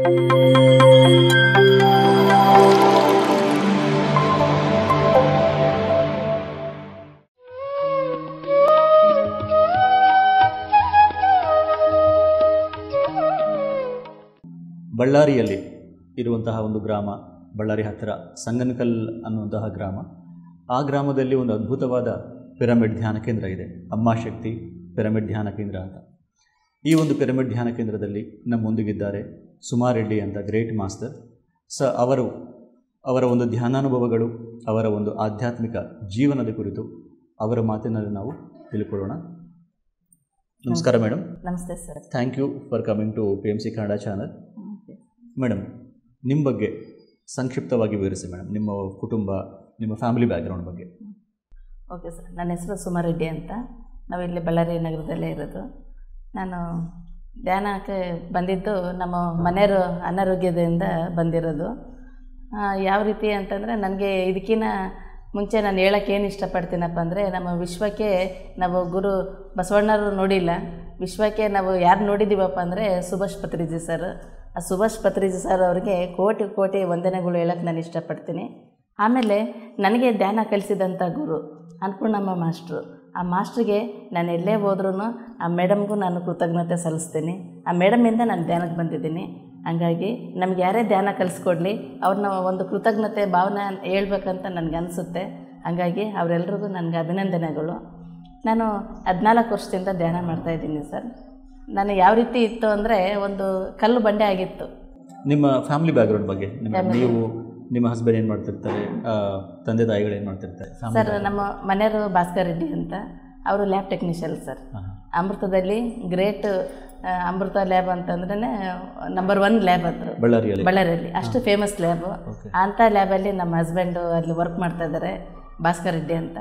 ಬಳ್ಳಾರಿಯಲ್ಲಿ ಇರುವಂತಹ ಒಂದು ಗ್ರಾಮ, ಬಳ್ಳಾರಿ ಹತ್ತಿರ ಸಂಗನಕಲ್ ಅನ್ನುವಂತಹ ಗ್ರಾಮ. ಆ ಗ್ರಾಮದಲ್ಲಿ ಒಂದು ಅದ್ಭುತವಾದ ಪಿರಮಿಡ್ ಧ್ಯಾನ ಕೇಂದ್ರ ಇದೆ, ಅಮ್ಮಾಶಕ್ತಿ ಪಿರಮಿಡ್ ಧ್ಯಾನ ಕೇಂದ್ರ ಅಂತ. ಈ ಒಂದು ಪಿರಮಿಡ್ ಧ್ಯಾನ ಕೇಂದ್ರದಲ್ಲಿ ನಮ್ಮೊಂದಿಗಿದ್ದಾರೆ ಸುಮಾರೆಡ್ಡಿ ಅಂತ ಗ್ರೇಟ್ ಮಾಸ್ಟರ್. ಅವರ ಒಂದು ಧ್ಯಾನಾನುಭವಗಳು, ಅವರ ಒಂದು ಆಧ್ಯಾತ್ಮಿಕ ಜೀವನದ ಕುರಿತು ಅವರ ಮಾತಿನಲ್ಲಿ ನಾವು ತಿಳ್ಕೊಳ್ಳೋಣ. ನಮಸ್ಕಾರ ಮೇಡಮ್. ನಮಸ್ತೆ sir. Thank you for coming to PMC Kannada channel. Madam, ನಿಮ್ಮ ಬಗ್ಗೆ ಸಂಕ್ಷಿಪ್ತವಾಗಿ ವಿವರಿಸಿ ಮೇಡಮ್, ನಿಮ್ಮ ಕುಟುಂಬ, ನಿಮ್ಮ ಫ್ಯಾಮಿಲಿ ಬ್ಯಾಕ್ಗ್ರೌಂಡ್ ಬಗ್ಗೆ. ಓಕೆ ಸರ್, ನನ್ನ ಹೆಸರು ಸುಮಾರೆಡ್ಡಿ ಅಂತ. ನಾವಿಲ್ಲಿ ಬಳ್ಳಾರಿ ನಗರದಲ್ಲೇ ಇರೋದು. ನಾನು ಧ್ಯಾನಕ್ಕೆ ಬಂದಿದ್ದು ನಮ್ಮ ಮನೆಯವರು ಅನಾರೋಗ್ಯದಿಂದ ಬಂದಿರೋದು. ಯಾವ ರೀತಿ ಅಂತಂದರೆ, ನನಗೆ ಇದಕ್ಕಿಂತ ಮುಂಚೆ ನಾನು ಹೇಳೋಕ್ಕೆ ಏನು ಇಷ್ಟಪಡ್ತೀನಪ್ಪ ಅಂದರೆ, ನಮ್ಮ ವಿಶ್ವಕ್ಕೆ ನಾವು ಗುರು ಬಸವಣ್ಣವರು ನೋಡಿಲ್ಲ, ವಿಶ್ವಕ್ಕೆ ನಾವು ಯಾರು ನೋಡಿದ್ದೀವಪ್ಪ ಅಂದರೆ ಸುಭಾಷ್ ಪತ್ರಿಜಿ ಸರ್. ಆ ಸುಭಾಷ್ ಪತ್ರಿಜಿ ಸರ್ ಅವರಿಗೆ ಕೋಟಿ ಕೋಟಿ ವಂದನೆಗಳು ಹೇಳೋಕ್ಕೆ ನಾನು ಇಷ್ಟಪಡ್ತೀನಿ. ಆಮೇಲೆ ನನಗೆ ಧ್ಯಾನ ಕಲಿಸಿದಂಥ ಗುರು ಅನ್ನಪೂರ್ಣಮ್ಮ ಮಾಸ್ಟ್ರು. ಆ ಮಾಸ್ಟ್ರಿಗೆ ನಾನು ಎಲ್ಲೇ ಹೋದ್ರೂ ಆ ಮೇಡಮ್ಗೂ ನಾನು ಕೃತಜ್ಞತೆ ಸಲ್ಲಿಸ್ತೀನಿ. ಆ ಮೇಡಮಿಂದ ನಾನು ಧ್ಯಾನಕ್ಕೆ ಬಂದಿದ್ದೀನಿ. ಹಂಗಾಗಿ ನಮ್ಗೆ ಯಾರೇ ಧ್ಯಾನ ಕಲಿಸ್ಕೊಡ್ಲಿ ಅವ್ರನ್ನ ಒಂದು ಕೃತಜ್ಞತೆ ಭಾವನೆ ಹೇಳ್ಬೇಕಂತ ನನಗೆ ಅನಿಸುತ್ತೆ. ಹಾಗಾಗಿ ಅವರೆಲ್ರಿಗೂ ನನಗೆ ಅಭಿನಂದನೆಗಳು. ನಾನು 14 ವರ್ಷದಿಂದ ಧ್ಯಾನ ಮಾಡ್ತಾಯಿದ್ದೀನಿ ಸರ್. ನಾನು ಯಾವ ರೀತಿ ಇತ್ತು ಅಂದರೆ, ಒಂದು ಕಲ್ಲು ಬಂಡೆ ಆಗಿತ್ತು. ನಿಮ್ಮ ಫ್ಯಾಮಿಲಿ ಬ್ಯಾಕ್ಗ್ರೌಂಡ್ ಬಗ್ಗೆ, ನೀವು, ನಿಮ್ಮ ಹಸ್ಬೆಂಡ್ ಏನು ಮಾಡ್ತಿರ್ತಾರೆ, ತಂದೆ ತಾಯಿಗಳು ಏನು ಮಾಡ್ತಿರ್ತಾರೆ? ಸರ್, ನಮ್ಮ ಮನೆಯವರು ಭಾಸ್ಕರ್ ರೆಡ್ಡಿ ಅಂತ, ಅವರು ಲ್ಯಾಬ್ ಟೆಕ್ನಿಷಿಯನ್ ಸರ್. ಅಮೃತದಲ್ಲಿ ಗ್ರೇಟ್ ಅಮೃತ ಲ್ಯಾಬ್ ಅಂತಂದ್ರೆ ನಂಬರ್ 1 ಲ್ಯಾಬ್ ಹತ್ರ ಬಳ್ಳಾರಿಯಲ್ಲಿ ಅಷ್ಟು ಫೇಮಸ್ ಲ್ಯಾಬು. ಅಂಥ ಲ್ಯಾಬಲ್ಲಿ ನಮ್ಮ ಹಸ್ಬೆಂಡು ಅಲ್ಲಿ ವರ್ಕ್ ಮಾಡ್ತಾ ಇದ್ದಾರೆ, ಭಾಸ್ಕರ್ ರೆಡ್ಡಿ ಅಂತ.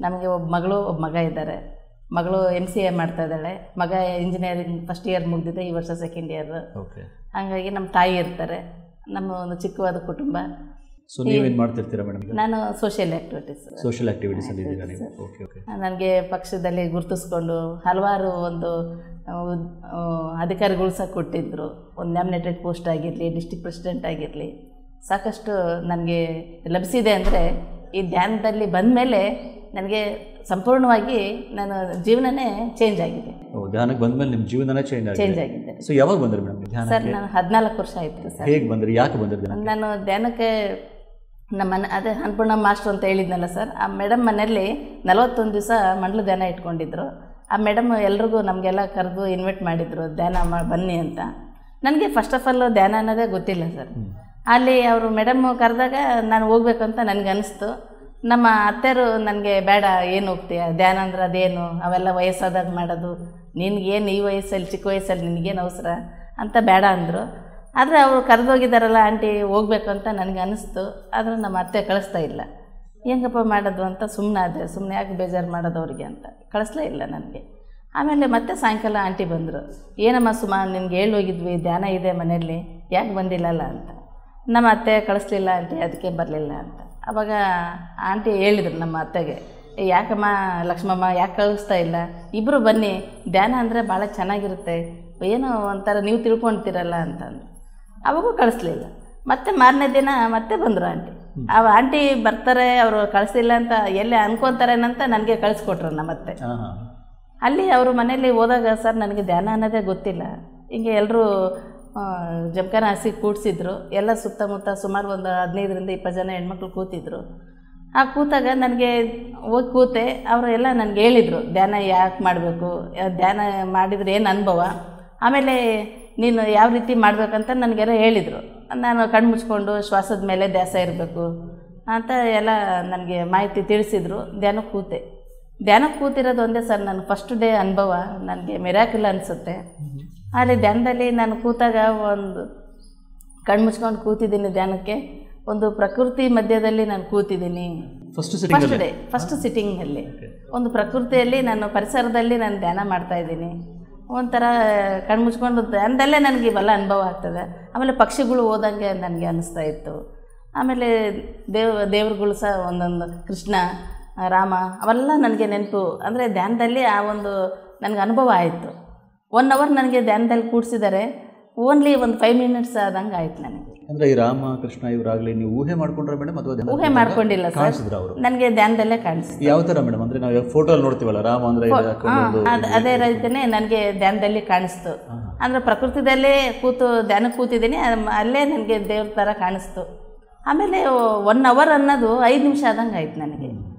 ನಮಗೆ ಒಬ್ಬ ಮಗಳು, ಒಬ್ಬ ಮಗ ಇದ್ದಾರೆ. ಮಗಳು MCA ಮಾಡ್ತಾ ಇದ್ದಾಳೆ, ಮಗ ಇಂಜಿನಿಯರಿಂಗ್ ಫಸ್ಟ್ ಇಯರ್ ಮುಗಿದಿದೆ, ಈ ವರ್ಷ ಸೆಕೆಂಡ್ ಇಯರ್. ಹಾಗಾಗಿ ನಮ್ಮ ತಾಯಿ ಇರ್ತಾರೆ. ನಮ್ಮ ಒಂದು ಚಿಕ್ಕವಾದ ಕುಟುಂಬ. ಸೊ ನೀವೇನು ಮಾಡ್ತಿರ್ತೀರಾ ಮೇಡಮ್? ನಾನು ಸೋಷಿಯಲ್ ಆ್ಯಕ್ಟಿವಿಟೀಸ್ ಅಲ್ಲಿ ಇದ್ದೀರಾ ನೀವು? ಓಕೆ. ನನಗೆ ಪಕ್ಷದಲ್ಲಿ ಗುರುತಿಸ್ಕೊಂಡು ಹಲವಾರು ಒಂದು ಅಧಿಕಾರಿಗಳು ಸಹ ಕೊಟ್ಟಿದ್ದರು. ಒಂದು ನಾಮಿನೇಟೆಡ್ ಪೋಸ್ಟ್ ಆಗಿರಲಿ, ಡಿಸ್ಟ್ರಿಕ್ಟ್ ಪ್ರೆಸಿಡೆಂಟ್ ಆಗಿರಲಿ, ಸಾಕಷ್ಟು ನನಗೆ ಲಭಿಸಿದೆ. ಅಂದರೆ ಈ ಧ್ಯಾನದಲ್ಲಿ ಬಂದ ಮೇಲೆ ನನಗೆ ಸಂಪೂರ್ಣವಾಗಿ ನನ್ನ ಜೀವನನೇ ಚೇಂಜ್ ಆಗಿದೆ. ಧ್ಯಾನಕ್ಕೆ ಬಂದ ಮೇಲೆ ನಿಮ್ಮ ಜೀವನನೇ ಚೇಂಜ್ ಆಗಿದೆ. ಸೊ ಯಾವಾಗ ಬಂದ್ರಿ ಮೇಡಮ್ ಧ್ಯಾನಕ್ಕೆ? ಸರ್, ನಾನು 14 ವರ್ಷ ಆಯಿತು ಸರ್. ಹೇಗೆ ಬಂದ್ರಿ, ಯಾಕೆ ಬಂದ್ರಿ? ನಾನು ಧ್ಯಾನಕ್ಕೆ ಅದೇ ಅನ್ನಪೂರ್ಣಮ್ಮ ಮಾಸ್ಟರ್ ಅಂತ ಹೇಳಿದ್ನಲ್ಲ ಸರ್, ಆ ಮೇಡಮ್ ಮನೆಯಲ್ಲಿ 41 ದಿವಸ ಮಂಡಲ ಧ್ಯಾನ ಇಟ್ಕೊಂಡಿದ್ರು. ಆ ಮೇಡಮ್ ಎಲ್ರಿಗೂ ನಮಗೆಲ್ಲ ಕರೆದು ಇನ್ವೈಟ್ ಮಾಡಿದರು, ಧ್ಯಾನ ಬನ್ನಿ ಅಂತ. ನನಗೆ ಫಸ್ಟ್ ಆಫ್ ಆಲ್ ಧ್ಯಾನ ಅನ್ನೋದೇ ಗೊತ್ತಿಲ್ಲ ಸರ್. ಅಲ್ಲಿ ಅವರು ಮೇಡಮ್ ಕರೆದಾಗ ನಾನು ಹೋಗ್ಬೇಕಂತ ನನಗೆ ಅನಿಸ್ತು. ನಮ್ಮ ಅತ್ತೆಯರು ನನಗೆ ಬೇಡ, ಏನು ಹೋಗ್ತೀಯ, ಧ್ಯಾನ ಅಂದ್ರೆ ಅದೇನು, ಅವೆಲ್ಲ ವಯಸ್ಸಾದಾಗ ಮಾಡೋದು, ನಿನಗೇನು ಈ ವಯಸ್ಸಲ್ಲಿ, ಚಿಕ್ಕ ವಯಸ್ಸಲ್ಲಿ ನಿನಗೇನು ಅವಸರ ಅಂತ ಬೇಡ ಅಂದರು. ಆದರೆ ಅವರು ಕರೆದೋಗಿದ್ದಾರಲ್ಲ ಆಂಟಿ, ಹೋಗ್ಬೇಕು ಅಂತ ನನಗೆ ಅನ್ನಿಸ್ತು. ಆದರೆ ನಮ್ಮ ಅತ್ತೆ ಕಳಿಸ್ತಾ ಇಲ್ಲ. ಹೆಂಗಪ್ಪ ಮಾಡೋದು ಅಂತ ಸುಮ್ಮನೆ ಯಾಕೆ ಬೇಜಾರು ಮಾಡೋದು ಅವ್ರಿಗೆ ಅಂತ ಕಳಿಸ್ಲೇ ಇಲ್ಲ ನನಗೆ. ಆಮೇಲೆ ಮತ್ತೆ ಸಾಯಂಕಾಲ ಆಂಟಿ ಬಂದರು. ಏನಮ್ಮ ಸುಮಾ, ನಿನ್ಗೆ ಹೋಗಿದ್ವಿ, ಧ್ಯಾನ ಇದೆ ಮನೆಯಲ್ಲಿ, ಯಾಕೆ ಬಂದಿಲ್ಲಲ್ಲ ಅಂತ. ನಮ್ಮ ಅತ್ತೆ ಕಳಿಸ್ಲಿಲ್ಲ ಆಂಟಿ, ಅದಕ್ಕೆ ಬರಲಿಲ್ಲ ಅಂತ. ಆವಾಗ ಆಂಟಿ ಹೇಳಿದರು ನಮ್ಮ ಅತ್ತೆಗೆ, ಯಾಕಮ್ಮ ಲಕ್ಷ್ಮಮ್ಮ ಯಾಕೆ ಕಳಿಸ್ತಾ ಇಲ್ಲ, ಇಬ್ಬರು ಬನ್ನಿ, ಧ್ಯಾನ ಅಂದರೆ ಭಾಳ ಚೆನ್ನಾಗಿರುತ್ತೆ, ಏನೋ ಒಂಥರ ನೀವು ತಿಳ್ಕೊಳ್ತೀರಲ್ಲ ಅಂತಂದು. ಅವಾಗೂ ಕಳಿಸ್ಲಿಲ್ಲ. ಮತ್ತೆ ಮಾರನೇ ದಿನ ಮತ್ತೆ ಬಂದರು ಆಂಟಿ. ಆಂಟಿ ಬರ್ತಾರೆ, ಅವರು ಕಳಿಸಿಲ್ಲ ಅಂತ ಎಲ್ಲಿ ಅನ್ಕೊತಾರೇನಂತ ನನಗೆ ಕಳಿಸ್ಕೊಟ್ರು ನಮ್ಮತ್ತೆ. ಅಲ್ಲಿ ಅವರು ಮನೇಲಿ ಹೋದಾಗ ಸರ್, ನನಗೆ ಧ್ಯಾನ ಅನ್ನೋದೇ ಗೊತ್ತಿಲ್ಲ. ಹಿಂಗೆ ಎಲ್ಲರೂ ಜಮಖಾನ ಹಾಸಿ ಕೂಡಿಸಿದ್ರು. ಎಲ್ಲ ಸುತ್ತಮುತ್ತ ಸುಮಾರು ಒಂದು 15-20 ಜನ ಹೆಣ್ಮಕ್ಳು ಕೂತಿದ್ರು. ಆ ಕೂತಾಗ ನನಗೆ ಹೋಗಿ ಕೂತೆ. ಅವರು ಎಲ್ಲ ನನಗೆ ಹೇಳಿದರು, ಧ್ಯಾನ ಯಾಕೆ ಮಾಡಬೇಕು, ಧ್ಯಾನ ಮಾಡಿದರೆ ಏನು ಅನುಭವ, ಆಮೇಲೆ ನೀನು ಯಾವ ರೀತಿ ಮಾಡಬೇಕಂತ ನನಗೆಲ್ಲ ಹೇಳಿದರು. ನಾನು ಕಣ್ಣು ಮುಚ್ಕೊಂಡು ಶ್ವಾಸದ ಮೇಲೆ ಧ್ಯಾಸ ಇರಬೇಕು ಅಂತ ಎಲ್ಲ ನನಗೆ ಮಾಹಿತಿ ತಿಳಿಸಿದರು. ಧ್ಯಾನಕ್ಕೆ ಕೂತಿರೋದು ಒಂದೇ ಸರ್ ನನ್ನ ಫಸ್ಟ್ ಡೇ ಅನುಭವ. ನನಗೆ ಮಿರಾಕಲ್ ಅನಿಸುತ್ತೆ. ಅಲ್ಲಿ ಧ್ಯಾನದಲ್ಲಿ ನಾನು ಕೂತಾಗ ಒಂದು ಕಣ್ಣು ಮುಚ್ಕೊಂಡು ಕೂತಿದ್ದೀನಿ ಧ್ಯಾನಕ್ಕೆ. ಒಂದು ಪ್ರಕೃತಿ ಮಧ್ಯದಲ್ಲಿ ನಾನು ಕೂತಿದ್ದೀನಿ. ಫಸ್ಟ್ ಸಿಟ್ಟಿಂಗಲ್ಲಿ ಒಂದು ಪ್ರಕೃತಿಯಲ್ಲಿ, ನಾನು ಪರಿಸರದಲ್ಲಿ ನಾನು ಧ್ಯಾನ ಮಾಡ್ತಾಯಿದ್ದೀನಿ. ಒಂಥರ ಕಣ್ಣು ಮುಚ್ಕೊಂಡು ಧ್ಯಾನದಲ್ಲೇ ನನಗೆ ಇವೆಲ್ಲ ಅನುಭವ ಆಗ್ತದೆ. ಆಮೇಲೆ ಪಕ್ಷಿಗಳು ಹೋದಂಗೆ ನನಗೆ ಅನ್ನಿಸ್ತಾ ಇತ್ತು. ಆಮೇಲೆ ದೇವ್ರುಗಳು ಸಹ ಒಂದೊಂದು ಕೃಷ್ಣ, ರಾಮ ಅವೆಲ್ಲ ನನಗೆ ನೆನಪು. ಅಂದರೆ ಧ್ಯಾನದಲ್ಲಿ ಆ ಒಂದು ನನಗೆ ಅನುಭವ ಆಯಿತು. 1 ಅವರ್ ನನಗೆ ಧ್ಯಾನದಲ್ಲಿ ಕೂಡಿಸಿದ್ದಾರೆ. ಓನ್ಲಿ ಒಂದು 5 ಮಿನಿಟ್ಸ್ ಆದಂಗೆ ಆಯ್ತು ನನಗೆ. ಅಂದರೆ ಈ ರಾಮ ಕೃಷ್ಣ ಇವರಾಗಲಿ ನೀವು ಊಹೆ ಮಾಡ್ಕೊಂಡ್ರೆ ಮೇಡಮ್ ಅಥವಾ ಊಹೆ ಮಾಡ್ಕೊಂಡಿಲ್ಲ ಸರ್, ಕಾಣಿಸಿದ್ರು ಅವರು ನನಗೆ ಧ್ಯಾನದಲ್ಲೇ ಕಾಣಿಸ್ತು. ಯಾವ ಥರ ಮೇಡಮ್? ಅಂದರೆ ನಾವು ಫೋಟೋಲ್ಲಿ ನೋಡ್ತೀವಲ್ಲ ರಾಮ ಅಂದರೆ ಅದೇ ರೀತಿಯೇ ನನಗೆ ಧ್ಯಾನದಲ್ಲಿ ಕಾಣಿಸ್ತು. ಅಂದರೆ ಪ್ರಕೃತಿದಲ್ಲೇ ಧ್ಯಾನಕ್ಕೆ ಕೂತಿದ್ದೀನಿ, ಅಲ್ಲೇ ನನಗೆ ದೇವ್ರ ಥರ ಕಾಣಿಸ್ತು. ಆಮೇಲೆ 1 ಅವರ್ ಅನ್ನೋದು 5 ನಿಮಿಷ ಆದಂಗೆ ಆಯ್ತು ನನಗೆ.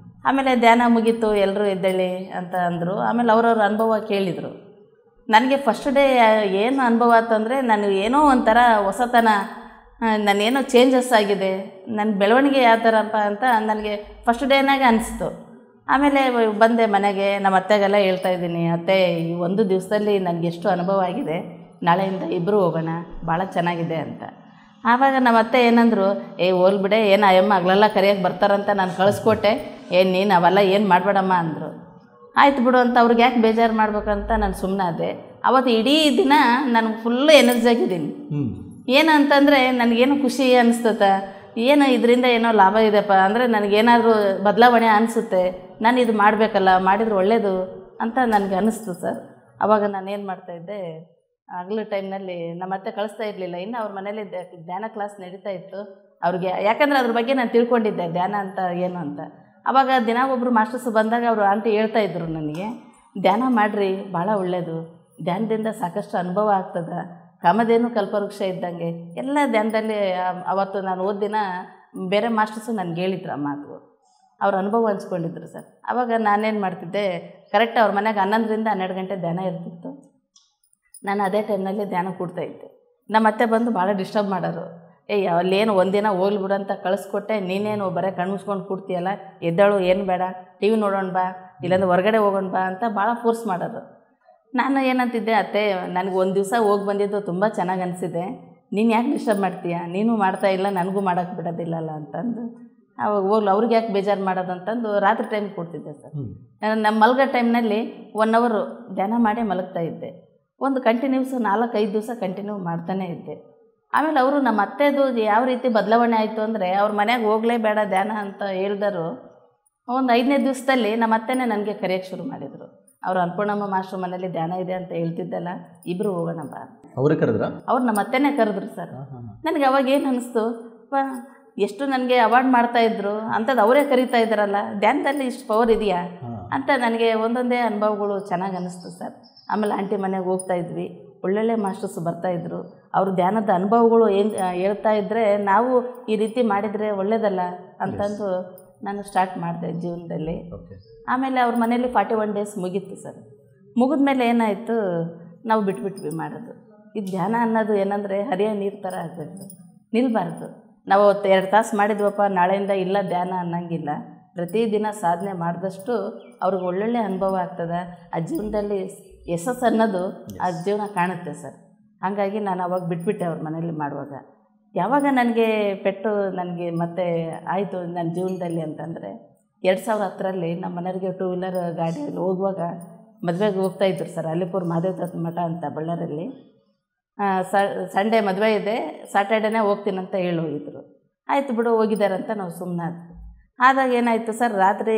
ಆಮೇಲೆ ಧ್ಯಾನ ಮುಗೀತು, ಎಲ್ಲರೂ ಎದ್ದೇಳಿ ಅಂತ ಅಂದರು. ಆಮೇಲೆ ಅವ್ರವ್ರ ಅನುಭವ ಕೇಳಿದರು. ನನಗೆ ಫಸ್ಟ್ ಡೇ ಏನು ಅನುಭವ ಆಯ್ತಂದರೆ, ನಾನು ಏನೋ ಒಂಥರ ಹೊಸತನ, ನಾನೇನೋ ಚೇಂಜಸ್ ಆಗಿದೆ, ನನ್ನ ಬೆಳವಣಿಗೆ ಯಾವ ಥರಪ್ಪ ಅಂತ ನನಗೆ ಫಸ್ಟ್ ಡೇನಾಗೆ ಅನಿಸ್ತು. ಆಮೇಲೆ ಬಂದೆ ಮನೆಗೆ, ನಮ್ಮ ಅತ್ತೆಗೆಲ್ಲ ಹೇಳ್ತಾಯಿದ್ದೀನಿ, ಅತ್ತೆ ಈ 1 ದಿವಸದಲ್ಲಿ ನನಗೆ ಎಷ್ಟು ಅನುಭವ ಆಗಿದೆ, ನಾಳೆಯಿಂದ ಇಬ್ಬರು ಹೋಗೋಣ, ಭಾಳ ಚೆನ್ನಾಗಿದೆ ಅಂತ. ಆವಾಗ ನಮ್ಮ ಅತ್ತೆ ಏನಂದರು, ಹೋಲ್ಬಿಡೆ, ಏನು ಅಯ್ಯಮ್ಮ ಹಗಲೆಲ್ಲ ಕರಿಯೋಕ್ಕೆ ಬರ್ತಾರಂತ ನಾನು ಕಳಿಸ್ಕೊಟ್ಟೆ, ನೀನು ಅವೆಲ್ಲ ಏನು ಮಾಡಬೇಡಮ್ಮ ಅಂದರು. ಆಯ್ತು ಬಿಡು ಅಂತ ಅವ್ರಿಗೆ ಯಾಕೆ ಬೇಜಾರು ಮಾಡ್ಬೇಕಂತ ನಾನು ಸುಮ್ಮನಾದೆ. ಅವತ್ತು ಇಡೀ ದಿನ ನಾನು ಫುಲ್ಲು ಎನರ್ಜಿ ಆಗಿದ್ದೀನಿ. ಏನು ಅಂತಂದರೆ ನನಗೇನು ಖುಷಿ ಅನಿಸ್ತದ, ಏನು ಇದರಿಂದ ಏನೋ ಲಾಭ ಇದೆಪ್ಪ ಅಂದರೆ ನನಗೇನಾದರೂ ಬದಲಾವಣೆ ಅನಿಸುತ್ತೆ, ನಾನು ಇದು ಮಾಡಬೇಕಲ್ಲ, ಮಾಡಿದ್ರೆ ಒಳ್ಳೆಯದು ಅಂತ ನನಗೆ ಅನ್ನಿಸ್ತು ಸರ್. ಆವಾಗ ನಾನೇನು ಮಾಡ್ತಾಯಿದ್ದೆ, ಹಗಲು ಟೈಮ್ನಲ್ಲಿ ನಮ್ಮ ಅತ್ತೆ ಕಳಿಸ್ತಾ ಇರಲಿಲ್ಲ, ಇನ್ನು ಅವ್ರ ಮನೇಲಿ ಧ್ಯಾನ ಕ್ಲಾಸ್ ನಡೀತಾ ಇತ್ತು ಅವ್ರಿಗೆ. ಯಾಕಂದರೆ ಅದ್ರ ಬಗ್ಗೆ ನಾನು ತಿಳ್ಕೊಂಡಿದ್ದೆ ಧ್ಯಾನ ಅಂತ ಏನು ಅಂತ. ಆವಾಗ ದಿನ ಒಬ್ಬರು ಮಾಸ್ಟರ್ಸ್ ಬಂದಾಗ ಅವರು ಆಂಟಿ ಹೇಳ್ತಾಯಿದ್ರು ನನಗೆ, ಧ್ಯಾನ ಮಾಡಿರಿ, ಭಾಳ ಒಳ್ಳೆಯದು, ಧ್ಯಾನದಿಂದ ಸಾಕಷ್ಟು ಅನುಭವ ಆಗ್ತದೆ, ಕಾಮಧೇನು ಕಲ್ಪವೃಕ್ಷ ಇದ್ದಂಗೆ ಎಲ್ಲ ಧ್ಯಾನದಲ್ಲಿ. ಅವತ್ತು ನಾನು ಓದಿನ ಬೇರೆ ಮಾಸ್ಟರ್ಸು ನನಗೆ ಹೇಳಿದ್ರು ಆ ಮಾತು, ಅವ್ರ ಅನುಭವ ಹಂಚ್ಕೊಂಡಿದ್ರು ಸರ್. ಆವಾಗ ನಾನೇನು ಮಾಡ್ತಿದ್ದೆ, ಕರೆಕ್ಟ್ ಅವ್ರ ಮನೆಗೆ 11ರಿಂದ 12 ಗಂಟೆ ಧ್ಯಾನ ಇರ್ತಿತ್ತು. ನಾನು ಅದೇ ಟೈಮ್ನಲ್ಲಿ ಧ್ಯಾನ ಕೂಡ್ತಾಯಿದ್ದೆ. ನಮ್ಮ ಅತ್ತೆ ಬಂದು ಭಾಳ ಡಿಸ್ಟರ್ಬ್ ಮಾಡೋರು, ಅಲ್ಲೇನು ಒಂದಿನ ಹೋಗ್ಲಿಬಿಡು ಅಂತ ಕಳಿಸ್ಕೊಟ್ಟೆ, ನೀನೇನು ಬರೀ ಕಣ್ಮುಸ್ಕೊಂಡು ಕೂಡ್ತೀಯಲ್ಲ, ಎದ್ದೇಳು, ಏನು ಬೇಡ, ಟಿ ವಿ ನೋಡೋಣ ಬಾ, ಇಲ್ಲಾಂದ್ರೆ ಹೊರಗಡೆ ಹೋಗೋಣ ಬಾ ಅಂತ ಭಾಳ ಫೋರ್ಸ್ ಮಾಡೋರು. ನಾನು ಏನಂತಿದ್ದೆ, ಅತ್ತೆ ನನಗೆ 1 ದಿವಸ ಹೋಗಿ ಬಂದಿದ್ದು ತುಂಬ ಚೆನ್ನಾಗಿ ಅನಿಸಿದೆ, ನೀನು ಯಾಕೆ ಡಿಸ್ಟರ್ಬ್ ಮಾಡ್ತೀಯ, ನೀನು ಮಾಡ್ತಾಯಿಲ್ಲ, ನನಗೂ ಮಾಡೋಕ್ಕೆ ಬಿಡೋದಿಲ್ಲಲ್ಲ ಅಂತಂದು. ಅವಾಗ ಹೋಗ್ಲು ಅವ್ರಿಗೆ ಯಾಕೆ ಬೇಜಾರು ಮಾಡೋದು ಅಂತಂದು ರಾತ್ರಿ ಟೈಮ್ ಕೊಡ್ತಿದ್ದೆ ಸರ್. ನಮ್ಮ ಮಲಗೋ ಟೈಮ್ನಲ್ಲಿ 1 ಅವರ್ ಧ್ಯಾನ ಮಾಡಿ ಮಲಗ್ತಾ ಇದ್ದೆ. ಒಂದು ಕಂಟಿನ್ಯೂಸ್ 4-5 ದಿವಸ ಕಂಟಿನ್ಯೂ ಮಾಡ್ತಾನೇ ಇದ್ದೆ. ಆಮೇಲೆ ಅವರು ನಮ್ಮ ಅತ್ತೆದು ಯಾವ ರೀತಿ ಬದಲಾವಣೆ ಆಯಿತು ಅಂದರೆ, ಅವ್ರ ಮನೆಗೆ ಹೋಗಲೇಬೇಡ ಧ್ಯಾನ ಅಂತ ಹೇಳಿದರು. ಒಂದು 5ನೇ ದಿವಸದಲ್ಲಿ ನಮ್ಮ ಅತ್ತೆನೇ ನನಗೆ ಕರೆಯೋಕ್ಕೆ ಶುರು ಮಾಡಿದರು. ಅವರು ಅನ್ನಪೂರ್ಣಮ್ಮ ಮಾಸ್ಟ್ರ್ ಮನೇಲಿ ಧ್ಯಾನ ಇದೆ ಅಂತ ಹೇಳ್ತಿದ್ದಲ್ಲ, ಇಬ್ಬರು ಹೋಗೋಣ ಬಾ. ಅವರೇ ಕರೆದ್ರ? ಅವ್ರು ನಮ್ಮ ಅತ್ತೆನೇ ಕರೆದ್ರು ಸರ್. ನನಗೆ ಅವಾಗ ಏನು ಅನ್ನಿಸ್ತು, ಎಷ್ಟು ನನಗೆ ಅವಾರ್ಡ್ ಮಾಡ್ತಾಯಿದ್ರು ಅಂಥದ್ದು ಅವರೇ ಕರೀತಾ ಇದ್ದಾರಲ್ಲ, ಧ್ಯಾನದಲ್ಲಿ ಇಷ್ಟು ಪವರ್ ಇದೆಯಾ ಅಂತ ನನಗೆ ಒಂದೊಂದೇ ಅನುಭವಗಳು ಚೆನ್ನಾಗಿ ಅನ್ನಿಸ್ತು ಸರ್. ಆಮೇಲೆ ಆಂಟಿ ಮನೆಗೆ ಹೋಗ್ತಾಯಿದ್ವಿ, ಒಳ್ಳೊಳ್ಳೆ ಮಾಸ್ಟರ್ಸ್ ಬರ್ತಾಯಿದ್ರು. ಅವರು ಧ್ಯಾನದ ಅನುಭವಗಳು ಏನು ಹೇಳ್ತಾ ಇದ್ದರೆ, ನಾವು ಈ ರೀತಿ ಮಾಡಿದರೆ ಒಳ್ಳೆಯದಲ್ಲ ಅಂತಂದು ನಾನು ಸ್ಟಾರ್ಟ್ ಮಾಡಿದೆ ಜೀವನದಲ್ಲಿ. ಆಮೇಲೆ ಅವ್ರ ಮನೇಲಿ 41 ಡೇಸ್ ಮುಗೀತು ಸರ್. ಮುಗಿದ್ಮೇಲೆ ಏನಾಯಿತು, ನಾವು ಬಿಟ್ಬಿಟ್ವಿ ಮಾಡೋದು. ಇದು ಧ್ಯಾನ ಅನ್ನೋದು ಏನಂದರೆ ಹರಿಯೋ ನೀರು ಥರ ಆಗಬೇಕು, ನಿಲ್ಲಬಾರ್ದು. ನಾವು 2 ತಾಸು ಮಾಡಿದ್ವಪ್ಪ, ನಾಳೆಯಿಂದ ಇಲ್ಲ ಧ್ಯಾನ ಅನ್ನಂಗಿಲ್ಲ. ಪ್ರತಿದಿನ ಸಾಧನೆ ಮಾಡಿದಷ್ಟು ಅವ್ರಿಗೆ ಒಳ್ಳೊಳ್ಳೆ ಅನುಭವ ಆಗ್ತದೆ. ಆ ಜೀವನದಲ್ಲಿ ಯಶಸ್ಸು ಅನ್ನೋದು ಆ ಜೀವನ ಕಾಣುತ್ತೆ ಸರ್. ಹಾಗಾಗಿ ನಾನು ಅವಾಗ ಬಿಟ್ಬಿಟ್ಟೆ ಅವ್ರ ಮನೇಲಿ ಮಾಡುವಾಗ. ಯಾವಾಗ ನನಗೆ ಪೆಟ್ಟು ನನಗೆ ಮತ್ತೆ ಆಯಿತು ನನ್ನ ಜೀವನದಲ್ಲಿ ಅಂತಂದರೆ, 2010ರಲ್ಲಿ ನಮ್ಮ ಮನೆಯವರಿಗೆ 2 ವೀಲರ್ ಗಾಡಿಯಲ್ಲಿ ಹೋಗುವಾಗ ಮದುವೆಗೆ ಹೋಗ್ತಾಯಿದ್ರು ಸರ್. ಅಲ್ಲಿಪುರ ಮಹಾದೇವ ಮಠ ಅಂತ ಬಳ್ಳಾರಲ್ಲಿ. ಸಂಡೇ ಮದುವೆ ಇದೆ, ಸ್ಯಾಟರ್ಡೇನೇ ಹೋಗ್ತೀನಂತ ಹೇಳಿ ಹೋಗಿದ್ರು. ಆಯಿತು ಬಿಡು ಹೋಗಿದ್ದಾರಂತ ನಾವು ಸುಮ್ಮನಾದ್ವಿ. ಆದಾಗ ಏನಾಯಿತು ಸರ್, ರಾತ್ರಿ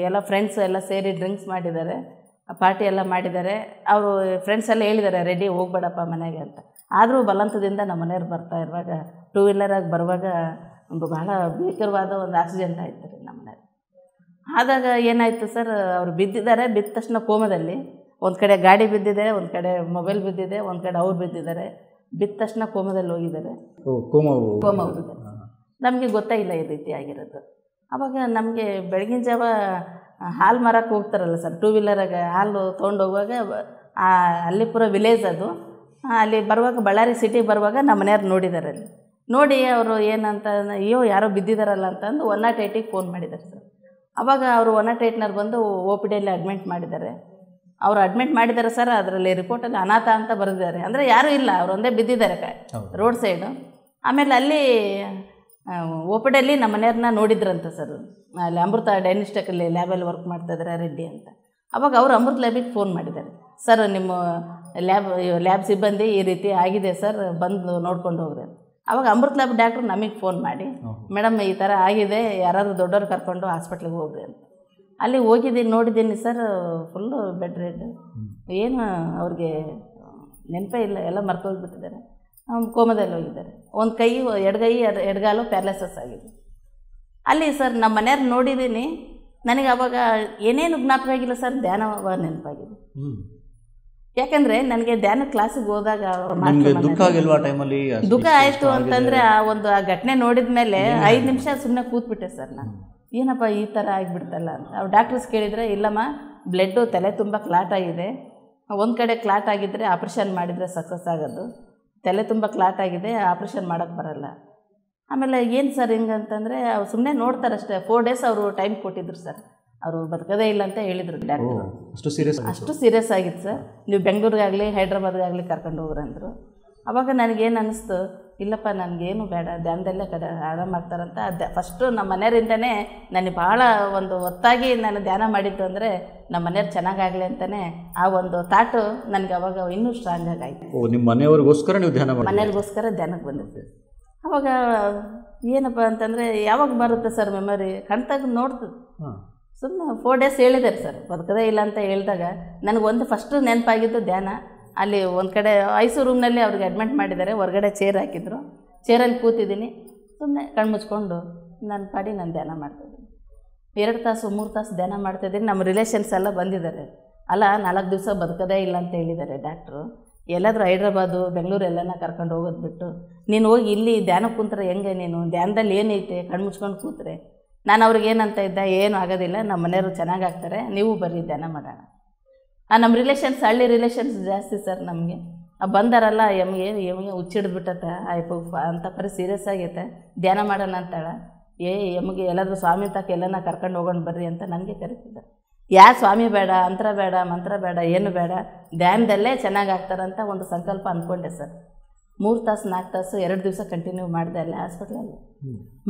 ಎಲ್ಲ ಫ್ರೆಂಡ್ಸು ಎಲ್ಲ ಸೇರಿ ಡ್ರಿಂಕ್ಸ್ ಮಾಡಿದ್ದಾರೆ, ಪಾರ್ಟಿ ಎಲ್ಲ ಮಾಡಿದ್ದಾರೆ. ಅವರು ಫ್ರೆಂಡ್ಸ್ ಎಲ್ಲ ಹೇಳಿದ್ದಾರೆ, ರೆಡಿ ಹೋಗ್ಬೇಡಪ್ಪ ಮನೆಗೆ ಅಂತ. ಆದರೂ ಬಲವಂತದಿಂದ ನಮ್ಮ ಮನೆಯವ್ರು ಬರ್ತಾ ಇರುವಾಗ, 2 ವೀಲರಾಗಿ ಬರುವಾಗ ಭಾಳ ಭೀಕರವಾದ ಒಂದು ಆಕ್ಸಿಡೆಂಟ್ ಆಯಿತು ರೀ ನಮ್ಮ ಮನೆಯವ್ರು. ಆದಾಗ ಏನಾಯಿತು ಸರ್, ಅವರು ಬಿದ್ದಿದ್ದಾರೆ. ಬಿದ್ದ ತಕ್ಷಣ ಕೋಮದಲ್ಲಿ, ಒಂದು ಕಡೆ ಗಾಡಿ ಬಿದ್ದಿದೆ, ಒಂದು ಕಡೆ ಮೊಬೈಲ್ ಬಿದ್ದಿದೆ, ಒಂದು ಕಡೆ ಅವ್ರು ಬಿದ್ದಿದ್ದಾರೆ. ಬಿದ್ದ ತಕ್ಷಣ ಕೋಮದಲ್ಲಿ ಹೋಗಿದ್ದಾರೆ. ಕೋಮ ಹೋಗಿದ್ದಾರೆ. ನಮಗೆ ಗೊತ್ತಾಗಿಲ್ಲ ಈ ರೀತಿ ಆಗಿರೋದು. ಆವಾಗ ನಮಗೆ ಬೆಳಗಿನ ಜಾವ ಹಾಲು ಮಾರಕ್ಕೆ ಹೋಗ್ತಾರಲ್ಲ ಸರ್, 2 ವೀಲರಾಗ ಹಾಲು ತೊಗೊಂಡೋಗುವಾಗ, ಅಲ್ಲಿಪುರ ವಿಲೇಜ್ ಅದು. ಅಲ್ಲಿ ಬರುವಾಗ, ಬಳ್ಳಾರಿ ಸಿಟಿಗೆ ಬರುವಾಗ ನಮ್ಮ ಮನೆಯವ್ರು ನೋಡಿದ್ದಾರೆ. ಅಲ್ಲಿ ನೋಡಿ ಅವರು ಏನಂತ, ಅಯ್ಯೋ ಯಾರೋ ಬಿದ್ದಿದ್ದಾರಲ್ಲ ಅಂತಂದು 108ಗೆ ಫೋನ್ ಮಾಡಿದ್ದಾರೆ ಸರ್. ಆವಾಗ ಅವರು 108ನವ್ರು ಬಂದು OPDಯಲ್ಲಿ ಅಡ್ಮಿಟ್ ಮಾಡಿದ್ದಾರೆ. ಅವರು ಅಡ್ಮಿಟ್ ಮಾಡಿದ್ದಾರೆ ಸರ್. ಅದರಲ್ಲಿ ರಿಪೋರ್ಟಲ್ಲಿ ಅನಾಥ ಅಂತ ಬರೆದಿದ್ದಾರೆ. ಅಂದರೆ ಯಾರೂ ಇಲ್ಲ, ಅವ್ರು ಒಂದೇ ಬಿದ್ದಿದ್ದಾರೆ ರೋಡ್ ಸೈಡು. ಆಮೇಲೆ ಅಲ್ಲಿ OPDಯಲ್ಲಿ ನಮ್ಮ ಮನೆಯವ್ರನ್ನ ನೋಡಿದ್ರಂತ ಸರ್. ಅಲ್ಲಿ ಅಮೃತ ಡೈಗ್ನೋಸ್ಟಿಕಲ್ಲಿ ಲ್ಯಾಬಲ್ಲಿ ವರ್ಕ್ ಮಾಡ್ತಾಯಿದ್ದಾರೆ ರೆಡ್ಡಿ ಅಂತ. ಅವಾಗ ಅವರು ಅಮೃತ ಲ್ಯಾಬಿಗೆ ಫೋನ್ ಮಾಡಿದ್ದಾರೆ. ಸರ್ ನಿಮ್ಮ ಲ್ಯಾಬ್ ಸಿಬ್ಬಂದಿ ಈ ರೀತಿ ಆಗಿದೆ ಸರ್, ಬಂದು ನೋಡ್ಕೊಂಡು ಹೋಗ್ರಿ ಅಂತ. ಆವಾಗ ಅಮೃತ ಲ್ಯಾಬ್ ಡಾಕ್ಟ್ರು ನಮಗೆ ಫೋನ್ ಮಾಡಿ, ಮೇಡಮ್ ಈ ಥರ ಆಗಿದೆ, ಯಾರಾದರೂ ದೊಡ್ಡವ್ರು ಕರ್ಕೊಂಡು ಹಾಸ್ಪಿಟ್ಲಿಗೆ ಹೋಗ್ರಿ ಅಂತ. ಅಲ್ಲಿ ಹೋಗಿದ್ದೀನಿ, ನೋಡಿದ್ದೀನಿ ಸರ್, ಫುಲ್ಲು ಬೆಡ್ ರೆಡ್. ಏನು ಅವ್ರಿಗೆ ನೆನಪೇ ಇಲ್ಲ, ಎಲ್ಲ ಮರ್ತೋಗ್ಬಿಟ್ಟಿದ್ದಾರೆ. ಕೋಮದಲ್ಲಿ ಹೋಗಿದ್ದಾರೆ. ಒಂದು ಕೈ ಎಡಗೈ ಎಡಗಾಲು ಪ್ಯಾರಲೈಸಸ್ ಆಗಿದೆ. ಅಲ್ಲಿ ಸರ್ ನಮ್ಮ ಮನೆಯವ್ರು ನೋಡಿದ್ದೀನಿ. ನನಗೆ ಅವಾಗ ಏನೇನು ಜ್ಞಾಪಕ ಆಗಿಲ್ಲ ಸರ್, ಧ್ಯಾನ ನೆನಪಾಗಿದೆ. ಯಾಕಂದರೆ ನನಗೆ ಧ್ಯಾನ ಕ್ಲಾಸಿಗೆ ಹೋದಾಗ ದುಃಖ ಆಯಿತು ಅಂತಂದರೆ ಆ ಘಟನೆ ನೋಡಿದ ಮೇಲೆ 5 ನಿಮಿಷ ಸುಮ್ಮನೆ ಕೂತ್ಬಿಟ್ಟೆ ಸರ್ ನಾನು. ಏನಪ್ಪ ಈ ಥರ ಆಗಿಬಿಡ್ತಲ್ಲ ಅಂತ. ಅವ್ರು ಡಾಕ್ಟರ್ಸ್ ಕೇಳಿದರೆ, ಇಲ್ಲಮ್ಮ ಬ್ಲಡ್ಡು ತಲೆ ತುಂಬ ಕ್ಲಾಟ್ ಆಗಿದೆ, ಒಂದು ಕಡೆ ಕ್ಲಾಟ್ ಆಗಿದ್ದರೆ ಆಪ್ರೇಷನ್ ಮಾಡಿದರೆ ಸಕ್ಸಸ್ ಆಗೋದು, ತಲೆ ತುಂಬ ಕ್ಲಾಟ್ ಆಗಿದೆ, ಆಪ್ರೇಷನ್ ಮಾಡೋಕ್ಕೆ ಬರಲ್ಲ. ಆಮೇಲೆ ಏನು ಸರ್ ಹಿಂಗಂತಂದರೆ ಅವ್ರು ಸುಮ್ಮನೆ ನೋಡ್ತಾರಷ್ಟೇ. 4 ಡೇಸ್ ಅವರು ಟೈಮ್ ಕೊಟ್ಟಿದ್ರು ಸರ್. ಅವರು ಬದುಕೋದೇ ಇಲ್ಲ ಅಂತ ಹೇಳಿದರು ಡಾಕ್ಟ್ರು. ಅಷ್ಟು ಸೀರಿಯಸ್ ಆಗಿತ್ತು ಸರ್. ನೀವು ಬೆಂಗಳೂರಿಗಾಗಲಿ ಹೈದ್ರಾಬಾದ್ಗಾಗಲಿ ಕರ್ಕೊಂಡು ಹೋಗ್ರಂದರು. ಆವಾಗ ನನಗೇನು ಅನ್ನಿಸ್ತು, ಇಲ್ಲಪ್ಪ ನನಗೇನು ಬೇಡ, ಧ್ಯಾನದಲ್ಲೇ ಆರಾಮಾಗ್ತಾರಂತ. ಫಸ್ಟು ನಮ್ಮ ಮನೆಯವರಿಂದನೇ ನನಗೆ ಭಾಳ ಒಂದು ಒತ್ತಾಗಿ ನಾನು ಧ್ಯಾನ ಮಾಡಿದ್ದು ಅಂದರೆ ನಮ್ಮ ಮನೆಯವ್ರು ಚೆನ್ನಾಗಾಗಲಿ ಅಂತಲೇ ಆ ಒಂದು ಥಾಟು ನನಗೆ ಅವಾಗ ಇನ್ನೂ ಸ್ಟ್ರಾಂಗ್ ಆಗಾಯಿತು. ನಿಮ್ಮ ಮನೆಯವ್ರಿಗೋಸ್ಕರ ನೀವು ಧ್ಯಾನ ಮಾಡಿ? ಮನೆಯವ್ರಿಗೋಸ್ಕರ ಧ್ಯಾನಕ್ಕೆ ಬಂದಿದ್ದೆ. ಅವಾಗ ಏನಪ್ಪ ಅಂತಂದರೆ ಯಾವಾಗ ಬರುತ್ತೆ ಸರ್ ಮೆಮೊರಿ, ಕಣ್ತಾಗ ನೋಡ್ತದೆ. ಸುಮ್ಮನೆ 4 ಡೇಸ್ ಹೇಳಿದ್ದಾರೆ ಸರ್, ಬದುಕದೇ ಇಲ್ಲ ಅಂತ ಹೇಳಿದಾಗ ನನಗೊಂದು ಫಸ್ಟು ನೆನಪಾಗಿದ್ದು ಧ್ಯಾನ. ಅಲ್ಲಿ ಒಂದು ಕಡೆ ಐಸು ರೂಮ್ನಲ್ಲಿ ಅವ್ರಿಗೆ ಅಡ್ಮಿಟ್ ಮಾಡಿದ್ದಾರೆ, ಹೊರಗಡೆ ಚೇರ್ ಹಾಕಿದ್ರು, ಚೇರಲ್ಲಿ ಕೂತಿದ್ದೀನಿ, ಸುಮ್ಮನೆ ಕಣ್ಣು ಮುಚ್ಕೊಂಡು ನನ್ನ ಪಾಡಿ ನಾನು ಧ್ಯಾನ ಮಾಡ್ತಾಯಿದ್ದೀನಿ. 2 ತಾಸು 3 ತಾಸು ಧ್ಯಾನ ಮಾಡ್ತಾಯಿದ್ದೀನಿ. ನಮ್ಮ ರಿಲೇಷನ್ಸ್ ಎಲ್ಲ ಬಂದಿದ್ದಾರೆ. ಅಲ್ಲ 4 ದಿವಸ ಬದುಕದೇ ಇಲ್ಲ ಅಂತ ಹೇಳಿದ್ದಾರೆ ಡಾಕ್ಟ್ರು. ಎಲ್ಲಾದರೂ ಹೈದ್ರಾಬಾದು ಬೆಂಗಳೂರು ಎಲ್ಲನ ಕರ್ಕೊಂಡು ಹೋಗೋದು ಬಿಟ್ಟು ನೀನು ಹೋಗಿ ಇಲ್ಲಿ ಧ್ಯಾನ ಕೂತ್ರೆ ಹೆಂಗೆ, ನೀನು ಧ್ಯಾನದಲ್ಲಿ ಏನೈತೆ ಕಣ್ಣು ಮುಚ್ಕೊಂಡು ಕೂತ್ರೆ. ನಾನು ಅವ್ರಿಗೆ ಏನಂತ ಇದ್ದೆ, ಏನೂ ಆಗೋದಿಲ್ಲ, ನಮ್ಮ ಮನೆಯವರು ಚೆನ್ನಾಗಾಗ್ತಾರೆ, ನೀವು ಬರ್ರಿ ಧ್ಯಾನ ಮಾಡೋಣ. ನಮ್ಮ ರಿಲೇಷನ್ಸ್ ಹಳ್ಳಿ ರಿಲೇಷನ್ಸ್ ಜಾಸ್ತಿ ಸರ್ ನಮಗೆ. ಬಂದಾರಲ್ಲ ಎಮ್ಗೆ ಹುಚ್ಚಿಡ್ಬಿಟ್ಟತ್ತ ಅಂತ ಪರಿ ಸೀರಿಯಸ್ ಆಗೈತೆ, ಧ್ಯಾನ ಮಾಡೋಣ ಅಂತಾಳ. ಎಮ್ಗೆ ಎಲ್ಲಾದರೂ ಸ್ವಾಮಿ ತಕ್ಕ ಎಲ್ಲನ ಕರ್ಕೊಂಡು ಹೋಗೋಣ ಬರ್ರಿ ಅಂತ ನನಗೆ ಕರಿತಿದ್ದಾರೆ. ಸ್ವಾಮಿ ಬೇಡ, ಅಂತರ ಬೇಡ, ಮಂತ್ರ ಬೇಡ, ಏನು ಬೇಡ, ಧ್ಯಾನದಲ್ಲೇ ಚೆನ್ನಾಗಾಗ್ತಾರಂತ ಒಂದು ಸಂಕಲ್ಪ ಅಂದ್ಕೊಂಡೆ ಸರ್. 3 ತಾಸು 4 ತಾಸು 2 ದಿವಸ ಕಂಟಿನ್ಯೂ ಮಾಡಿದೆ ಅಲ್ಲೇ ಹಾಸ್ಪಿಟ್ಲಲ್ಲಿ.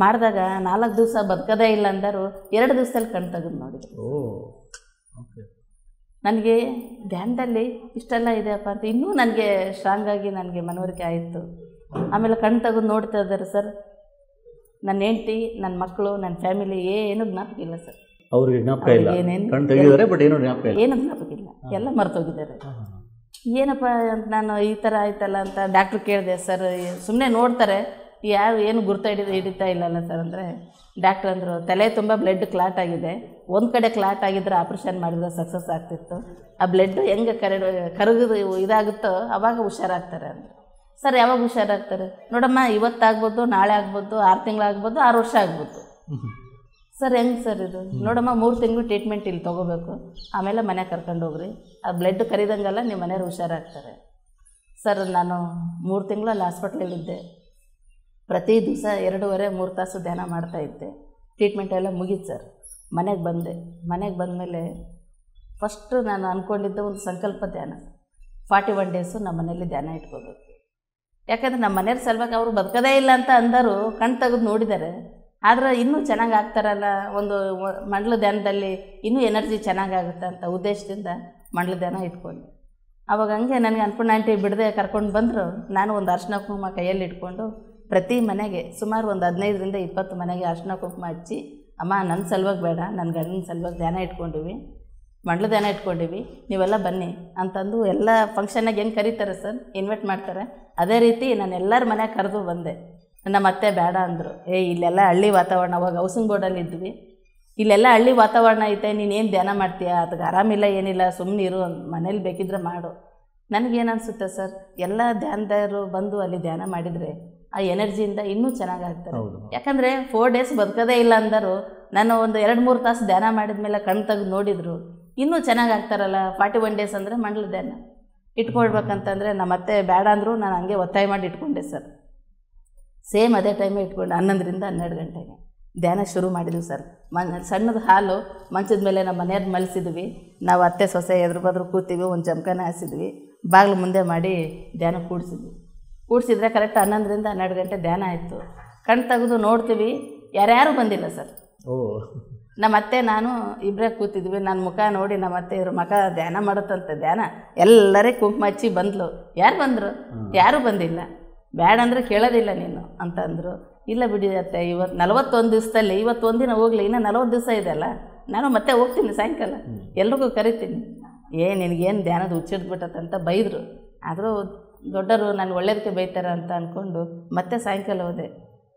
ಮಾಡಿದಾಗ 4 ದಿವಸ ಬದುಕದೇ ಇಲ್ಲ ಅಂದರು, 2 ದಿವಸದಲ್ಲಿ ಕಣ್ ತೆಗೆದು ನೋಡಿದ್ರು. ನನಗೆ ಧ್ಯಾನದಲ್ಲಿ ಇಷ್ಟೆಲ್ಲ ಇದೆಯಪ್ಪ ಅಂತ ಇನ್ನೂ ನನಗೆ ಸ್ಟ್ರಾಂಗಾಗಿ ನನಗೆ ಮನವರಿಕೆ ಆಯಿತು. ಆಮೇಲೆ ಕಣ್ ತೆಗೆದು ನೋಡ್ತಾ ಇದ್ದಾರೆ ಸರ್. ನನ್ನ ಹೆಂಡತಿ, ನನ್ನ ಮಕ್ಕಳು, ನನ್ನ ಫ್ಯಾಮಿಲಿ ಏನೂ ಜ್ಞಾಪಕ ಇಲ್ಲ ಸರ್. ಅವ್ರಿಗೆ ಜ್ಞಾಪಕ ಇಲ್ಲ, ಕಣ್ ತೆಗೆದಿದ್ದಾರೆ ಬಟ್ ಏನೂ ಜ್ಞಾಪಕ ಇಲ್ಲ, ಏನೂ ಜ್ಞಾಪಕ ಇಲ್ಲ, ಎಲ್ಲ ಮರ್ತೋಗಿದ್ದಾರೆ. ಏನಪ್ಪ ಅಂತ ನಾನು ಈ ಥರ ಆಯ್ತಲ್ಲ ಅಂತ ಡಾಕ್ಟ್ರು ಕೇಳಿದೆ. ಸರ್ ಸುಮ್ಮನೆ ನೋಡ್ತಾರೆ, ಏನು ಗುರ್ತ ಹಿಡಿತಾ ಇಲ್ಲಲ್ಲ ಸರ್ ಅಂದರೆ, ಡಾಕ್ಟ್ರ್ ಅಂದರು ತಲೆ ತುಂಬ ಬ್ಲಡ್ ಕ್ಲಾಟ್ ಆಗಿದೆ, ಒಂದು ಕಡೆ ಕ್ಲಾಟ್ ಆಗಿದ್ರೆ ಆಪ್ರೇಷನ್ ಮಾಡಿದ್ರೆ ಸಕ್ಸಸ್ ಆಗ್ತಿತ್ತು, ಆ ಬ್ಲಡ್ ಹೆಂಗೆ ಕರಗಿದು ಇದಾಗುತ್ತೋ ಅವಾಗ ಹುಷಾರಾಗ್ತಾರೆ ಅಂದರು. ಸರ್ ಯಾವಾಗ ಹುಷಾರಾಗ್ತಾರೆ ನೋಡಮ್ಮ, ಇವತ್ತಾಗ್ಬೋದು, ನಾಳೆ ಆಗ್ಬೋದು, 6 ತಿಂಗಳಾಗ್ಬೋದು, 6 ವರ್ಷ ಆಗ್ಬೋದು. ಸರ್ ಹೆಂಗೆ ಸರ್ ಇದು ನೋಡಮ್ಮ, 3 ತಿಂಗಳು ಟ್ರೀಟ್ಮೆಂಟ್ ಇಲ್ಲಿ ತೊಗೋಬೇಕು, ಆಮೇಲೆ ಮನೆಗೆ ಕರ್ಕೊಂಡು ಹೋಗ್ರಿ, ಆ ಬ್ಲಡ್ ಕರಿದಂಗೆಲ್ಲ ನಿಮ್ಮ ಮನೆಯವ್ರು ಹುಷಾರಾಗ್ತಾರೆ. ಸರ್ ನಾನು 3 ತಿಂಗಳಲ್ಲಿ ಹಾಸ್ಪಿಟ್ಲಲ್ಲಿದ್ದೆ. ಪ್ರತಿ ದಿವಸ 2.5-3 ತಾಸು ಧ್ಯಾನ ಮಾಡ್ತಾಯಿದ್ದೆ. ಟ್ರೀಟ್ಮೆಂಟ್ ಎಲ್ಲ ಮುಗೀತು ಸರ್. ಮನೆಗೆ ಬಂದೆ. ಮನೆಗೆ ಬಂದಮೇಲೆ ಫಸ್ಟು ನಾನು ಅಂದ್ಕೊಂಡಿದ್ದ ಒಂದು ಸಂಕಲ್ಪ ಧ್ಯಾನ, 41 ಡೇಸು ನಮ್ಮ ಮನೇಲಿ ಧ್ಯಾನ ಇಟ್ಕೋಬೇಕು. ಯಾಕಂದರೆ ನಮ್ಮ ಮನೆಯವ್ರ ಸಲುವಾಗಿ ಅವರು ಬದುಕೋದೇ ಇಲ್ಲ ಅಂತ ಅಂದರು, ಕಣ್ ತೆಗೆದು ನೋಡಿದ್ದಾರೆ. ಆದರೆ ಇನ್ನೂ ಚೆನ್ನಾಗಿ ಆಗ್ತಾರಲ್ಲ, ಒಂದು ಮಂಡಲ ಧ್ಯಾನದಲ್ಲಿ ಇನ್ನೂ ಎನರ್ಜಿ ಚೆನ್ನಾಗಾಗುತ್ತೆ ಅಂತ ಉದ್ದೇಶದಿಂದ ಮಂಡಲ ಧ್ಯಾನ ಇಟ್ಕೊಂಡೆ. ಆವಾಗ ಹಂಗೆ ನನಗೆ ಅನ್ನಪೂರ್ಣ ಆಂಟಿ ಬಿಡದೆ ಕರ್ಕೊಂಡು ಬಂದರು. ನಾನು ಒಂದು ಅರ್ಶಿನ ಕುಂಕುಮ ಕೈಯಲ್ಲಿ ಇಟ್ಕೊಂಡು ಪ್ರತಿ ಮನೆಗೆ ಸುಮಾರು ಒಂದು 15-20 ಮನೆಗೆ ಅರ್ಶಿನ ಕುಂಕುಮ ಹಚ್ಚಿ, ಅಮ್ಮ ನನ್ನ ಸಲುವಾಗಿ ಬೇಡ, ನನ್ನ ಗಂಡನ ಸಲುವಾಗಿ ಧ್ಯಾನ ಇಟ್ಕೊಂಡಿವಿ, ಮಂಡಲ ಧ್ಯಾನ ಇಟ್ಕೊಂಡಿವಿ, ನೀವೆಲ್ಲ ಬನ್ನಿ ಅಂತಂದು ಎಲ್ಲ ಫಂಕ್ಷನ್ನಾಗ ಹೆಂಗೆ ಕರೀತಾರೆ ಸರ್, ಇನ್ವೈಟ್ ಮಾಡ್ತಾರೆ, ಅದೇ ರೀತಿ ನಾನು ಎಲ್ಲರ ಮನೆಗೆ ಕರೆದು ಬಂದೆ. ನಮ್ಮ ಅತ್ತೆ ಬೇಡ ಅಂದರು. ಇಲ್ಲೆಲ್ಲ ಹಳ್ಳಿ ವಾತಾವರಣ, ಅವಾಗ ಹೌಸಿಂಗ್ ಬೋರ್ಡಲ್ಲಿ ಇದ್ವಿ, ಇಲ್ಲೆಲ್ಲ ಹಳ್ಳಿ ವಾತಾವರಣ ಐತೆ, ನೀನೇನು ಧ್ಯಾನ ಮಾಡ್ತೀಯ, ಅದಕ್ಕೆ ಆರಾಮಿಲ್ಲ ಏನಿಲ್ಲ, ಸುಮ್ಮನೆ ಇರು, ಮನೇಲಿ ಬೇಕಿದ್ರೆ ಮಾಡು. ನನಗೇನು ಅನಿಸುತ್ತೆ ಸರ್, ಎಲ್ಲ ಧ್ಯಾನದಾರರು ಬಂದು ಅಲ್ಲಿ ಧ್ಯಾನ ಮಾಡಿದರೆ ಆ ಎನರ್ಜಿಯಿಂದ ಇನ್ನೂ ಚೆನ್ನಾಗಾಗ್ತಾರೆ. ಯಾಕಂದರೆ 4 ಡೇಸ್ ಬದುಕೋದೇ ಇಲ್ಲ ಅಂದರು, ನಾನು ಒಂದು 2-3 ತಾಸು ಧ್ಯಾನ ಮಾಡಿದ ಮೇಲೆ ಕಣ್ ತೆಗೆದು ನೋಡಿದರು, ಇನ್ನೂ ಚೆನ್ನಾಗಾಗ್ತಾರಲ್ಲ. 41 ಡೇಸ್ ಅಂದರೆ ಮಂಡಲ ಧ್ಯಾನ ಇಟ್ಕೊಳ್ಬೇಕಂತಂದರೆ ನಮ್ಮ ಅತ್ತೆ ಬೇಡ ಅಂದರು, ನಾನು ಹಂಗೆ ಒತ್ತಾಯ ಮಾಡಿ ಇಟ್ಕೊಂಡೆ ಸರ್. ಸೇಮ್ ಅದೇ ಟೈಮೇ ಇಟ್ಕೊಂಡು 11ರಿಂದ 12 ಗಂಟೆಗೆ ಧ್ಯಾನ ಶುರು ಮಾಡಿದ್ವಿ ಸರ್. ಸಣ್ಣದ ಹಾಲು ಮಂಚದ ಮೇಲೆ ನಮ್ಮ ಮನೆಯವ್ರು ಮಲಿಸಿದ್ವಿ, ನಾವು ಅತ್ತೆ ಸೊಸೆ ಎದುರು ಬದ್ರು ಕೂತೀವಿ, ಒಂದು ಜಮಖಾನ ಹಾಸಿದ್ವಿ, ಬಾಗಿಲು ಮುಂದೆ ಮಾಡಿ ಧ್ಯಾನ ಕೂಡಿಸಿದ್ರೆ ಕರೆಕ್ಟ್ 11ರಿಂದ 12 ಗಂಟೆ ಧ್ಯಾನ ಆಯಿತು. ಕಣ್ ತೆಗೆದು ನೋಡ್ತೀವಿ, ಯಾರ್ಯಾರೂ ಬಂದಿಲ್ಲ ಸರ್. ನಮ್ಮ ಅತ್ತೆ ನಾನು ಇಬ್ಬರೇ ಕೂತಿದ್ವಿ. ನನ್ನ ಮುಖ ನೋಡಿ ನಮ್ಮ ಅತ್ತೆ ಇವ್ರ ಮುಖ ಧ್ಯಾನ ಮಾಡುತ್ತಂತೆ, ಧ್ಯಾನ ಎಲ್ಲರೇ ಕುಂಕುಮ ಹಚ್ಚಿ ಬಂದ್ಲು. ಯಾರು ಬಂದರು? ಯಾರೂ ಬಂದಿಲ್ಲ. ಬೇಡ ಅಂದರೆ ಕೇಳೋದಿಲ್ಲ ನೀನು ಅಂತಂದರು. ಇಲ್ಲ ಬಿಡಿ ಅತ್ತೆ, ಇವತ್ತು 41 ದಿವಸದಲ್ಲಿ ಇವತ್ತು ಒಂದಿನ ಹೋಗಲಿ, ಇನ್ನೂ 40 ದಿವಸ ಇದೆ ಅಲ್ಲ, ನಾನು ಮತ್ತೆ ಹೋಗ್ತೀನಿ ಸಾಯಂಕಾಲ, ಎಲ್ರಿಗೂ ಕರಿತೀನಿ. ನಿನಗೇನು ಧ್ಯಾನದ ಹುಚ್ಚಿಡ್ಬಿಟ್ಟಂತ ಬೈದರು. ಆದರೂ ದೊಡ್ಡವರು ನಾನು ಒಳ್ಳೇದಕ್ಕೆ ಬೈತಾರೆ ಅಂತ ಅಂದ್ಕೊಂಡು ಮತ್ತೆ ಸಾಯಂಕಾಲ ಹೋದೆ.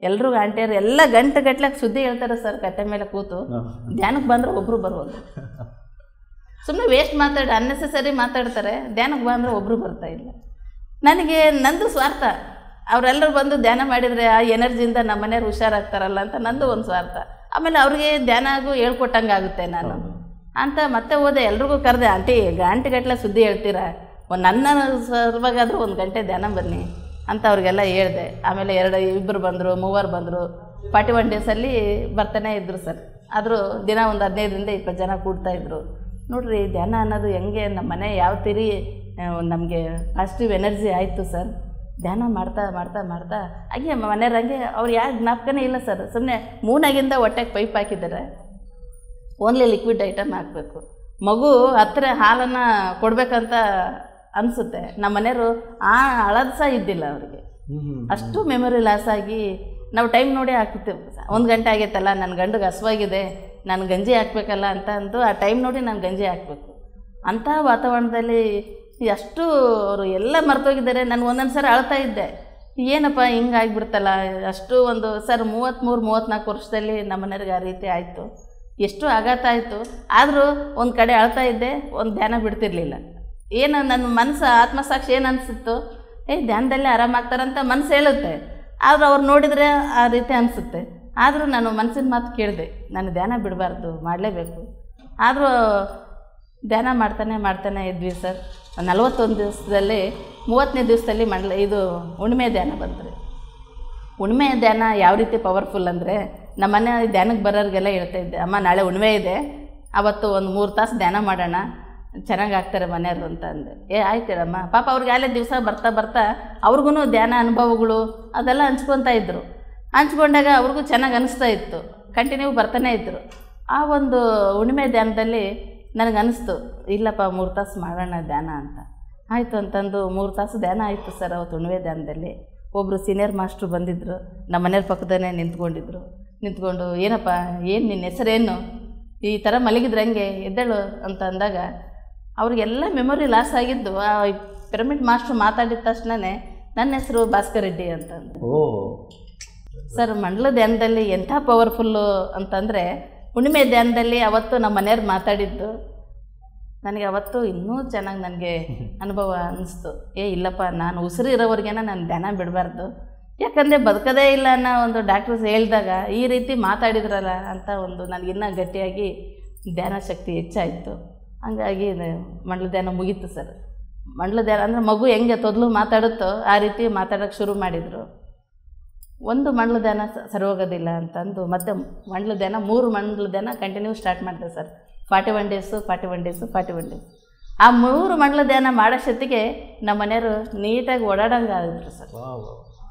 ಎಲ್ರಿಗೂ ಆಂಟಿಯರು ಎಲ್ಲ ಗಂಟೆಗಟ್ಲೆ ಸುದ್ದಿ ಹೇಳ್ತಾರೆ ಸರ್. ಕಟ್ಟೆ ಮೇಲೆ ಕೂತು ಧ್ಯಾನಕ್ಕೆ ಬಂದರೆ ಒಬ್ಬರು ಬರ್ಬೋದು. ಸುಮ್ಮನೆ ವೇಸ್ಟ್ ಅನ್ನೆಸೆಸರಿ ಮಾತಾಡ್ತಾರೆ. ಧ್ಯಾನಕ್ಕೆ ಬಂದರೆ ಒಬ್ಬರು ಬರ್ತಾಯಿಲ್ಲ. ನನಗೆ ನಂದು ಸ್ವಾರ್ಥ, ಅವರೆಲ್ಲರೂ ಬಂದು ಧ್ಯಾನ ಮಾಡಿದರೆ ಆ ಎನರ್ಜಿಯಿಂದ ನಮ್ಮ ಮನೆಯವ್ರು ಹುಷಾರಾಗ್ತಾರಲ್ಲ ಅಂತ ನಂದು ಒಂದು ಸ್ವಾರ್ಥ. ಆಮೇಲೆ ಅವ್ರಿಗೆ ಧ್ಯಾನ ಆಗು ಹೇಳ್ಕೊಟ್ಟಂಗೆ ಆಗುತ್ತೆ ನಾನು ಅಂತ ಮತ್ತೆ ಹೋದೆ. ಎಲ್ರಿಗೂ ಕರೆದೆ, ಆಂಟಿ ಗಂಟೆಗಟ್ಟಲೆ ಸುದ್ದಿ ಹೇಳ್ತೀರಾ, ನನ್ನ ಸಲುವಾಗಾದರೂ 1 ಗಂಟೆ ಧ್ಯಾನ ಬನ್ನಿ ಅಂತ ಅವ್ರಿಗೆಲ್ಲ ಹೇಳಿದೆ. ಆಮೇಲೆ 2-2 ಬಂದರು, 3 ಬಂದರು. 41 ಡೇಸಲ್ಲಿ ಬರ್ತಾನೆ ಇದ್ದರು ಸರ್. ಆದರೂ ದಿನ ಒಂದು 15-20 ಜನ ಕೂಡ್ತಾಯಿದ್ರು. ನೋಡಿರಿ ಧ್ಯಾನ ಅನ್ನೋದು ಹೆಂಗೆ ನಮ್ಮ ಮನೆ ಯಾವ ತೀರಿ ನಮಗೆ ಪಾಸಿಟಿವ್ ಎನರ್ಜಿ ಆಯಿತು ಸರ್. ಧ್ಯಾನ ಮಾಡ್ತಾ ಮಾಡ್ತಾ ಮಾಡ್ತಾ ಹಾಗೆ ಮನೆಯವ್ರಂಗೆ ಅವ್ರು ಯಾವ ಜ್ಞಾಪಕನೇ ಇಲ್ಲ ಸರ್. ಸುಮ್ಮನೆ ಮೂನಾಗಿಂದ ಹೊಟ್ಟೆಗೆ ಪೈಪ್ ಹಾಕಿದ್ದಾರೆ. ಓನ್ಲಿ ಲಿಕ್ವಿಡ್ ಐಟಮ್ ಹಾಕಬೇಕು. ಮಗು ಹತ್ತಿರ ಹಾಲನ್ನು ಕೊಡಬೇಕಂತ ಅನಿಸುತ್ತೆ. ನಮ್ಮ ಮನೆಯವರು ಅಳದು ಸಹ ಇದ್ದಿಲ್ಲ ಅವರಿಗೆ. ಅಷ್ಟು ಮೆಮೊರಿ ಲಾಸ್ ಆಗಿ ನಾವು ಟೈಮ್ ನೋಡಿ ಹಾಕ್ತಿದ್ದೇವೆ. 1 ಗಂಟೆ ಆಗೈತಲ್ಲ, ನನ್ನ ಗಂಡಿಗೆ ಹಸುವಾಗಿದೆ, ನಾನು ಗಂಜಿ ಹಾಕ್ಬೇಕಲ್ಲ ಅಂತ ಅಂದು ಆ ಟೈಮ್ ನೋಡಿ ನಾನು ಗಂಜಿ ಹಾಕಬೇಕು. ಅಂಥ ವಾತಾವರಣದಲ್ಲಿ ಅಷ್ಟು ಅವರು ಎಲ್ಲ ಮರ್ತೋಗಿದ್ದಾರೆ. ನಾನು ಒಂದೊಂದು ಸರಿ ಅಳ್ತಾ ಇದ್ದೆ, ಏನಪ್ಪ ಹಿಂಗಾಗಿಬಿಡ್ತಲ್ಲ. ಅಷ್ಟು ಒಂದು ಸರ್ 33-34 ವರ್ಷದಲ್ಲಿ ನಮ್ಮ ಮನೆಯವ್ರಿಗೆ ಆ ರೀತಿ ಆಯಿತು. ಎಷ್ಟು ಆಘಾತ ಆಯಿತು. ಆದರೂ ಒಂದು ಕಡೆ ಅಳ್ತಾ ಇದ್ದೆ, ಒಂದು ಧ್ಯಾನ ಬಿಡ್ತಿರ್ಲಿಲ್ಲ. ಏನು ನನ್ನ ಮನಸ್ಸು ಆತ್ಮಸಾಕ್ಷಿ ಏನು ಅನಿಸುತ್ತೋ, ಧ್ಯಾನದಲ್ಲೇ ಆರಾಮಾಗ್ತಾರಂತ ಮನಸ್ಸು ಹೇಳುತ್ತೆ. ಆದರೂ ಅವ್ರು ನೋಡಿದರೆ ಆ ರೀತಿ ಅನಿಸುತ್ತೆ. ಆದರೂ ನಾನು ಮನಸ್ಸಿನ ಮಾತು ಕೇಳಿದೆ, ನಾನು ಧ್ಯಾನ ಬಿಡಬಾರ್ದು, ಮಾಡಲೇಬೇಕು. ಆದರೂ ಧ್ಯಾನ ಮಾಡ್ತಾನೆ ಇದ್ವಿ ಸರ್. 41 ದಿವಸದಲ್ಲಿ 30ನೇ ದಿವಸದಲ್ಲಿ ಇದು ಹುಣ್ಣಿಮೆ ಧ್ಯಾನ ಬಂತು. ಹುಣ್ಣಿಮೆ ಧ್ಯಾನ ಯಾವ ರೀತಿ ಪವರ್ಫುಲ್ ಅಂದರೆ, ನಮ್ಮ ಮನೆ ಧ್ಯಾನಕ್ಕೆ ಬರೋರಿಗೆಲ್ಲ ಹೇಳ್ತಾ ಇದ್ದೆ, ಅಮ್ಮ ನಾಳೆ ಹುಣ್ಣಿಮೆ ಇದೆ, ಅವತ್ತು ಒಂದು 3 ತಾಸು ಧ್ಯಾನ ಮಾಡೋಣ, ಚೆನ್ನಾಗಿ ಆಗ್ತಾರೆ ಮನೆಯವರು ಅಂತ ಅಂದೆ. ಆಯ್ತಿರಮ್ಮ. ಪಾಪ ಅವ್ರಿಗೆ ಅಲ್ಲೇ ದಿವಸ ಬರ್ತಾ ಬರ್ತಾ ಅವ್ರಿಗೂ ಧ್ಯಾನ ಅನುಭವಗಳು ಅದೆಲ್ಲ ಹಂಚ್ಕೊತಾ ಇದ್ದರು. ಹಂಚ್ಕೊಂಡಾಗ ಅವ್ರಿಗೂ ಚೆನ್ನಾಗಿ ಅನಿಸ್ತಾ ಇತ್ತು. ಕಂಟಿನ್ಯೂ ಬರ್ತಾನೆ ಇದ್ದರು. ಆ ಒಂದು ಹುಣ್ಣಿಮೆ ಧ್ಯಾನದಲ್ಲಿ ನನಗನ್ನಿಸ್ತು, ಇಲ್ಲಪ್ಪ 3 ತಾಸು ಮಾಡೋಣ ಧ್ಯಾನ ಅಂತ. ಆಯಿತು ಅಂತಂದು 3 ತಾಸು ಧ್ಯಾನ ಆಯಿತು ಸರ್. ಅವತ್ತು ಹುಣ್ಣಿಮೆ ಧ್ಯಾನದಲ್ಲಿ ಒಬ್ಬರು ಸೀನಿಯರ್ ಮಾಸ್ಟ್ರು ಬಂದಿದ್ದರು. ನಮ್ಮ ಮನೆಯವ್ರ ಪಕ್ಕದಲ್ಲೇ ನಿಂತ್ಕೊಂಡು ಏನಪ್ಪ ಏನು ನಿನ್ನ ಹೆಸರೇನು, ಈ ಥರ ಮಲಗಿದ್ರೆ ಹಂಗೆ ಎದ್ದೇಳು ಅಂತ ಅಂದಾಗ ಅವ್ರಿಗೆಲ್ಲ ಮೆಮೊರಿ ಲಾಸ್ ಆಗಿದ್ದು. ಆ ಪಿರಮಿಡ್ ಮಾಸ್ಟ್ರು ಮಾತಾಡಿದ ತಕ್ಷಣವೇ ನನ್ನ ಹೆಸರು ಭಾಸ್ಕರ್ ರೆಡ್ಡಿ ಅಂತಂದು. ಸರ್ ಮಂಡಲ ಧ್ಯಾನದಲ್ಲಿ ಎಂಥ ಪವರ್ಫುಲ್ಲು ಅಂತಂದರೆ, ಹುಣ್ಣಿಮೆ ಧ್ಯಾನದಲ್ಲಿ ಅವತ್ತು ನಮ್ಮ ಮನೆಯವ್ರು ಮಾತಾಡಿದ್ದು ನನಗೆ ಅವತ್ತು ಇನ್ನೂ ಚೆನ್ನಾಗಿ ನನಗೆ ಅನುಭವ ಅನ್ನಿಸ್ತು. ಇಲ್ಲಪ್ಪ, ನಾನು ಉಸಿರು ಇರೋವರೆಗೇನ ನಾನು ಧ್ಯಾನ ಬಿಡಬಾರ್ದು, ಯಾಕಂದರೆ ಬದುಕೋದೇ ಇಲ್ಲ ಅನ್ನೋ ಒಂದು ಡಾಕ್ಟರ್ಸ್ ಹೇಳಿದಾಗ ಈ ರೀತಿ ಮಾತಾಡಿದ್ರಲ್ಲ ಅಂತ ಒಂದು ನನಗಿನ್ನೂ ಗಟ್ಟಿಯಾಗಿ ಧ್ಯಾನ ಶಕ್ತಿ ಹೆಚ್ಚಾಯಿತು. ಹಂಗಾಗಿ ಮಂಡಲ ಧ್ಯಾನ ಮುಗೀತು ಸರ್. ಮಂಡಲ ಧ್ಯಾನ ಅಂದರೆ ಮಗು ಹೆಂಗೆ ತೊದಲು ಮಾತಾಡುತ್ತೋ ಆ ರೀತಿ ಮಾತಾಡೋಕ್ಕೆ ಶುರು ಮಾಡಿದರು. ಒಂದು ಮಂಡಲ ಧ್ಯಾನ ಸರಿ ಹೋಗೋದಿಲ್ಲ ಅಂತಂದು ಮತ್ತೆ ಮಂಡಲ ಧ್ಯಾನ 3 ಮಂಡಲ ಧ್ಯಾನ ಕಂಟಿನ್ಯೂ ಸ್ಟಾರ್ಟ್ ಮಾಡಿದೆ ಸರ್. 41 ಡೇಸು. ಆ 3 ಮಂಡಲ ಧ್ಯಾನ ಮಾಡೋಷ್ಟೊತ್ತಿಗೆ ನಮ್ಮ ಮನೆಯವರು ನೀಟಾಗಿ ಓಡಾಡಂಗೆ ಆಗಿದ್ರು ಸರ್.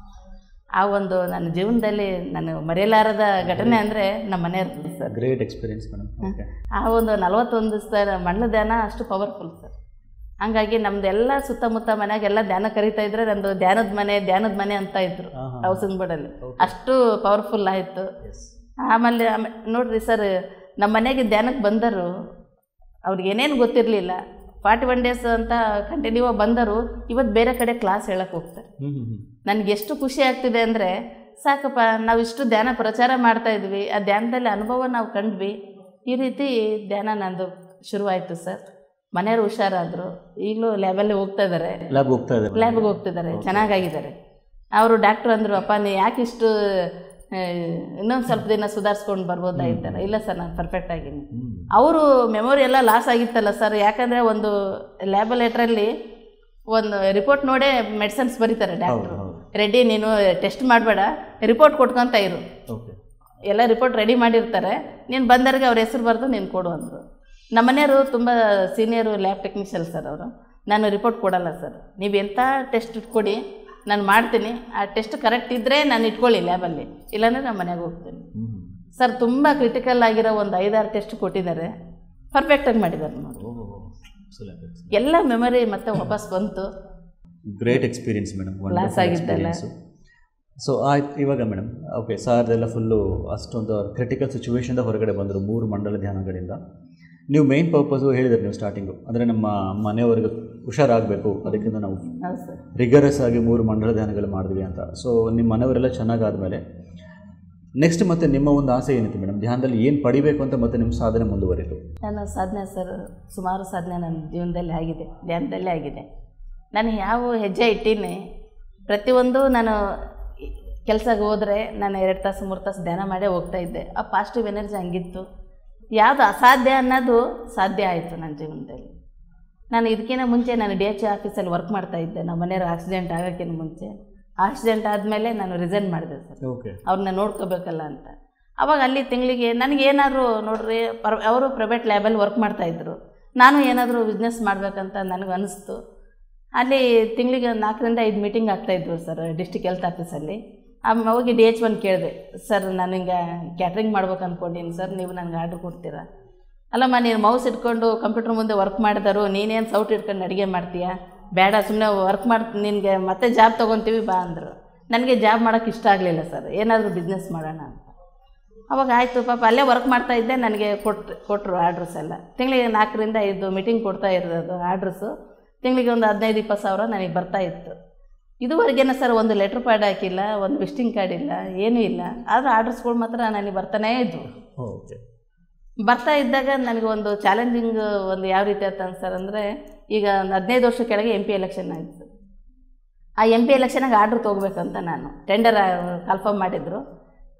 ಆ ಒಂದು ನನ್ನ ಜೀವನದಲ್ಲಿ ನಾನು ಮರೆಯಲಾರದ ಘಟನೆ ಅಂದರೆ ನಮ್ಮ ಮನೆಯವ್ರದ್ದು ಸರ್. Great experience madam. ಆ ಒಂದು 41 ದಿವಸದ ಮಂಡಲ ಧ್ಯಾನ ಅಷ್ಟು ಪವರ್ಫುಲ್ ಸರ್. ಹಂಗಾಗಿ ನಮ್ದೆಲ್ಲ ಸುತ್ತಮುತ್ತ ಮನೆಯಾಗೆಲ್ಲ ಧ್ಯಾನ ಕರೀತಾ ಇದ್ರೆ ನಂದು ಧ್ಯಾನದ ಮನೆ ಅಂತ ಇದ್ರು ಹೌಸಿಂಗ್ ಬೋರ್ಡಲ್ಲಿ. ಅಷ್ಟು ಪವರ್ಫುಲ್ ಆಯಿತು. ಆಮೇಲೆ ನೋಡ್ರಿ ಸರ್, ನಮ್ಮ ಮನೆಗೆ ಧ್ಯಾನಕ್ಕೆ ಬಂದರು, ಅವ್ರಿಗೆ ಏನೇನು ಗೊತ್ತಿರಲಿಲ್ಲ. 41 ಡೇಸ್ ಅಂತ ಕಂಟಿನ್ಯೂ ಬಂದರು. ಇವತ್ತು ಬೇರೆ ಕಡೆ ಕ್ಲಾಸ್ ಹೇಳಕ್ಕೆ ಹೋಗ್ತಾರೆ. ನನಗೆ ಎಷ್ಟು ಖುಷಿ ಆಗ್ತಿದೆ ಅಂದರೆ, ಸಾಕಪ್ಪ ನಾವು ಇಷ್ಟು ಧ್ಯಾನ ಪ್ರಚಾರ ಮಾಡ್ತಾಯಿದ್ವಿ, ಆ ಧ್ಯಾನದಲ್ಲಿ ಅನುಭವ ನಾವು ಕಂಡ್ವಿ. ಈ ರೀತಿ ಧ್ಯಾನ ನಂದು ಶುರುವಾಯಿತು ಸರ್. ಮನೆಯವರು ಹುಷಾರಾದರು. ಈಗಲೂ ಲ್ಯಾಬಲ್ಲಿ ಲ್ಯಾಬ್ಗೆ ಹೋಗ್ತಿದ್ದಾರೆ, ಚೆನ್ನಾಗಾಗಿದ್ದಾರೆ. ಅವರು ಡಾಕ್ಟ್ರು ಅಂದರು, ಅಪ್ಪ ನೀ ಯಾಕೆ ಇಷ್ಟು ಇನ್ನೊಂದು ಸ್ವಲ್ಪ ದಿನ ಸುಧಾರಿಸ್ಕೊಂಡು ಬರ್ಬೋದಾಗಿದ್ದಾರೆ. ಇಲ್ಲ ಸರ್, ನಾನು ಪರ್ಫೆಕ್ಟ್ ಆಗಿನಿ. ಅವರು ಮೆಮೊರಿ ಎಲ್ಲ ಲಾಸ್ ಆಗಿತ್ತಲ್ಲ ಸರ್, ಯಾಕಂದರೆ ಒಂದು ಲ್ಯಾಬೊರೇಟ್ರಲ್ಲಿ ಒಂದು ರಿಪೋರ್ಟ್ ನೋಡೇ ಮೆಡಿಸನ್ಸ್ ಬರೀತಾರೆ ಡಾಕ್ಟ್ರು. ರೆಡ್ಡಿ ನೀನು ಟೆಸ್ಟ್ ಮಾಡಬೇಡ, ರಿಪೋರ್ಟ್ ಕೊಟ್ಕೊತ ಇರು. ಎಲ್ಲ ರಿಪೋರ್ಟ್ ರೆಡಿ ಮಾಡಿರ್ತಾರೆ, ನೀನು ಬಂದವ್ರಿಗೆ ಅವ್ರ ಹೆಸರು ಬರೆದು ನೀನು ಕೊಡು ಅಂದರು. ನಮ್ಮ ಮನೆಯವರು ತುಂಬ ಸೀನಿಯರು ಲ್ಯಾಬ್ ಟೆಕ್ನಿಷಿಯನ್ ಸರ್ ಅವರು. ನಾನು ರಿಪೋರ್ಟ್ ಕೊಡಲ್ಲ ಸರ್, ನೀವು ಎಂಥ ಟೆಸ್ಟ್ ಕೊಡಿ ನಾನು ಮಾಡ್ತೀನಿ, ಆ ಟೆಸ್ಟ್ ಕರೆಕ್ಟ್ ಇದ್ದರೆ ನಾನು ಇಟ್ಕೊಳ್ಳಿ ಲ್ಯಾಬಲ್ಲಿ, ಇಲ್ಲಾಂದರೆ ನಮ್ಮ ಮನೆಗೆ ಹೋಗ್ತೀನಿ ಸರ್. ತುಂಬ ಕ್ರಿಟಿಕಲ್ ಆಗಿರೋ ಒಂದು 5-6 ಟೆಸ್ಟ್ ಕೊಟ್ಟಿದ್ದಾರೆ, ಪರ್ಫೆಕ್ಟಾಗಿ ಮಾಡಿದ್ದಾರೆ ನೋಡಿ. ಎಲ್ಲ ಮೆಮೊರಿ ಮತ್ತೆ ವಾಪಸ್ ಬಂತು. Great experience madam. ಲಾಸ್ ಆಗಿದ್ದಲ್ಲ. ಸೊ ಆಯ್ತು, ಇವಾಗ ಮೇಡಮ್ ಓಕೆ ಸಾರ್ದೆಲ್ಲ ಫುಲ್ಲು ಅಷ್ಟೊಂದು ಕ್ರಿಟಿಕಲ್ ಸಿಚುವೇಶನ್ದ ಹೊರಗಡೆ ಬಂದರು 3 ಮಂಡಲ ಧ್ಯಾನಗಳಿಂದ. ನೀವು ಮೇನ್ ಪರ್ಪಸ್ಸು ಹೇಳಿದ್ರಿ ನೀವು ಸ್ಟಾರ್ಟಿಂಗು, ಅಂದರೆ ನಮ್ಮ ಮನೆಯವ್ರಿಗೆ ಹುಷಾರಾಗಬೇಕು, ಅದಕ್ಕಿಂತ ನಾವು ಹೌದು ಸರ್. ರಿಗರಸ್ ಆಗಿ 3 ಮಂಡಲ ಧ್ಯಾನಗಳು ಮಾಡಿದ್ವಿ ಅಂತ. ಸೊ ನಿಮ್ಮ ಮನೆಯವರೆಲ್ಲ ಚೆನ್ನಾಗಾದಮೇಲೆ ನೆಕ್ಸ್ಟ್ ಮತ್ತೆ ನಿಮ್ಮ ಒಂದು ಆಸೆ ಏನಿತ್ತು ಮೇಡಮ್? ಧ್ಯಾನದಲ್ಲಿ ಏನು ಪಡಿಬೇಕು ಅಂತ ಮತ್ತೆ ನಿಮ್ಮ ಸಾಧನೆ ಮುಂದುವರಿತು? ನನ್ನ ಸಾಧನೆ ಸರ್, ಸುಮಾರು ಸಾಧನೆ ನನ್ನ ಜೀವನದಲ್ಲಿ ಆಗಿದೆ, ಧ್ಯಾನದಲ್ಲೇ ಆಗಿದೆ. ನಾನು ಯಾವ ಹೆಜ್ಜೆ ಇಟ್ಟೀನಿ ಪ್ರತಿಯೊಂದು ನಾನು ಕೆಲಸಕ್ಕೆ ಹೋದರೆ ನಾನು 2 ತಾಸು 3 ತಾಸು ಧ್ಯಾನ ಮಾಡೇ ಹೋಗ್ತಾ ಇದ್ದೆ. ಆ ಪಾಸಿಟಿವ್ ಎನರ್ಜಿ ಹಂಗಿತ್ತು. ಯಾವುದು ಅಸಾಧ್ಯ ಅನ್ನೋದು ಸಾಧ್ಯ ಆಯಿತು ನನ್ನ ಜೀವನದಲ್ಲಿ. ನಾನು ಇದಕ್ಕಿಂತ ಮುಂಚೆ ನಾನು DH ಆಫೀಸಲ್ಲಿ ವರ್ಕ್ ಮಾಡ್ತಾಯಿದ್ದೆ. ನಮ್ಮ ಮನೆಯವ್ರು ಆಕ್ಸಿಡೆಂಟ್ ಆಗೋಕ್ಕಿಂತ ಮುಂಚೆ. ಆಕ್ಸಿಡೆಂಟ್ ಆದಮೇಲೆ ನಾನು ರಿಸೈನ್ ಮಾಡಿದೆ ಸರ್, ಓಕೆ, ಅವ್ರನ್ನ ನೋಡ್ಕೋಬೇಕಲ್ಲ ಅಂತ. ಆವಾಗ ಅಲ್ಲಿ ತಿಂಗಳಿಗೆ ನನಗೇನಾದರೂ ನೋಡ್ರಿ ಅವರು ಪ್ರೈವೇಟ್ ಲ್ಯಾಬಲ್ಲಿ ವರ್ಕ್ ಮಾಡ್ತಾಯಿದ್ರು, ನಾನು ಏನಾದರೂ ಬಿಸ್ನೆಸ್ ಮಾಡಬೇಕಂತ ನನಗೆ ಅನಿಸ್ತು. ಅಲ್ಲಿ ತಿಂಗಳಿಗೆ 4ರಿಂದ 5 ಮೀಟಿಂಗ್ ಆಗ್ತಾಯಿದ್ವು ಸರ್ ಡಿಸ್ಟಿಕ್ ಹೆಲ್ತ್ ಆಫೀಸಲ್ಲಿ. ಹೋಗಿ DH1 ಕೇಳಿದೆ, ಸರ್ ನಾನು ಹಿಂಗೆ ಕ್ಯಾಟ್ರಿಂಗ್ ಮಾಡ್ಬೇಕು ಅಂದ್ಕೊಂಡಿನಿ ಸರ್, ನೀವು ನನಗೆ ಆರ್ಡ್ರ್ ಕೊಡ್ತೀರಾ? ಅಲ್ಲಮ್ಮ, ನೀನು ಮೌಸ್ ಇಟ್ಕೊಂಡು ಕಂಪ್ಯೂಟರ್ ಮುಂದೆ ವರ್ಕ್ ಮಾಡಿದರು, ನೀನೇನು ಸೌಟ್ ಇಟ್ಕೊಂಡು ಅಡುಗೆ ಮಾಡ್ತೀಯಾ? ಬೇಡ, ಸುಮ್ಮನೆ ವರ್ಕ್ ಮಾಡ್ತೀನಿ, ನಿನಗೆ ಮತ್ತೆ ಜಾಬ್ ತೊಗೊತೀವಿ ಬಾ ಅಂದರು. ನನಗೆ ಜಾಬ್ ಮಾಡೋಕ್ಕೆ ಇಷ್ಟ ಆಗಲಿಲ್ಲ ಸರ್, ಏನಾದರೂ ಬಿಸ್ನೆಸ್ ಮಾಡೋಣ ಅಂತ. ಅವಾಗ ಆಯಿತು ಪಾಪ, ಅಲ್ಲೇ ವರ್ಕ್ ಮಾಡ್ತಾಯಿದ್ದೆ. ನನಗೆ ಕೊಟ್ಟರು ಆರ್ಡ್ರಸ್ ಎಲ್ಲ. ತಿಂಗಳಿಗೆ 4ರಿಂದ 5 ಮೀಟಿಂಗ್ ಕೊಡ್ತಾ ಇರೋದು ಆರ್ಡ್ರಸ್ಸು. ತಿಂಗಳಿಗೆ ಒಂದು 15-20 ಸಾವಿರ ನನಗೆ ಬರ್ತಾಯಿತ್ತು. ಇದುವರೆಗೇನ ಸರ್ ಒಂದು ಲೆಟ್ರ್ ಪ್ಯಾಡ್ ಹಾಕಿಲ್ಲ, ಒಂದು ವಿಸಿಟಿಂಗ್ ಕಾರ್ಡ್ ಇಲ್ಲ, ಏನೂ ಇಲ್ಲ. ಆದರೆ ಆರ್ಡ್ರಸ್ಗಳು ಮಾತ್ರ ನನಗೆ ಬರ್ತಾನೇ ಇದ್ವು. ಓಕೆ. ಬರ್ತಾ ಇದ್ದಾಗ ನನಗೆ ಒಂದು ಚಾಲೆಂಜಿಂಗ್ ಒಂದು ಯಾವ ರೀತಿ ಆಯ್ತು ಸರ್ ಅಂದರೆ, ಈಗ ಒಂದು 15 ವರ್ಷ ಕೆಳಗೆ MP ಎಲೆಕ್ಷನ್ ಆಯಿತು. ಆ MP ಎಲೆಕ್ಷನಾಗ ಆರ್ಡ್ರ್ ತೊಗೋಬೇಕಂತ ನಾನು ಟೆಂಡರ್ ಕನ್ಫರ್ಮ್ ಮಾಡಿದ್ರು.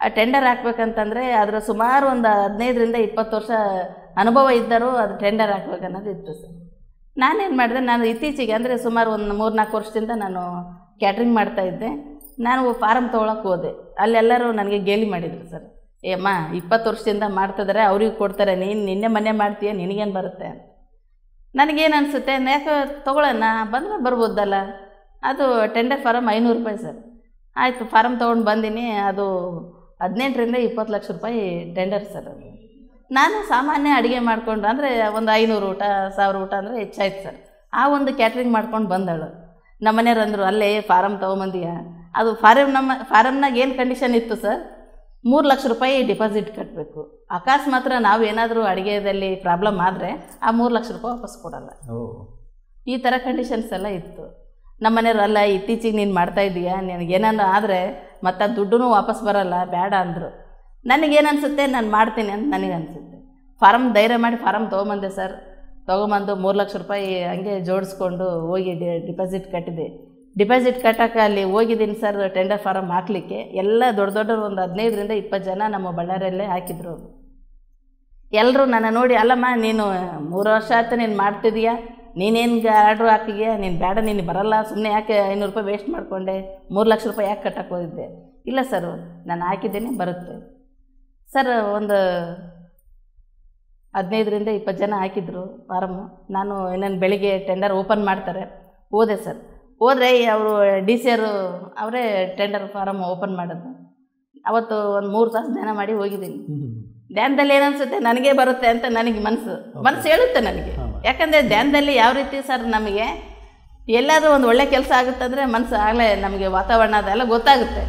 ಆ ಟೆಂಡರ್ ಹಾಕ್ಬೇಕಂತಂದರೆ ಅದರ ಸುಮಾರು ಒಂದು 15ರಿಂದ 20 ವರ್ಷ ಅನುಭವ ಇದ್ದರೂ ಅದು ಟೆಂಡರ್ ಹಾಕ್ಬೇಕನ್ನೋದು ಇತ್ತು ಸರ್. ನಾನೇನು ಮಾಡಿದೆ, ನಾನು ಇತ್ತೀಚೆಗೆ ಅಂದರೆ ಸುಮಾರು ಒಂದು 3-4 ವರ್ಷದಿಂದ ನಾನು ಕ್ಯಾಟ್ರಿಂಗ್ ಮಾಡ್ತಾಯಿದ್ದೆ. ನಾನು ಫಾರಮ್ ತೊಗೊಳಕ್ಕೆ ಹೋದೆ. ಅಲ್ಲೆಲ್ಲರೂ ನನಗೆ ಗೇಲಿ ಮಾಡಿದರು ಸರ್, ಅಮ್ಮ 20 ವರ್ಷದಿಂದ ಮಾಡ್ತಿದ್ದಾರೆ, ಅವ್ರಿಗೆ ಕೊಡ್ತಾರೆ, ನೀನು ನಿನ್ನೆ ಮನೆ ಮಾಡ್ತೀಯ, ನಿನಗೇನು ಬರುತ್ತೆ ಅಂತ. ನನಗೇನು ಅನಿಸುತ್ತೆ, ಯಾಕೆ ತೊಗೊಳ್ಳೋಣ, ಬಂದರೆ ಬರ್ಬೋದಲ್ಲ. ಅದು ಟೆಂಡರ್ ಫಾರಮ್ 500 ರೂಪಾಯಿ ಸರ್. ಆಯಿತು, ಫಾರಮ್ ತೊಗೊಂಡು ಬಂದೀನಿ. ಅದು 18ರಿಂದ 20 ಲಕ್ಷ ರೂಪಾಯಿ ಟೆಂಡರ್ ಸರ್. ನಾನು ಸಾಮಾನ್ಯ ಅಡುಗೆ ಮಾಡಿಕೊಂಡು ಅಂದರೆ ಒಂದು 500 ಊಟ 1000 ಊಟ ಅಂದರೆ ಹೆಚ್ಚಾಯ್ತು ಸರ್. ಆ ಒಂದು ಕ್ಯಾಟ್ರಿಂಗ್ ಮಾಡ್ಕೊಂಡು ಬಂದಳು. ನಮ್ಮ ಮನೆಯವ್ರು ಅಂದರು, ಅಲ್ಲೇ ಫಾರಮ್ ತೊಗೊಂಬಂದೀಯ? ಅದು ಫಾರಮ್ನಾಗ ಏನು ಕಂಡೀಷನ್ ಇತ್ತು ಸರ್, 3 ಲಕ್ಷ ರೂಪಾಯಿ ಡಿಪಾಸಿಟ್ ಕಟ್ಟಬೇಕು. ಅಕಸ್ಮಾತ್ ನಾವು ಏನಾದರೂ ಅಡುಗೆಯಲ್ಲಿ ಪ್ರಾಬ್ಲಮ್ ಆದರೆ ಆ 3 ಲಕ್ಷ ರೂಪಾಯಿ ವಾಪಸ್ ಕೊಡಲ್ಲ. ಈ ಥರ ಕಂಡೀಷನ್ಸ್ ಎಲ್ಲ ಇತ್ತು. ನಮ್ಮ ಮನೆಯವರು, ಅಲ್ಲ ಇತ್ತೀಚೆಗೆ ನೀನು ಮಾಡ್ತಾಯಿದ್ದೀಯಾ, ನಿನಗೇನಾದ್ರು ಆದರೆ ಮತ್ತು ಆ ದುಡ್ಡು ವಾಪಸ್ ಬರೋಲ್ಲ, ಬೇಡ ಅಂದರು. ನನಗೇನು ಅನಿಸುತ್ತೆ, ನಾನು ಮಾಡ್ತೀನಿ ಅಂತ ನನಗೆ ಅನಿಸುತ್ತೆ. ಫಾರಮ್ ಧೈರ್ಯ ಮಾಡಿ ಫಾರಮ್ ತೊಗೊಂಬಂದೆ ಸರ್. ತೊಗೊಂಬಂದು 3 ಲಕ್ಷ ರೂಪಾಯಿ ಹಂಗೆ ಜೋಡಿಸ್ಕೊಂಡು ಹೋಗಿ ಡಿಪಾಸಿಟ್ ಕಟ್ಟಿದೆ. ಡಿಪಾಸಿಟ್ ಕಟ್ಟೋಕೆ ಅಲ್ಲಿ ಹೋಗಿದ್ದೀನಿ ಸರ್ ಟೆಂಡರ್ ಫಾರಮ್ ಹಾಕಲಿಕ್ಕೆ. ಎಲ್ಲ ದೊಡ್ಡ ಒಂದು 15ರಿಂದ 20 ಜನ ನಮ್ಮ ಬಳ್ಳಾರಿಯಲ್ಲೇ ಹಾಕಿದ್ರು. ಎಲ್ಲರೂ ನನ್ನ ನೋಡಿ, ಅಲ್ಲಮ್ಮ ನೀನು 3 ವರ್ಷ ಆಯ್ತು ನೀನು ಮಾಡ್ತಿದ್ದೀಯಾ, ನೀನೇನು ಆರ್ಡ್ರು ಹಾಕಿದ್ಯಾ, ನೀನು ಬೇಡ, ನೀನು ಬರಲ್ಲ, ಸುಮ್ಮನೆ ಯಾಕೆ 500 ರೂಪಾಯಿ ವೇಸ್ಟ್ ಮಾಡಿಕೊಂಡೆ, 3 ಲಕ್ಷ ರೂಪಾಯಿ ಯಾಕೆ ಕಟ್ಟಕ್ಕೆ ಹೋಗಿದ್ದೆ? ಇಲ್ಲ ಸರ್, ನಾನು ಹಾಕಿದ್ದೀನಿ, ಬರುತ್ತೆ ಸರ್. ಒಂದು 15ರಿಂದ 20 ಜನ ಹಾಕಿದ್ರು ಫಾರಮ್ಮು. ನಾನು ಇನ್ನೊಂದು ಬೆಳಿಗ್ಗೆ ಟೆಂಡರ್ ಓಪನ್ ಮಾಡ್ತಾರೆ, ಹೋದೆ ಸರ್. ಹೋದರೆ ಅವರು DC ಅವರೇ ಟೆಂಡರ್ ಫಾರಮ್ ಓಪನ್ ಮಾಡೋದು. ಅವತ್ತು ಒಂದು 3 ತಾಸು ಧ್ಯಾನ ಮಾಡಿ ಹೋಗಿದ್ದೀನಿ. ಧ್ಯಾನದಲ್ಲಿ ಏನನ್ಸುತ್ತೆ, ನನಗೇ ಬರುತ್ತೆ ಅಂತ ನನಗೆ ಮನಸ್ಸು ಹೇಳುತ್ತೆ ನನಗೆ. ಯಾಕಂದರೆ ಧ್ಯಾನದಲ್ಲಿ ಯಾವ ರೀತಿ ಸರ್, ನಮಗೆ ಎಲ್ಲಾದರೂ ಒಂದು ಒಳ್ಳೆ ಕೆಲಸ ಆಗುತ್ತಂದರೆ ಮನಸ್ಸು ಆಗಲೇ ನಮಗೆ ವಾತಾವರಣ ಅದೆಲ್ಲ ಗೊತ್ತಾಗುತ್ತೆ,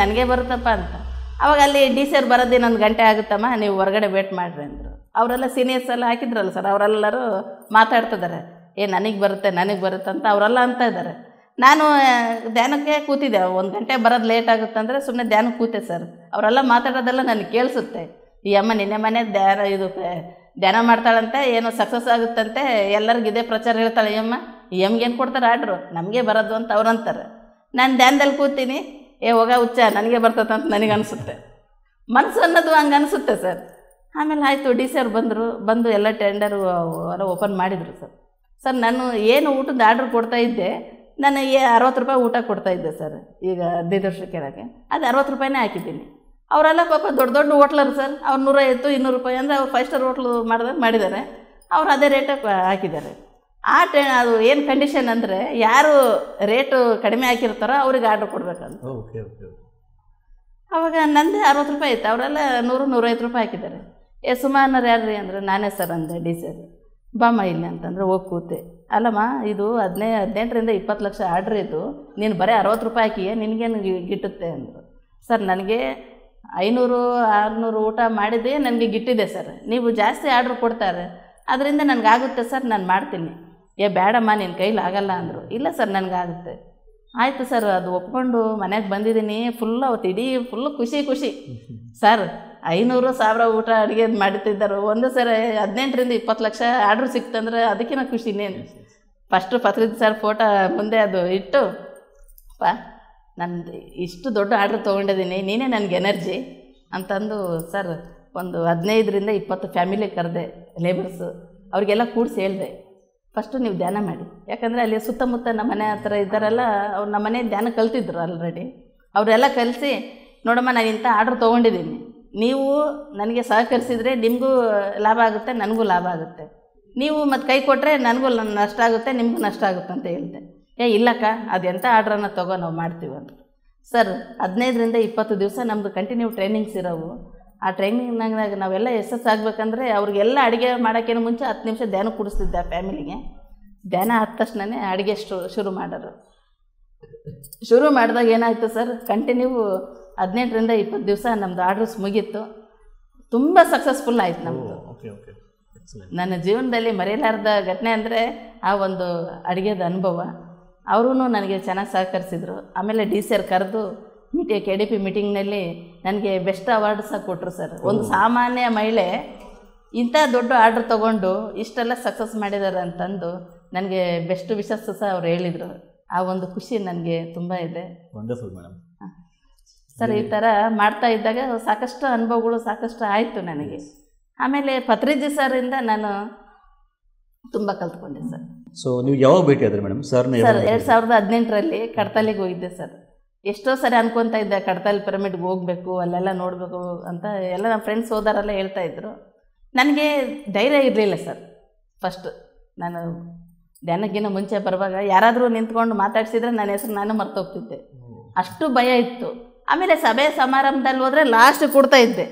ನನಗೇ ಬರುತ್ತಪ್ಪ ಅಂತ. ಆವಾಗ ಅಲ್ಲಿ DC ಬರೋದು ಇನ್ನೊಂದು ಗಂಟೆ ಆಗುತ್ತಮ್ಮ, ನೀವು ಹೊರಗಡೆ ವೇಟ್ ಮಾಡಿರಿ ಅಂದರು. ಅವರೆಲ್ಲ ಸೀನಿಯರ್ಸ್ ಎಲ್ಲ ಹಾಕಿದ್ರಲ್ಲ ಸರ್, ಅವರೆಲ್ಲರೂ ಮಾತಾಡ್ತಿದ್ದಾರೆ, ನನಗೆ ಬರುತ್ತೆ ಅಂತ ಅವರೆಲ್ಲ ಅಂತ ಇದ್ದಾರೆ. ನಾನು ಧ್ಯಾನಕ್ಕೆ ಕೂತಿದ್ದೆ. 1 ಗಂಟೆ ಬರೋದು ಲೇಟ್ ಆಗುತ್ತೆ ಅಂದರೆ ಸುಮ್ಮನೆ ಧ್ಯಾನಕ್ಕೆ ಕೂತೆ ಸರ್. ಅವರೆಲ್ಲ ಮಾತಾಡೋದೆಲ್ಲ ನನಗೆ ಕೇಳಿಸುತ್ತೆ. ಈ ಅಮ್ಮ ನಿನ್ನೆ ಮನೆ ಧ್ಯಾನ ಮಾಡ್ತಾಳಂತೆ, ಏನೋ ಸಕ್ಸಸ್ ಆಗುತ್ತಂತೆ, ಎಲ್ಲರಿಗೂ ಇದೇ ಪ್ರಚಾರ ಹೇಳ್ತಾಳೆ. ಈ ಅಮ್ಮಗೇನು ಕೊಡ್ತಾರೆ ಆರ್ಡ್ರು, ನಮಗೆ ಬರೋದು ಅಂತ ಅವ್ರು ಅಂತಾರೆ. ನಾನು ಧ್ಯಾನದಲ್ಲಿ ಕೂತೀನಿ, ಹೋಗ ಹುಚ್ಚ, ನನಗೆ ಬರ್ತದೆ ಅಂತ ನನಗೆ ಅನಿಸುತ್ತೆ. ಮನಸ್ಸು ಅನ್ನೋದು ಹಂಗೆ ಅನಿಸುತ್ತೆ ಸರ್. ಆಮೇಲೆ ಆಯಿತು, DC ಬಂದು ಎಲ್ಲ ಟೆಂಡರು ಎಲ್ಲ ಓಪನ್ ಮಾಡಿದರು ಸರ್. ನಾನು ಏನು ಊಟದ ಆರ್ಡ್ರ್ ಕೊಡ್ತಾಯಿದ್ದೆ, ನಾನು 60 ರೂಪಾಯಿ ಊಟ ಕೊಡ್ತಾಯಿದ್ದೆ ಸರ್. ಈಗ 15 ವರ್ಷ ಕೆಳಗೆ ಅದು 60 ರೂಪಾಯಿನೇ ಹಾಕಿದ್ದೀನಿ. ಅವರೆಲ್ಲ ಪಾಪ ದೊಡ್ಡ ಹೋಟ್ಲರು ಸರ್, ಅವ್ರು 150-200 ರೂಪಾಯಿ ಅಂದರೆ ಅವ್ರು 5 ಸ್ಟಾರ್ ಹೋಟ್ಲು ಮಾಡಿದ್ದಾರೆ, ಅವ್ರು ಅದೇ ರೇಟಾಗಿ ಹಾಕಿದ್ದಾರೆ. ಅದು ಏನು ಕಂಡೀಷನ್ ಅಂದರೆ, ಯಾರು ರೇಟು ಕಡಿಮೆ ಹಾಕಿರ್ತಾರೋ ಅವ್ರಿಗೆ ಆರ್ಡ್ರ್ ಕೊಡಬೇಕಂತ. ಆವಾಗ ನಂದೇ 60 ರೂಪಾಯಿ ಇತ್ತು, ಅವರೆಲ್ಲ 100-150 ರೂಪಾಯಿ ಹಾಕಿದ್ದಾರೆ. ಸುಮಾರು ಯಾರ್ರಿ ಅಂದರೆ ನಾನೇ ಸರ್ ಅಂದೆ. DC ಬಾಮ ಇಲ್ಲ ಅಂತಂದರೆ ಹೋಗಿ ಕೂತೆ. ಅಲ್ಲಮ್ಮ, ಇದು 18ರಿಂದ 20 ಲಕ್ಷ ಆರ್ಡ್ರ್ ಇದ್ದು, ನೀನು ಬರೀ 60 ರೂಪಾಯಿ ಹಾಕಿಯೇ, ನಿನಗೇನು ಗಿಟ್ಟುತ್ತೆ ಅಂದರು. ಸರ್, ನನಗೆ 500-600 ಊಟ ಮಾಡಿದ್ದೇ ನನಗೆ ಗಿಟ್ಟಿದೆ ಸರ್. ನೀವು ಜಾಸ್ತಿ ಆರ್ಡ್ರ್ ಕೊಡ್ತಾರೆ, ಅದರಿಂದ ನನಗಾಗುತ್ತೆ ಸರ್, ನಾನು ಮಾಡ್ತೀನಿ. ಬೇಡಮ್ಮ ನಿನ್ನ ಕೈಲಿ ಆಗಲ್ಲ ಅಂದರು. ಇಲ್ಲ ಸರ್ ನನಗಾಗುತ್ತೆ. ಆಯಿತು ಸರ್, ಅದು ಒಪ್ಕೊಂಡು ಮನೆಗೆ ಬಂದಿದ್ದೀನಿ. ಫುಲ್ ಅವತ್ತು ಇಡೀ ಫುಲ್ಲು ಖುಷಿ ಸರ್. 500,000 ಊಟ ಅಡುಗೆ ಮಾಡ್ತಿದ್ದರು. ಒಂದು ಸರಿ 18ರಿಂದ 20 ಲಕ್ಷ ಆರ್ಡ್ರ್ ಸಿಕ್ತಂದ್ರೆ ಅದಕ್ಕಿಂತ ಖುಷಿನೇನು. ಫಸ್ಟು ಪತ್ರಿಕೆ ಸರ್ ಫೋಟೋ ಮುಂದೆ ಅದು ಇಟ್ಟು, ನಾನು ಇಷ್ಟು ದೊಡ್ಡ ಆರ್ಡ್ರ್ ತೊಗೊಂಡಿದ್ದೀನಿ, ನೀನೇ ನನಗೆ ಎನರ್ಜಿ ಅಂತಂದು ಸರ್ ಒಂದು 15ರಿಂದ 20 ಫ್ಯಾಮಿಲಿ ಕರೆದೆ, ಲೇಬರ್ಸು ಅವ್ರಿಗೆಲ್ಲ ಕೂಡಿಸಿ ಹೇಳಿದೆ, ಫಸ್ಟು ನೀವು ಧ್ಯಾನ ಮಾಡಿ. ಯಾಕಂದರೆ ಅಲ್ಲಿ ಸುತ್ತಮುತ್ತ ನಮ್ಮ ಮನೆ ಹತ್ರ ಇದ್ದಾರೆಲ್ಲ, ಅವ್ರು ನಮ್ಮ ಮನೆ ಧ್ಯಾನ ಕಲ್ತಿದ್ರು ಆಲ್ರೆಡಿ. ಅವರೆಲ್ಲ ಕಲಿಸಿ, ನೋಡಮ್ಮ ನಾನು ಇಂಥ ಆರ್ಡ್ರ್ ತೊಗೊಂಡಿದ್ದೀನಿ, ನೀವು ನನಗೆ ಸಹಕರಿಸಿದರೆ ನಿಮಗೂ ಲಾಭ ಆಗುತ್ತೆ, ನನಗೂ ಲಾಭ ಆಗುತ್ತೆ. ನೀವು ಮತ್ತು ಕೈ ಕೊಟ್ಟರೆ ನನಗೂ ನಷ್ಟ ಆಗುತ್ತೆ, ನಿಮಗೂ ನಷ್ಟ ಆಗುತ್ತೆ ಅಂತ ಹೇಳಿದೆ. ಇಲ್ಲಕ್ಕ, ಅದೆಂಥ ಆರ್ಡ್ರನ್ನು ತೊಗೋ, ನಾವು ಮಾಡ್ತೀವಿ ಅಂತ. ಸರ್ 15ರಿಂದ 20 ದಿವಸ ನಮ್ಮದು ಕಂಟಿನ್ಯೂ ಟ್ರೈನಿಂಗ್ಸ್ ಇರೋವು. ಆ ಟ್ರೈನಿಂಗ್ನಾಗ ನಾವೆಲ್ಲ ಯಶಸ್ಸಾಗಬೇಕಂದ್ರೆ ಅವ್ರಿಗೆಲ್ಲ ಅಡುಗೆ ಮಾಡೋಕ್ಕೇನು ಮುಂಚೆ 10 ನಿಮಿಷ ಧ್ಯಾನ ಕೊಡಿಸ್ತಿದ್ದೆ ಆ ಫ್ಯಾಮಿಲಿಗೆ. ಧ್ಯಾನ ಆದ ತಕ್ಷಣವೇ ಅಡುಗೆ ಶುರು ಮಾಡೋರು. ಶುರು ಮಾಡಿದಾಗ ಏನಾಯಿತು ಸರ್, ಕಂಟಿನ್ಯೂ 18ರಿಂದ 20 ದಿವಸ ನಮ್ಮದು ಆರ್ಡ್ರಸ್ ಮುಗೀತು. ತುಂಬ ಸಕ್ಸಸ್ಫುಲ್ ಆಯಿತು ನಮ್ಮದು. ನನ್ನ ಜೀವನದಲ್ಲಿ ಮರೆಯಲಾರದ ಘಟನೆ ಅಂದರೆ ಆ ಒಂದು ಅಡುಗೆದ ಅನುಭವ. ಅವರೂ ನನಗೆ ಚೆನ್ನಾಗಿ ಸಹಕರಿಸಿದರು. ಆಮೇಲೆ DC ಕರೆದು KDP ಮೀಟಿಂಗ್ನಲ್ಲಿ ನನಗೆ ಬೆಸ್ಟ್ ಅವಾರ್ಡ್ ಸಹ ಕೊಟ್ಟರು ಸರ್. ಒಂದು ಸಾಮಾನ್ಯ ಮಹಿಳೆ ಇಂಥ ದೊಡ್ಡ ಆರ್ಡ್ರ್ ತೊಗೊಂಡು ಇಷ್ಟೆಲ್ಲ ಸಕ್ಸಸ್ ಮಾಡಿದ್ದಾರೆ ಅಂತಂದು ನನಗೆ ಬೆಸ್ಟ್ ವಿಶಸ್ ಸಹ ಅವ್ರು ಹೇಳಿದರು. ಆ ಒಂದು ಖುಷಿ ನನಗೆ ತುಂಬ ಇದೆ. Wonderful madam. ಸರ್ ಈ ಥರ ಮಾಡ್ತಾ ಇದ್ದಾಗ ಸಾಕಷ್ಟು ಅನುಭವಗಳು ಸಾಕಷ್ಟು ಆಯಿತು ನನಗೆ. ಆಮೇಲೆ ಪತ್ರಿಜಿ ಸರಿಂದ ನಾನು ತುಂಬ ಕಲ್ತ್ಕೊಂಡೆ ಸರ್. ಸೊ ನೀವು ಯಾವಾಗ ಭೇಟಿ ಆದ್ರಿ ಮೇಡಮ್ ಸರ್ನ? ಸರ್ 2018ರಲ್ಲಿ ಕಡ್ತಲಿಗೆ ಹೋಗಿದ್ದೆ ಸರ್. ಎಷ್ಟೋ ಸರಿ ಅನ್ಕೊತಾ ಇದ್ದೆ ಕಡ್ತಲ್ ಪಿರಮಿಡ್ಗೆ ಹೋಗಬೇಕು, ಅಲ್ಲೆಲ್ಲ ನೋಡಬೇಕು ಅಂತ ಎಲ್ಲ ನಮ್ಮ ಫ್ರೆಂಡ್ಸ್ ಹೋದಾರೆಲ್ಲ ಹೇಳ್ತಾಯಿದ್ರು. ನನಗೆ ಧೈರ್ಯ ಇರಲಿಲ್ಲ ಸರ್. ಫಸ್ಟು ನಾನು ಧ್ಯಾನಕ್ಕಿಂತ ಮುಂಚೆ ಬರುವಾಗ ಯಾರಾದರೂ ನಿಂತ್ಕೊಂಡು ಮಾತಾಡ್ಸಿದ್ರೆ ನನ್ನ ಹೆಸರು ನಾನು ಮರ್ತೋಗ್ತಿದ್ದೆ, ಅಷ್ಟು ಭಯ ಇತ್ತು. ಆಮೇಲೆ ಸಭೆ ಸಮಾರಂಭದಲ್ಲಿ ಹೋದರೆ ಲಾಸ್ಟ್ ಕೂಡ್ತಾ ಇದ್ದೆ.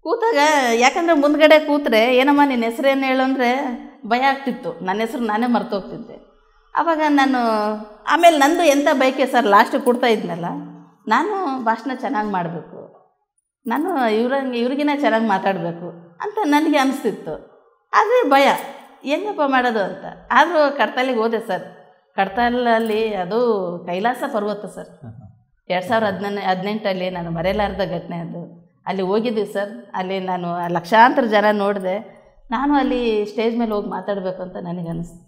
ಕೂತಾಗ ಯಾಕಂದರೆ ಮುಂದ್ಗಡೆ ಕೂತ್ರೆ ಏನಮ್ಮ ನಿನ್ನ ಹೆಸರೇನು ಹೇಳು ಅಂದರೆ ಭಯ ಆಗ್ತಿತ್ತು. ನನ್ನ ಹೆಸರು ನಾನೇ ಮರ್ತೋಗ್ತಿದ್ದೆ. ಆವಾಗ ನಾನು ಆಮೇಲೆ ನಂದು ಎಂಥ ಬೈಕೆ ಸರ್, ಲಾಸ್ಟ್ ಕೊಡ್ತಾ ಇದ್ನಲ್ಲ, ನಾನು ಭಾಷಣ ಚೆನ್ನಾಗಿ ಮಾಡಬೇಕು, ನಾನು ಇವ್ರಿಗಿನ ಚೆನ್ನಾಗಿ ಮಾತಾಡಬೇಕು ಅಂತ ನನಗೆ ಅನಿಸ್ತಿತ್ತು. ಆದರೆ ಭಯ ಹೆಂಗಪ್ಪ ಮಾಡೋದು ಅಂತ. ಆದರೂ ಕಡ್ತಲಿಗೆ ಹೋದೆ ಸರ್. ಕಡ್ತಲಲ್ಲಿ ಅದು ಕೈಲಾಸ ಪರ್ವತ ಸರ್. 2018ರಲ್ಲಿ ನಾನು ಮರೆಯಲಾರದ ಘಟನೆ ಅದು. ಅಲ್ಲಿ ಹೋಗಿದ್ದೀವಿ ಸರ್. ಅಲ್ಲಿ ನಾನು ಲಕ್ಷಾಂತರ ಜನ ನೋಡಿದೆ. ನಾನು ಅಲ್ಲಿ ಸ್ಟೇಜ್ ಮೇಲೆ ಹೋಗಿ ಮಾತಾಡಬೇಕು ಅಂತ ನನಗೆ ಅನ್ನಿಸ್ತು.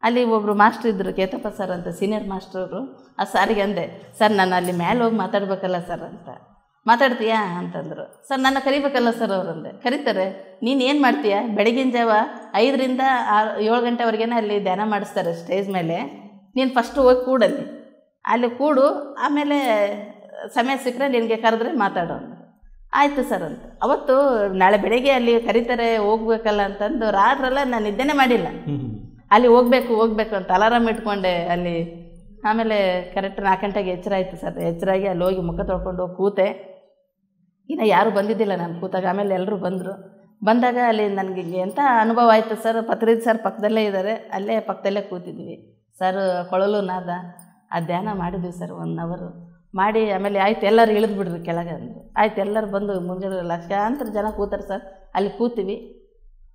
ಅಲ್ಲಿ ಒಬ್ಬರು ಮಾಸ್ಟ್ರ್ ಇದ್ದರು, ಕೇತಪ್ಪ ಸರ್ ಅಂತ, ಸೀನಿಯರ್ ಮಾಸ್ಟ್ರವರು. ಆ ಸಾರಿಗೆ ಅಂದೆ, ಸರ್ ನಾನು ಅಲ್ಲಿ ಮೇಲೆ ಹೋಗಿ ಮಾತಾಡಬೇಕಲ್ಲ ಸರ್ ಅಂತ. ಮಾತಾಡ್ತೀಯಾ ಅಂತಂದರು. ಸರ್ ನನ್ನ ಕರಿಬೇಕಲ್ಲ ಸರ್ ಅವರಂದೆ. ಕರೀತಾರೆ. ನೀನು ಏನು ಮಾಡ್ತೀಯ, ಬೆಳಗಿನ ಜಾವ 5ರಿಂದ 7 ಗಂಟೆವರೆಗೇನೆ ಅಲ್ಲಿ ಧ್ಯಾನ ಮಾಡಿಸ್ತಾರೆ ಸ್ಟೇಜ್ ಮೇಲೆ. ನೀನು ಫಸ್ಟು ಹೋಗಿ ಕೂಡಲ್ಲಿ, ಅಲ್ಲಿ ಕೂಡು, ಆಮೇಲೆ ಸಮಯ ಸಿಕ್ಕರೆ ನಿನಗೆ ಕರೆದ್ರೆ ಮಾತಾಡೋ ಅಂದರು. ಆಯಿತು ಸರ್ ಅಂತ. ಅವತ್ತು ನಾಳೆ ಬೆಳಗ್ಗೆ ಅಲ್ಲಿ ಕರೀತಾರೆ ಹೋಗ್ಬೇಕಲ್ಲ ಅಂತಂದು ರಾತ್ರೆಲ್ಲ ನಾನು ನಿದ್ದೆನೇ ಮಾಡಿಲ್ಲ. ಅಲ್ಲಿ ಹೋಗಬೇಕು ಅಂತ ಅಲಾರಾಮ್ ಇಟ್ಕೊಂಡೆ ಅಲ್ಲಿ. ಆಮೇಲೆ ಕರೆಕ್ಟ್ 4 ಗಂಟೆಗೆ ಎಚ್ಚರ ಆಯಿತು ಸರ್. ಎಚ್ಚರಾಗಿ ಅಲ್ಲಿ ಹೋಗಿ ಮುಖ ತೊಳ್ಕೊಂಡು ಕೂತೆ. ಇನ್ನು ಯಾರೂ ಬಂದಿದ್ದಿಲ್ಲ ನಾನು ಕೂತಾಗ. ಆಮೇಲೆ ಎಲ್ಲರೂ ಬಂದರು. ಬಂದಾಗ ಅಲ್ಲಿ ನನಗೆ ಎಂಥ ಅನುಭವ ಆಯಿತು ಸರ್. ಪತ್ರಿಜಿ ಸರ್ ಪಕ್ಕದಲ್ಲೇ ಇದ್ದಾರೆ, ಅಲ್ಲೇ ಪಕ್ಕದಲ್ಲೇ ಕೂತಿದ್ವಿ ಸರ್. ಕೊಳಲು ನಾದ ಆ ಧ್ಯಾನ ಮಾಡಿದ್ವಿ ಸರ್ 1 ಅವರ್ ಮಾಡಿ. ಆಮೇಲೆ ಆಯ್ತು ಎಲ್ಲರೂ ಇಳಿದ್ಬಿಡ್ರಿ ಕೆಳಗೆ ಅಂದರು. ಆಯ್ತು ಎಲ್ಲರೂ ಬಂದು ಮುಂಜಾನೆ ಲಕ್ಷಾಂತರ ಜನ ಕೂತಾರೆ ಸರ್. ಅಲ್ಲಿ ಕೂತೀವಿ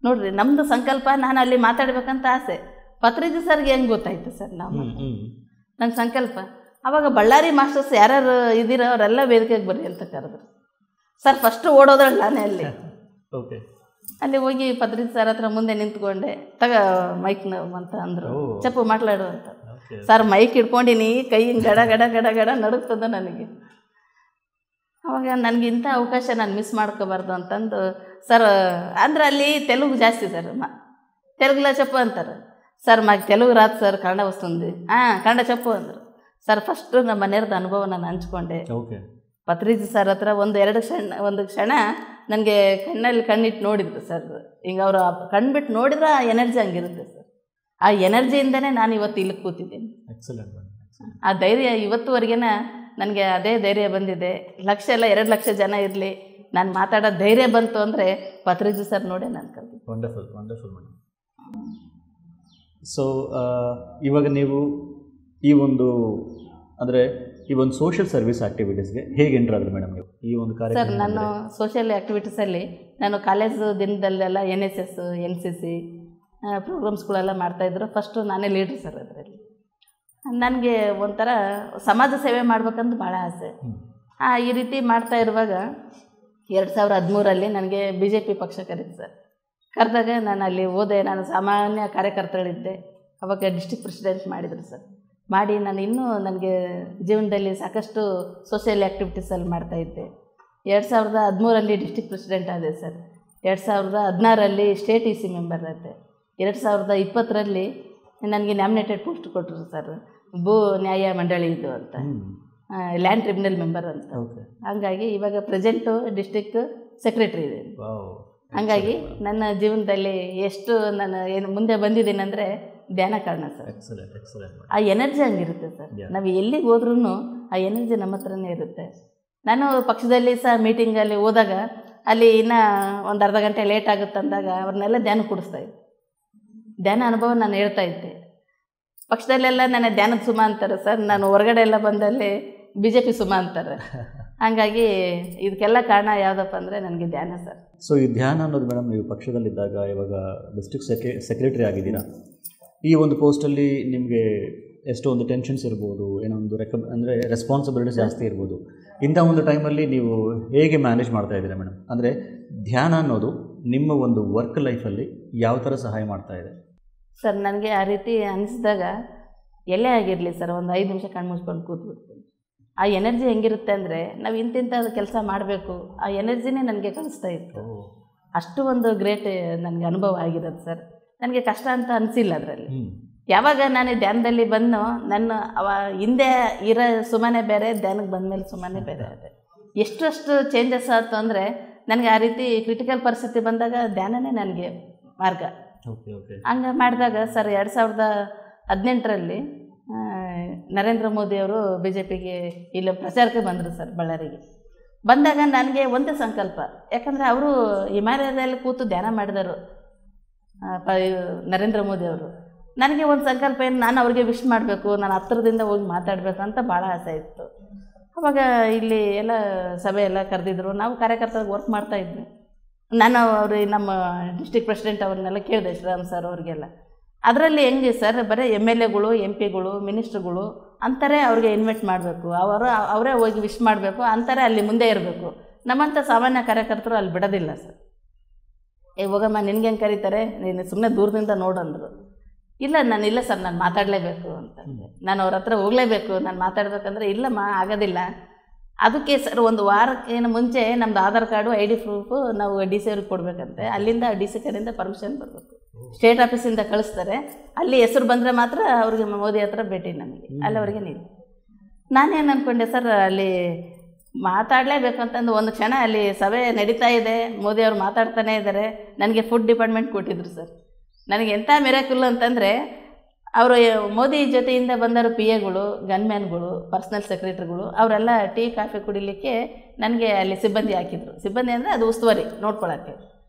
ನೋಡಿರಿ. ನಮ್ಮದು ಸಂಕಲ್ಪ ನಾನು ಅಲ್ಲಿ ಮಾತಾಡಬೇಕಂತ ಆಸೆ. ಪತ್ರಿಜಿ ಸರ್ಗೆ ಹೆಂಗೆ ಗೊತ್ತಾಯ್ತು ಸರ್ ನನ್ನ ಸಂಕಲ್ಪ. ಆವಾಗ ಬಳ್ಳಾರಿ ಮಾಸ್ಟರ್ಸ್ ಯಾರ್ಯಾರು ಇದ್ದೀರೋ ಅವರೆಲ್ಲ ವೇದಿಕೆಗೆ ಬರ್ರಿ ಅಂತ ಕರೆದ್ರು ಸರ್. ಫಸ್ಟು ಓಡೋದ್ರಲ್ಲ ನಾನೇ ಅಲ್ಲಿ. ಅಲ್ಲಿ ಹೋಗಿ ಪತ್ರಿಜಿ ಸರ್ ಹತ್ರ ಮುಂದೆ ನಿಂತ್ಕೊಂಡೆ. ಮೈಕ್ನ ಅಂತ ಅಂದರು, ಚಪ್ಪು ಮಾತಾಡು ಅಂತ. ಸರ್ ಮೈಕ್ ಹಿಡ್ಕೊಂಡಿನಿ, ಕೈ ಗಡ ಗಡ ಗಡ ಗಡ ನಡುಗ್ತದ ನನಗೆ. ಆವಾಗ ನನಗೆ ಇಂಥ ಅವಕಾಶ ನಾನು ಮಿಸ್ ಮಾಡ್ಕೋಬಾರ್ದು ಅಂತಂದು ಸರ್ ಅಂದ್ರೆ ಅಲ್ಲಿ ತೆಲುಗು ಜಾಸ್ತಿ ಸರ್. ತೆಲುಗುಲ ಚಪ್ಪು ಅಂತಾರೆ ಸರ್. ಮಾకు తెలుగు రాదు ಸರ್, ಕನ್ನಡ ವಸ್ತುಂది. ಕನ್ನಡ ಚಪ್ಪು ಅಂದರು ಸರ್. ಫಸ್ಟು ನಮ್ಮ ಮನೆಯವ್ರದ್ದು ಅನುಭವ ನಾನು ಹಂಚ್ಕೊಂಡೆ. ಪತ್ರಿಜಿ ಸರ್ ಹತ್ರ ಒಂದು ಕ್ಷಣ ನನಗೆ ಕಣ್ಣಲ್ಲಿ ಕಣ್ಣಿಟ್ಟು ನೋಡಿದ್ರು ಸರ್. ಹಿಂಗೆ ಅವರು ಕಣ್ಬಿಟ್ಟು ನೋಡಿದ್ರೆ ಆ ಎನರ್ಜಿ ಹಂಗಿರುತ್ತೆ ಸರ್. ಆ ಎನರ್ಜಿಯಿಂದನೇ ನಾನು ಇವತ್ತು ಇಲ್ಲಿ ಕೂತಿದ್ದೀನಿ. ಆ ಧೈರ್ಯ ಇವತ್ತುವರೆಗೇನ ನನಗೆ ಅದೇ ಧೈರ್ಯ ಬಂದಿದೆ. 1 ಲಕ್ಷ ಇಲ್ಲ 2 ಲಕ್ಷ ಜನ ಇರಲಿ, ನಾನು ಮಾತಾಡೋ ಧೈರ್ಯ ಬಂತು ಅಂದರೆ ಪತ್ರಿಜಿ ಸರ್ ನೋಡೇ ನಾನು ಕಲ್ತು. Wonderful madam. ಸೊ ಇವಾಗ ನೀವು ಈ ಒಂದು ಅಂದರೆ ಈ ಒಂದು ಸೋಷಿಯಲ್ ಸರ್ವಿಸ್ ಆ್ಯಕ್ಟಿವಿಟೀಸ್ಗೆ ಹೇಗೆ ಎಂಟರ್ ಆದ್ರಿ ಮೇಡಮ್ ನೀವು ಈ ಒಂದು ಕಾರ್ಯ? ಸರ್ ನಾನು ಸೋಷಿಯಲ್ ಆ್ಯಕ್ಟಿವಿಟೀಸಲ್ಲಿ ನಾನು ಕಾಲೇಜು ದಿನದಲ್ಲೆಲ್ಲ NSS NCC ಪ್ರೋಗ್ರಾಮ್ಸ್ಗಳೆಲ್ಲ ಮಾಡ್ತಾಯಿದ್ರು. ಫಸ್ಟು ನಾನೇ ಲೀಡ್ರ್ ಸರ್ ಅದರಲ್ಲಿ. ನನಗೆ ಒಂಥರ ಸಮಾಜ ಸೇವೆ ಮಾಡ್ಬೇಕಂತ ಭಾಳ ಆಸೆ. ಈ ರೀತಿ ಮಾಡ್ತಾ ಇರುವಾಗ 2013 ನನಗೆ BJP ಪಕ್ಷ ಕರೀತು ಸರ್. ಕರೆದಾಗ ನಾನು ಅಲ್ಲಿ ಹೋದೆ. ನಾನು ಸಾಮಾನ್ಯ ಕಾರ್ಯಕರ್ತಳಿದ್ದೆ. ಅವಾಗ ಡಿಸ್ಟ್ರಿಕ್ಟ್ ಪ್ರೆಸಿಡೆಂಟ್ ಮಾಡಿದರು ಸರ್. ಮಾಡಿ ನಾನು ಇನ್ನೂ ನನಗೆ ಜೀವನದಲ್ಲಿ ಸಾಕಷ್ಟು ಸೋಷಿಯಲ್ ಆ್ಯಕ್ಟಿವಿಟೀಸಲ್ಲಿ ಮಾಡ್ತಾಯಿದ್ದೆ. 2013 ಡಿಸ್ಟ್ರಿಕ್ಟ್ ಪ್ರೆಸಿಡೆಂಟ್ ಆದೆ ಸರ್. 2016 ಸ್ಟೇಟ್ EC ಮೆಂಬರ್ ಆದೆ. 2020 ನನಗೆ ನಾಮಿನೇಟೆಡ್ ಪೋಸ್ಟ್ ಕೊಟ್ಟರು ಸರ್, ಭೂ ನ್ಯಾಯ ಮಂಡಳಿ ಇದು ಅಂತ, ಲ್ಯಾಂಡ್ ಟ್ರಿಬ್ಯುನಲ್ ಮೆಂಬರ್ ಅಂತ. ಹಾಗಾಗಿ ಇವಾಗ ಪ್ರೆಸೆಂಟು ಡಿಸ್ಟ್ರಿಕ್ಟ್ ಸೆಕ್ರೆಟ್ರಿ ಇದೆ. ಹಾಗಾಗಿ ನನ್ನ ಜೀವನದಲ್ಲಿ ಎಷ್ಟು ನಾನು ಏನು ಮುಂದೆ ಬಂದಿದ್ದೀನಿ ಅಂದರೆ ಧ್ಯಾನ ಕಾರಣ ಸರ್. ಆ ಎನರ್ಜಿ ಹಂಗಿರುತ್ತೆ ಸರ್. ನಾವು ಎಲ್ಲಿಗೆ ಹೋದ್ರೂ ಆ ಎನರ್ಜಿ ನಮ್ಮ ಹತ್ರನೇ ಇರುತ್ತೆ. ನಾನು ಪಕ್ಷದಲ್ಲಿ ಸಹ ಮೀಟಿಂಗಲ್ಲಿ ಹೋದಾಗ ಅಲ್ಲಿ ಇನ್ನೂ ಒಂದು ಅರ್ಧ ಗಂಟೆ ಲೇಟ್ ಆಗುತ್ತೆ ಅಂದಾಗ ಅವ್ರನ್ನೆಲ್ಲ ಧ್ಯಾನ ಕೊಡಿಸ್ತಾಯಿದ್ದೆ. ಧ್ಯಾನ ಅನುಭವ ನಾನು ಹೇಳ್ತಾ ಇದ್ದೆ. ಪಕ್ಷದಲ್ಲೆಲ್ಲ ನನ್ನ ಧ್ಯಾನದ ಸುಮ ಅಂತಾರೆ ಸರ್. ನಾನು ಹೊರಗಡೆ ಎಲ್ಲ ಬಂದಲ್ಲಿ BJP ಸುಮ ಅಂತಾರೆ. ಹಾಗಾಗಿ ಇದಕ್ಕೆಲ್ಲ ಕಾರಣ ಯಾವುದಪ್ಪ ಅಂದರೆ ನನಗೆ ಧ್ಯಾನ ಸರ್. ಸೊ ಈ ಧ್ಯಾನ ಅನ್ನೋದು ಮೇಡಮ್, ನೀವು ಪಕ್ಷದಲ್ಲಿದ್ದಾಗ ಇವಾಗ ಡಿಸ್ಟ್ರಿಕ್ಟ್ ಸೆಕ್ರೆಟರಿ ಆಗಿದ್ದೀರಾ. ಈ ಒಂದು ಪೋಸ್ಟಲ್ಲಿ ನಿಮಗೆ ಎಷ್ಟೊಂದು ಟೆನ್ಷನ್ಸ್ ಇರ್ಬೋದು, ಏನೋ ಒಂದು ಅಂದರೆ ರೆಸ್ಪಾನ್ಸಿಬಿಲಿಟೀಸ್ ಜಾಸ್ತಿ ಇರ್ಬೋದು. ಇಂಥ ಒಂದು ಟೈಮಲ್ಲಿ ನೀವು ಹೇಗೆ ಮ್ಯಾನೇಜ್ ಮಾಡ್ತಾ ಇದ್ದೀರಾ ಮೇಡಮ್? ಅಂದರೆ ಧ್ಯಾನ ಅನ್ನೋದು ನಿಮ್ಮ ಒಂದು ವರ್ಕ್ ಲೈಫಲ್ಲಿ ಯಾವ ಥರ ಸಹಾಯ ಮಾಡ್ತಾ ಇದೆ ಸರ್? ನನಗೆ ಆ ರೀತಿ ಅನಿಸಿದಾಗ ಎಲ್ಲೇ ಆಗಿರಲಿ ಸರ್, ಒಂದು 5 ನಿಮಿಷ ಕಣ್ಣು ಮುಚ್ಕೊಂಡು ಕೂತ್ಬಿಡ್ತೀನಿ. ಆ ಎನರ್ಜಿ ಹೆಂಗಿರುತ್ತೆ ಅಂದರೆ ನಾವು ಇಂತಿಂಥದ್ದು ಕೆಲಸ ಮಾಡಬೇಕು, ಆ ಎನರ್ಜಿನೇ ನನಗೆ ಕಲಿಸ್ತಾ ಇತ್ತು. ಅಷ್ಟು ಒಂದು ಗ್ರೇಟ್ ನನಗೆ ಅನುಭವ ಆಗಿರೋದು ಸರ್. ನನಗೆ ಕಷ್ಟ ಅಂತ ಅನಿಸಿಲ್ಲ ಅದರಲ್ಲಿ. ಯಾವಾಗ ನಾನು ಧ್ಯಾನದಲ್ಲಿ ಬಂದು ನನ್ನ ಹಿಂದೆ ಇರೋ ಸುಮ್ಮನೆ ಬೇರೆ, ಧ್ಯಾನಕ್ಕೆ ಬಂದಮೇಲೆ ಸುಮ್ಮನೆ ಬೇರೆ ಅದೇ ಎಷ್ಟು ಚೇಂಜಸ್ ಆಯ್ತು ಅಂದರೆ ನನಗೆ ಆ ರೀತಿ ಕ್ರಿಟಿಕಲ್ ಪರಿಸ್ಥಿತಿ ಬಂದಾಗ ಧ್ಯಾನನೇ ನನಗೆ ಮಾರ್ಗ. ಹಂಗೆ ಮಾಡಿದಾಗ ಸರ್ 2018 ನರೇಂದ್ರ ಮೋದಿಯವರು BJPಗೆ ಇಲ್ಲಿ ಪ್ರಚಾರಕ್ಕೆ ಬಂದರು ಸರ್, ಬಳ್ಳಾರಿಗೆ. ಬಂದಾಗ ನನಗೆ ಒಂದೇ ಸಂಕಲ್ಪ, ಯಾಕಂದರೆ ಅವರು ಹಿಮಾಲಯದಲ್ಲಿ ಕೂತು ಧ್ಯಾನ ಮಾಡಿದರು ನರೇಂದ್ರ ಮೋದಿಯವರು. ನನಗೆ ಒಂದು ಸಂಕಲ್ಪ ಏನು, ನಾನು ಅವ್ರಿಗೆ ವಿಶ್ ಮಾಡಬೇಕು, ನಾನು ಹತ್ತಿರದಿಂದ ಹೋಗಿ ಮಾತಾಡಬೇಕು ಅಂತ ಭಾಳ ಆಸೆ ಇತ್ತು. ಅವಾಗ ಇಲ್ಲಿ ಎಲ್ಲ ಸಭೆ ಎಲ್ಲ ಕರೆದಿದ್ರು. ನಾವು ಕಾರ್ಯಕರ್ತರಿಗೆ ವರ್ಕ್ ಮಾಡ್ತಾಯಿದ್ವಿ. ನಾನು ಅವರು ನಮ್ಮ ಡಿಸ್ಟ್ರಿಕ್ಟ್ ಪ್ರೆಸಿಡೆಂಟ್ ಅವ್ರನ್ನೆಲ್ಲ ಕೇಳಿದೆ, ಶ್ರೀರಾಮ್ ಸರ್ ಅವ್ರಿಗೆಲ್ಲ. ಅದರಲ್ಲಿ ಹೆಂಗೆ ಸರ್, ಬರೀ MLAಗಳು MP ಗಳು ಮಿನಿಸ್ಟ್ರುಗಳು ಅಂತಾರೆ ಅವ್ರಿಗೆ ಇನ್ವೈಟ್ ಮಾಡಬೇಕು, ಅವರೇ ಹೋಗಿ ವಿಶ್ ಮಾಡಬೇಕು ಅಂತಾರೆ, ಅಲ್ಲಿ ಮುಂದೆ ಇರಬೇಕು. ನಮ್ಮಂಥ ಸಾಮಾನ್ಯ ಕಾರ್ಯಕರ್ತರು ಅಲ್ಲಿ ಬಿಡೋದಿಲ್ಲ ಸರ್. ಹೋಗಮ್ಮ, ನಿನ್ಗೆ ಹೆಂಗೆ ಕರೀತಾರೆ, ನೀನು ಸುಮ್ಮನೆ ದೂರದಿಂದ ನೋಡಂದರು. ಇಲ್ಲ ಸರ್, ನಾನು ಮಾತಾಡಲೇಬೇಕು ಅಂತಂದೆ. ನಾನು ಅವ್ರ ಹತ್ರ ಹೋಗಲೇಬೇಕು, ನಾನು ಮಾತಾಡಬೇಕಂದ್ರೆ ಇಲ್ಲಮ್ಮ ಆಗೋದಿಲ್ಲ. ಅದಕ್ಕೆ ಸರ್ ಒಂದು ವಾರಕ್ಕೇನು ಮುಂಚೆ ನಮ್ಮದು ಆಧಾರ್ ಕಾರ್ಡು ID ಪ್ರೂಫು ನಾವು DC ಅವ್ರಿಗೆ ಕೊಡಬೇಕಂತೆ. ಅಲ್ಲಿಂದ DC ಕಡೆಯಿಂದ ಪರ್ಮಿಷನ್ ಬರಬೇಕು, ಸ್ಟೇಟ್ ಆಫೀಸಿಂದ ಕಳಿಸ್ತಾರೆ. ಅಲ್ಲಿ ಹೆಸರು ಬಂದರೆ ಮಾತ್ರ ಅವ್ರಿಗೆ ಮೋದಿ ಹತ್ರ ಭೇಟಿ ನಮಗೆ, ಅಲ್ಲಿ ಅವ್ರಿಗೆ ನೀವು. ನಾನೇನು ಅಂದ್ಕೊಂಡೆ ಸರ್, ಅಲ್ಲಿ ಮಾತಾಡಲೇಬೇಕು ಅಂತಂದು ಒಂದು ಕ್ಷಣ ಅಲ್ಲಿ ಸಭೆ ನಡೀತಾ ಇದೆ, ಮೋದಿಯವ್ರು ಮಾತಾಡ್ತಾನೇ ಇದ್ದಾರೆ. ನನಗೆ ಫುಡ್ ಡಿಪಾರ್ಟ್ಮೆಂಟ್ ಕೊಟ್ಟಿದ್ರು ಸರ್. ನನಗೆ ಎಂಥ ಮಿರಾಕಲ್ ಅಂತಂದರೆ, ಅವರು ಮೋದಿ ಜೊತೆಯಿಂದ ಬಂದರು PAಗಳು, ಗನ್ಮ್ಯಾನ್ಗಳು, ಪರ್ಸ್ನಲ್ ಸೆಕ್ರೆಟ್ರಿಗಳು, ಅವರೆಲ್ಲ ಟೀ ಕಾಫಿ ಕುಡಿಲಿಕ್ಕೆ ನನಗೆ ಅಲ್ಲಿ ಸಿಬ್ಬಂದಿ ಹಾಕಿದ್ರು. ಸಿಬ್ಬಂದಿ ಅಂದರೆ ಅದು ಉಸ್ತುವಾರಿ ನೋಡ್ಕೊಳ್ಳೋಕ್ಕೆ.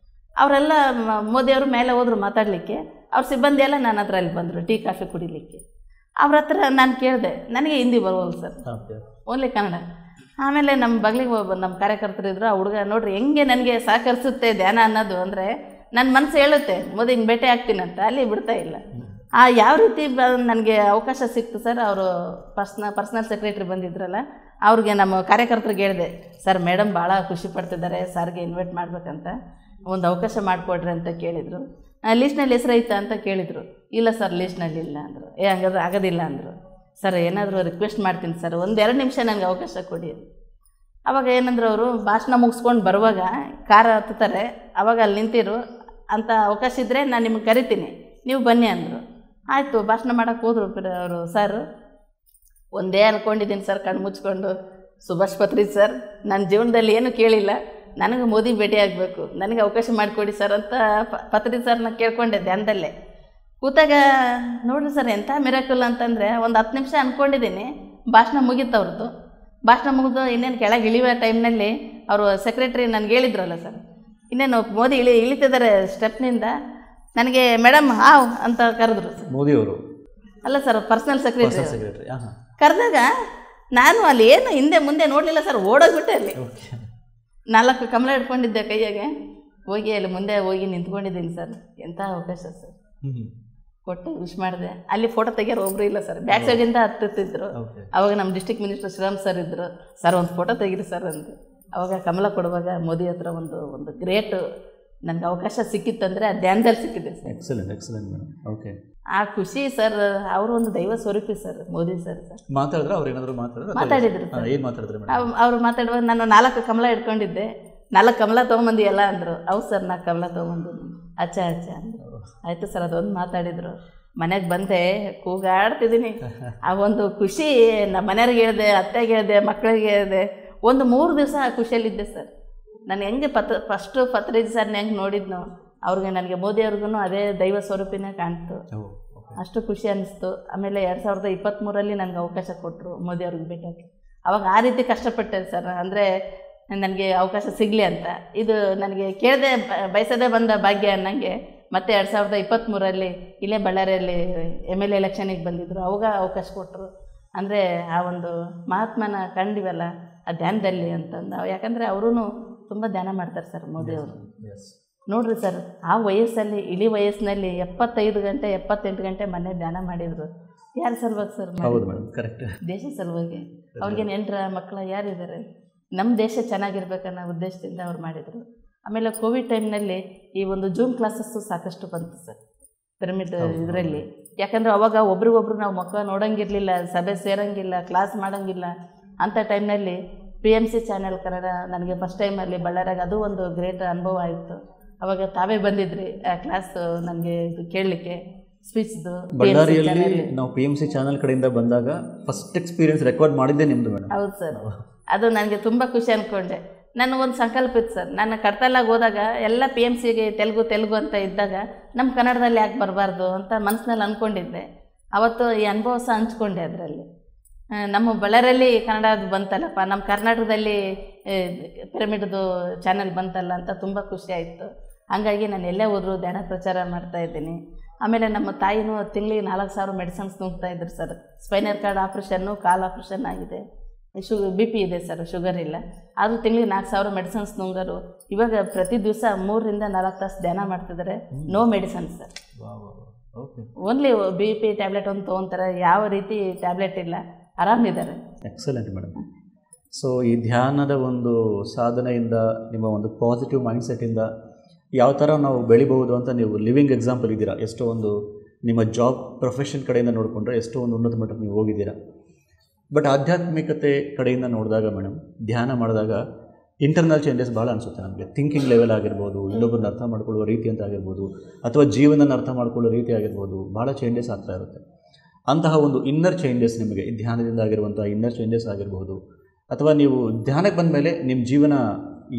ಅವರೆಲ್ಲ ಮೋದಿಯವರು ಮೇಲೆ ಹೋದ್ರು ಮಾತಾಡಲಿಕ್ಕೆ. ಅವ್ರ ಸಿಬ್ಬಂದಿ ಎಲ್ಲ ನನ್ನ ಹತ್ರ ಅಲ್ಲಿ ಬಂದರು ಟೀ ಕಾಫಿ ಕುಡಿಲಿಕ್ಕೆ. ಅವ್ರ ಹತ್ರ ನಾನು ಕೇಳಿದೆ, ನನಗೆ ಹಿಂದಿ ಬರೋಲ್ಲ ಸರ್, ಓನ್ಲಿ ಕನ್ನಡ. ಆಮೇಲೆ ನಮ್ಮ ಬಗ್ಲಿಗೆ ನಮ್ಮ ಕಾರ್ಯಕರ್ತರು ಇದ್ದರು. ಆ ಹುಡುಗ ನೋಡ್ರಿ ಹೆಂಗೆ ನನಗೆ ಸಹಕರಿಸುತ್ತೆ ಧ್ಯಾನ ಅನ್ನೋದು ಅಂದರೆ, ನನ್ನ ಮನಸ್ಸು ಹೇಳುತ್ತೆ ಮೋದಿಗೆ ಭೇಟಿ ಆಗ್ತೀನಂತ, ಅಲ್ಲಿ ಬಿಡ್ತಾ ಇಲ್ಲ. ಯಾವ ರೀತಿ ನನಗೆ ಅವಕಾಶ ಸಿಕ್ತು ಸರ್. ಅವರು ಪರ್ಸ್ನಲ್ ಸೆಕ್ರೆಟ್ರಿ ಬಂದಿದ್ರಲ್ಲ, ಅವ್ರಿಗೆ ನಮ್ಮ ಕಾರ್ಯಕರ್ತರಿಗೆ ಹೇಳಿದೆ, ಸರ್ ಮೇಡಮ್ ಭಾಳ ಖುಷಿ ಪಡ್ತಿದ್ದಾರೆ, ಸರ್ಗೆ ಇನ್ವೈಟ್ ಮಾಡಬೇಕಂತ, ಒಂದು ಅವಕಾಶ ಮಾಡಿಕೊಡ್ರಿ ಅಂತ ಕೇಳಿದರು. ಲೀಸ್ಟ್ನಲ್ಲಿ ಹೆಸರೈತಾ ಅಂತ ಕೇಳಿದರು. ಇಲ್ಲ ಸರ್, ಲೀಸ್ಟ್ನಲ್ಲಿ ಇಲ್ಲ ಅಂದರು. ಹಂಗಾದ್ರೆ ಆಗೋದಿಲ್ಲ ಅಂದರು. ಸರ್ ಏನಾದರೂ ರಿಕ್ವೆಸ್ಟ್ ಮಾಡ್ತೀನಿ ಸರ್, 1-2 ನಿಮಿಷ ನನಗೆ ಅವಕಾಶ ಕೊಡಿ. ಅವಾಗ ಏನಂದ್ರೆ, ಅವರು ಭಾಷಣ ಮುಗಿಸ್ಕೊಂಡು ಬರುವಾಗ ಕಾರ್ ಹತ್ತುತ್ತಾರೆ, ಅವಾಗ ಅಲ್ಲಿ ನಿಂತಿರು ಅಂತ ಅವಕಾಶ ಇದ್ದರೆ ನಾನು ನಿಮಗೆ ಕರಿತೀನಿ, ನೀವು ಬನ್ನಿ ಅಂದರು. ಆಯಿತು, ಭಾಷಣ ಮಾಡೋಕ್ಕೆ ಹೋದರು ಅವರು. ಸರ್ ಒಂದೇ ಅಂದ್ಕೊಂಡಿದ್ದೀನಿ ಸರ್, ಕಣ್ಣು ಮುಚ್ಕೊಂಡು, ಸುಭಾಷ್ ಪತ್ರಿ ಸರ್, ನನ್ನ ಜೀವನದಲ್ಲಿ ಏನೂ ಕೇಳಿಲ್ಲ, ನನಗೆ ಮೋದಿ ಭೇಟಿ ಆಗಬೇಕು, ನನಗೆ ಅವಕಾಶ ಮಾಡಿಕೊಡಿ ಸರ್ ಅಂತ ಪತ್ರಿ ಸರ್ನ ಕೇಳ್ಕೊಂಡೆ ಧ್ಯಾನದಲ್ಲೇ ಕೂತಾಗ. ನೋಡಿರಿ ಸರ್ ಎಂಥ ಮಿರಾಕಲ್ ಅಂತಂದರೆ, ಒಂದು 10 ನಿಮಿಷ ಅಂದ್ಕೊಂಡಿದ್ದೀನಿ, ಭಾಷಣ ಮುಗೀತು ಅವ್ರದ್ದು. ಭಾಷಣ ಮುಗಿದು ಇನ್ನೇನು ಕೆಳಗೆ ಇಳಿಯುವ ಟೈಮ್ನಲ್ಲಿ ಅವರು ಸೆಕ್ರೆಟ್ರಿ ನನಗೆ ಹೇಳಿದ್ರಲ್ಲ ಸರ್, ಇನ್ನೇನು ಮೋದಿ ಇಳಿತಿದ್ದಾರೆ ಸ್ಟೆಪ್ನಿಂದ, ನನಗೆ ಮೇಡಮ್ ಹಾವ್ ಅಂತ ಕರೆದ್ರು ಸರ್. ಮೋದಿಯವರು ಅಲ್ಲ ಸರ್, ಪರ್ಸನಲ್ ಸೆಕ್ರೆಟ್ರಿ ಕರೆದಾಗ ನಾನು ಅಲ್ಲಿ ಏನು ಹಿಂದೆ ಮುಂದೆ ನೋಡಲಿಲ್ಲ ಸರ್, ಓಡೋಗ್ಬಿಟ್ಟೆ. ಅಲ್ಲಿ 4 ಕಮಲ ಇಟ್ಕೊಂಡಿದ್ದೆ ಕೈಯಾಗೆ, ಹೋಗಿ ಅಲ್ಲಿ ಮುಂದೆ ಹೋಗಿ ನಿಂತ್ಕೊಂಡಿದ್ದೀನಿ ಸರ್. ಎಂಥ ಅವಕಾಶ ಸರ್. ಕೊಟ್ಟು ವಿಶ್ ಮಾಡಿದೆ. ಅಲ್ಲಿ ಫೋಟೋ ತೆಗಿಯೋರು ಒಬ್ಬರು ಇಲ್ಲ ಸರ್, ಬ್ಯಾಕ್ ಸೈಡಿಂದ ಹತ್ತಿತ್ತಿದ್ರು. ಅವಾಗ ನಮ್ಮ ಡಿಸ್ಟ್ರಿಕ್ಟ್ ಮಿನಿಸ್ಟರ್ ಶ್ರೀರಾಮ್ ಸರ್ ಇದ್ದರು. ಸರ್ ಒಂದು ಫೋಟೋ ತೆಗೀರಿ ಸರ್ ಅಂದರು. ಅವಾಗ ಕಮಲ ಕೊಡುವಾಗ ಮೋದಿ ಹತ್ರ ಒಂದು ಗ್ರೇಟ್ ನನಗೆ ಅವಕಾಶ ಸಿಕ್ಕಿತ್ತಂದರೆ ಆ ಧ್ಯಾನದಲ್ಲಿ ಸಿಕ್ಕಿದೆ ಸರ್. Excellent madam. ಓಕೆ, ಆ ಖುಷಿ ಸರ್, ಅವರು ಒಂದು ದೈವ ಸ್ವರೂಪಿ ಸರ್ ಮೋದಿ ಸರ್. ಮಾತಾಡಿದ್ರೆ ಅವ್ರು ಏನಾದರೂ ಮಾತಾಡಿದ್ರು ಸರ್. ಏನು ಮಾತಾಡಿದ್ರೆ ಮೇಡಮ್? ಅವರು ಮಾತಾಡುವಾಗ ನಾನು 4 ಕಮಲ ಇಟ್ಕೊಂಡಿದ್ದೆ. 4 ಕಮಲ ತೊಗೊಂಬಂದಿಯಲ್ಲ ಅಂದರು. ಹೌದು ಸರ್, 4 ಕಮಲ ತೊಗೊಂಬಂದಿದ್ದೀನಿ. ಅಚ್ಚ ಅಂದರು. ಆಯಿತು ಸರ್, ಅದೊಂದು ಮಾತಾಡಿದರು. ಮನೆಗೆ ಬಂದೆ, ಕೂಗಾಡ್ತಿದ್ದೀನಿ. ಆ ಒಂದು ಖುಷಿ ನಮ್ಮ ಮನೆಯವ್ರಿಗೆ ಹೇಳಿದೆ, ಅತ್ತೆಗೆ ಹೇಳಿದೆ, ಮಕ್ಕಳಿಗೆ ಹೇಳಿದೆ. ಒಂದು 3 ದಿವಸ ಆ ಖುಷಿಯಲ್ಲಿದ್ದೆ ಸರ್. ನಾನು ಹೆಂಗೆ ಫಸ್ಟು ಪತ್ರಿಜಿ ಸರ್ನ ಹೆಂಗೆ ನೋಡಿದ್ನೋ ಅವ್ರಿಗೆ, ನನಗೆ ಮೋದಿ ಅವ್ರಿಗೂ ಅದೇ ದೈವ ಸ್ವರೂಪಿನೇ ಕಾಣ್ತು. ಅಷ್ಟು ಖುಷಿ ಅನ್ನಿಸ್ತು. ಆಮೇಲೆ 2023 ನನಗೆ ಅವಕಾಶ ಕೊಟ್ಟರು ಮೋದಿ ಅವ್ರಿಗೆ ಭೇಟಿಯಾಗಿ. ಅವಾಗ ಆ ರೀತಿ ಕಷ್ಟಪಟ್ಟೆ ಸರ್, ಅಂದರೆ ನನಗೆ ಅವಕಾಶ ಸಿಗಲಿ ಅಂತ. ಇದು ನನಗೆ ಕೇಳದೆ ಬಯಸದೇ ಬಂದ ಭಾಗ್ಯ ಅನ್ನಂಗೆ. ಮತ್ತು 2023 ಇಲ್ಲೇ ಬಳ್ಳಾರಿಯಲ್ಲಿ MLA ಎಲೆಕ್ಷನಿಗೆ ಬಂದಿದ್ದರು. ಅವಾಗ ಅವಕಾಶ ಕೊಟ್ಟರು. ಅಂದರೆ ಆ ಒಂದು ಮಹಾತ್ಮನ ಕಂಡಿವಲ್ಲ ಆ ಧ್ಯಾನದಲ್ಲಿ ಅಂತಂದು. ಯಾಕಂದರೆ ಅವರೂ ತುಂಬ ಧ್ಯಾನ ಮಾಡ್ತಾರೆ ಸರ್ ಮೋದಿ ಅವರು. ನೋಡಿರಿ ಸರ್, ಆ ವಯಸ್ಸಲ್ಲಿ, ಇಳಿ ವಯಸ್ಸಿನಲ್ಲಿ 75 ಗಂಟೆ 78 ಗಂಟೆ ಮನೆ ಧ್ಯಾನ ಮಾಡಿದರು. ಯಾರು ಸಲುವಾಗಿ ಸರ್? ಕರೆಕ್ಟ್, ದೇಶ ಸಲುವಾಗಿ. ಅವ್ರಿಗೆ ನೆಂಟರ ಮಕ್ಕಳ ಯಾರಿದ್ದಾರೆ? ನಮ್ಮ ದೇಶ ಚೆನ್ನಾಗಿರ್ಬೇಕನ್ನೋ ಉದ್ದೇಶದಿಂದ ಅವ್ರು ಮಾಡಿದರು. ಆಮೇಲೆ ಕೋವಿಡ್ ಟೈಮ್ನಲ್ಲಿ ಈ ಒಂದು ಜೂಮ್ ಕ್ಲಾಸಸ್ಸು ಸಾಕಷ್ಟು ಬಂತು ಸರ್ ಪಿರಮಿಡ್ ಇದರಲ್ಲಿ. ಯಾಕಂದರೆ ಅವಾಗ ಒಬ್ರಿಗೊಬ್ರು ನಾವು ಮುಖ ನೋಡೋಂಗಿರಲಿಲ್ಲ, ಸಭೆ ಸೇರೋಂಗಿಲ್ಲ, ಕ್ಲಾಸ್ ಮಾಡೋಂಗಿಲ್ಲ. ಅಂಥ ಟೈಮ್ನಲ್ಲಿ PMC ಚಾನೆಲ್ ಕನ್ನಡ ನನಗೆ ಫಸ್ಟ್ ಟೈಮಲ್ಲಿ ಬಳ್ಳಾರಿಯಾಗ ಅದು ಒಂದು ಗ್ರೇಟ್ ಅನುಭವ ಆಯಿತು. ಅವಾಗ ತಾವೇ ಬಂದಿದ್ರಿ ಆ ಕ್ಲಾಸ್ ನನಗೆ ಇದು ಕೇಳಲಿಕ್ಕೆ, ಸ್ಪೀಚ್ದು. ಬಳ್ಳಾರಿಯಲ್ಲಿ ನಾವು PMC ಚಾನೆಲ್ ಕಡೆಯಿಂದ ಬಂದಾಗ ಫಸ್ಟ್ ಎಕ್ಸ್ಪೀರಿಯನ್ಸ್ ರೆಕಾರ್ಡ್ ಮಾಡಿದ್ದೆ ನಿಮ್ಮದು ಮೇಡಮ್? ಹೌದು ಸರ್, ಅದು ನನಗೆ ತುಂಬ ಖುಷಿ ಅಂದ್ಕೊಂಡೆ. ನಾನು ಒಂದು ಸಂಕಲ್ಪ ಇತ್ತು ಸರ್, ನಾನು ಕಡ್ತಲಾಗಿ ಹೋದಾಗ ಎಲ್ಲ PMCಗೆ ತೆಲುಗು ಅಂತ ಇದ್ದಾಗ ನಮ್ಮ ಕನ್ನಡದಲ್ಲಿ ಯಾಕೆ ಬರಬಾರ್ದು ಅಂತ ಮನಸ್ಸಿನಲ್ಲಿ ಅಂದ್ಕೊಂಡಿದ್ದೆ. ಅವತ್ತು ಈ ಅನುಭವ ಸಹ ಹಂಚ್ಕೊಂಡೆ. ಅದರಲ್ಲಿ ನಮ್ಮ ಬಳ್ಳಾರಿಯಲ್ಲಿ ಕನ್ನಡದು ಬಂತಲ್ಲಪ್ಪ, ನಮ್ಮ ಕರ್ನಾಟಕದಲ್ಲಿ ಪಿರಮಿಡ್ದು ಚಾನಲ್ ಬಂತಲ್ಲ ಅಂತ ತುಂಬ ಖುಷಿ ಆಯಿತು. ಹಾಗಾಗಿ ನಾನು ಎಲ್ಲೇ ಹೋದರೂ ಧ್ಯಾನ ಪ್ರಚಾರ ಮಾಡ್ತಾಯಿದ್ದೀನಿ. ಆಮೇಲೆ ನಮ್ಮ ತಾಯಿನೂ ತಿಂಗಳಿಗೆ 4,000 ಮೆಡಿಸನ್ಸ್ ನುಗ್ತಾಯಿದ್ರು ಸರ್. ಸ್ಪೈನರ್ ಕಾರ್ಡ್ ಆಪ್ರೇಷನ್ನು, ಕಾಲು ಆಪ್ರೇಷನ್ ಆಗಿದೆ, BP ಇದೆ ಸರ್, ಶುಗರ್ ಇಲ್ಲ. ಆದರೂ ತಿಂಗಳಿಗೆ 4,000 ಮೆಡಿಸನ್ಸ್ ನುಂಗರು. ಇವಾಗ ಪ್ರತಿ ದಿವಸ 3 ರಿಂದ 4 ತಾಸು ಧ್ಯಾನ ಮಾಡ್ತಿದ್ದಾರೆ. No medicines sir, only BP tablet ಒಂದು ತೊಗೊತಾರೆ. ಯಾವ ರೀತಿ ಟ್ಯಾಬ್ಲೆಟ್ ಇಲ್ಲ, ಆರಾಮಿದ್ದಾರೆ. Excellent madam. ಸೊ ಈ ಧ್ಯಾನದ ಒಂದು ಸಾಧನೆಯಿಂದ, ನಿಮ್ಮ ಒಂದು ಪಾಸಿಟಿವ್ ಮೈಂಡ್ಸೆಟ್ಟಿಂದ ಯಾವ ಥರ ನಾವು ಬೆಳಿಬಹುದು ಅಂತ ನೀವು ಲಿವಿಂಗ್ ಎಕ್ಸಾಂಪಲ್ ಇದ್ದೀರಾ. ಎಷ್ಟೋ ಒಂದು ನಿಮ್ಮ ಜಾಬ್ ಪ್ರೊಫೆಷನ್ ಕಡೆಯಿಂದ ನೋಡಿಕೊಂಡ್ರೆ ಎಷ್ಟೋ ಒಂದು ಉನ್ನತ ಮಟ್ಟಕ್ಕೆ ನೀವು ಹೋಗಿದ್ದೀರಾ. ಬಟ್ ಆಧ್ಯಾತ್ಮಿಕತೆ ಕಡೆಯಿಂದ ನೋಡಿದಾಗ ಮೇಡಮ್, ಧ್ಯಾನ ಮಾಡಿದಾಗ ಇಂಟರ್ನಲ್ ಚೇಂಜಸ್ ಭಾಳ ಅನಿಸುತ್ತೆ ನಮಗೆ. ಥಿಂಕಿಂಗ್ ಲೆವೆಲ್ ಆಗಿರ್ಬೋದು, ಇನ್ನೊಬ್ಬರನ್ನ ಅರ್ಥ ಮಾಡ್ಕೊಳ್ಳುವ ರೀತಿ ಅಂತ ಆಗಿರ್ಬೋದು, ಅಥವಾ ಜೀವನನ ಅರ್ಥ ಮಾಡ್ಕೊಳ್ಳೋ ರೀತಿ ಆಗಿರ್ಬೋದು, ಭಾಳ ಚೇಂಜಸ್ ಆಗ್ತಾ ಇರುತ್ತೆ. ಅಂತಹ ಒಂದು ಇನ್ನರ್ ಚೇಂಜಸ್ ನಿಮಗೆ ಧ್ಯಾನದಿಂದ ಆಗಿರುವಂಥ ಇನ್ನರ್ ಚೇಂಜಸ್ ಆಗಿರ್ಬೋದು, ಅಥವಾ ನೀವು ಧ್ಯಾನಕ್ಕೆ ಬಂದ ಮೇಲೆ ನಿಮ್ಮ ಜೀವನ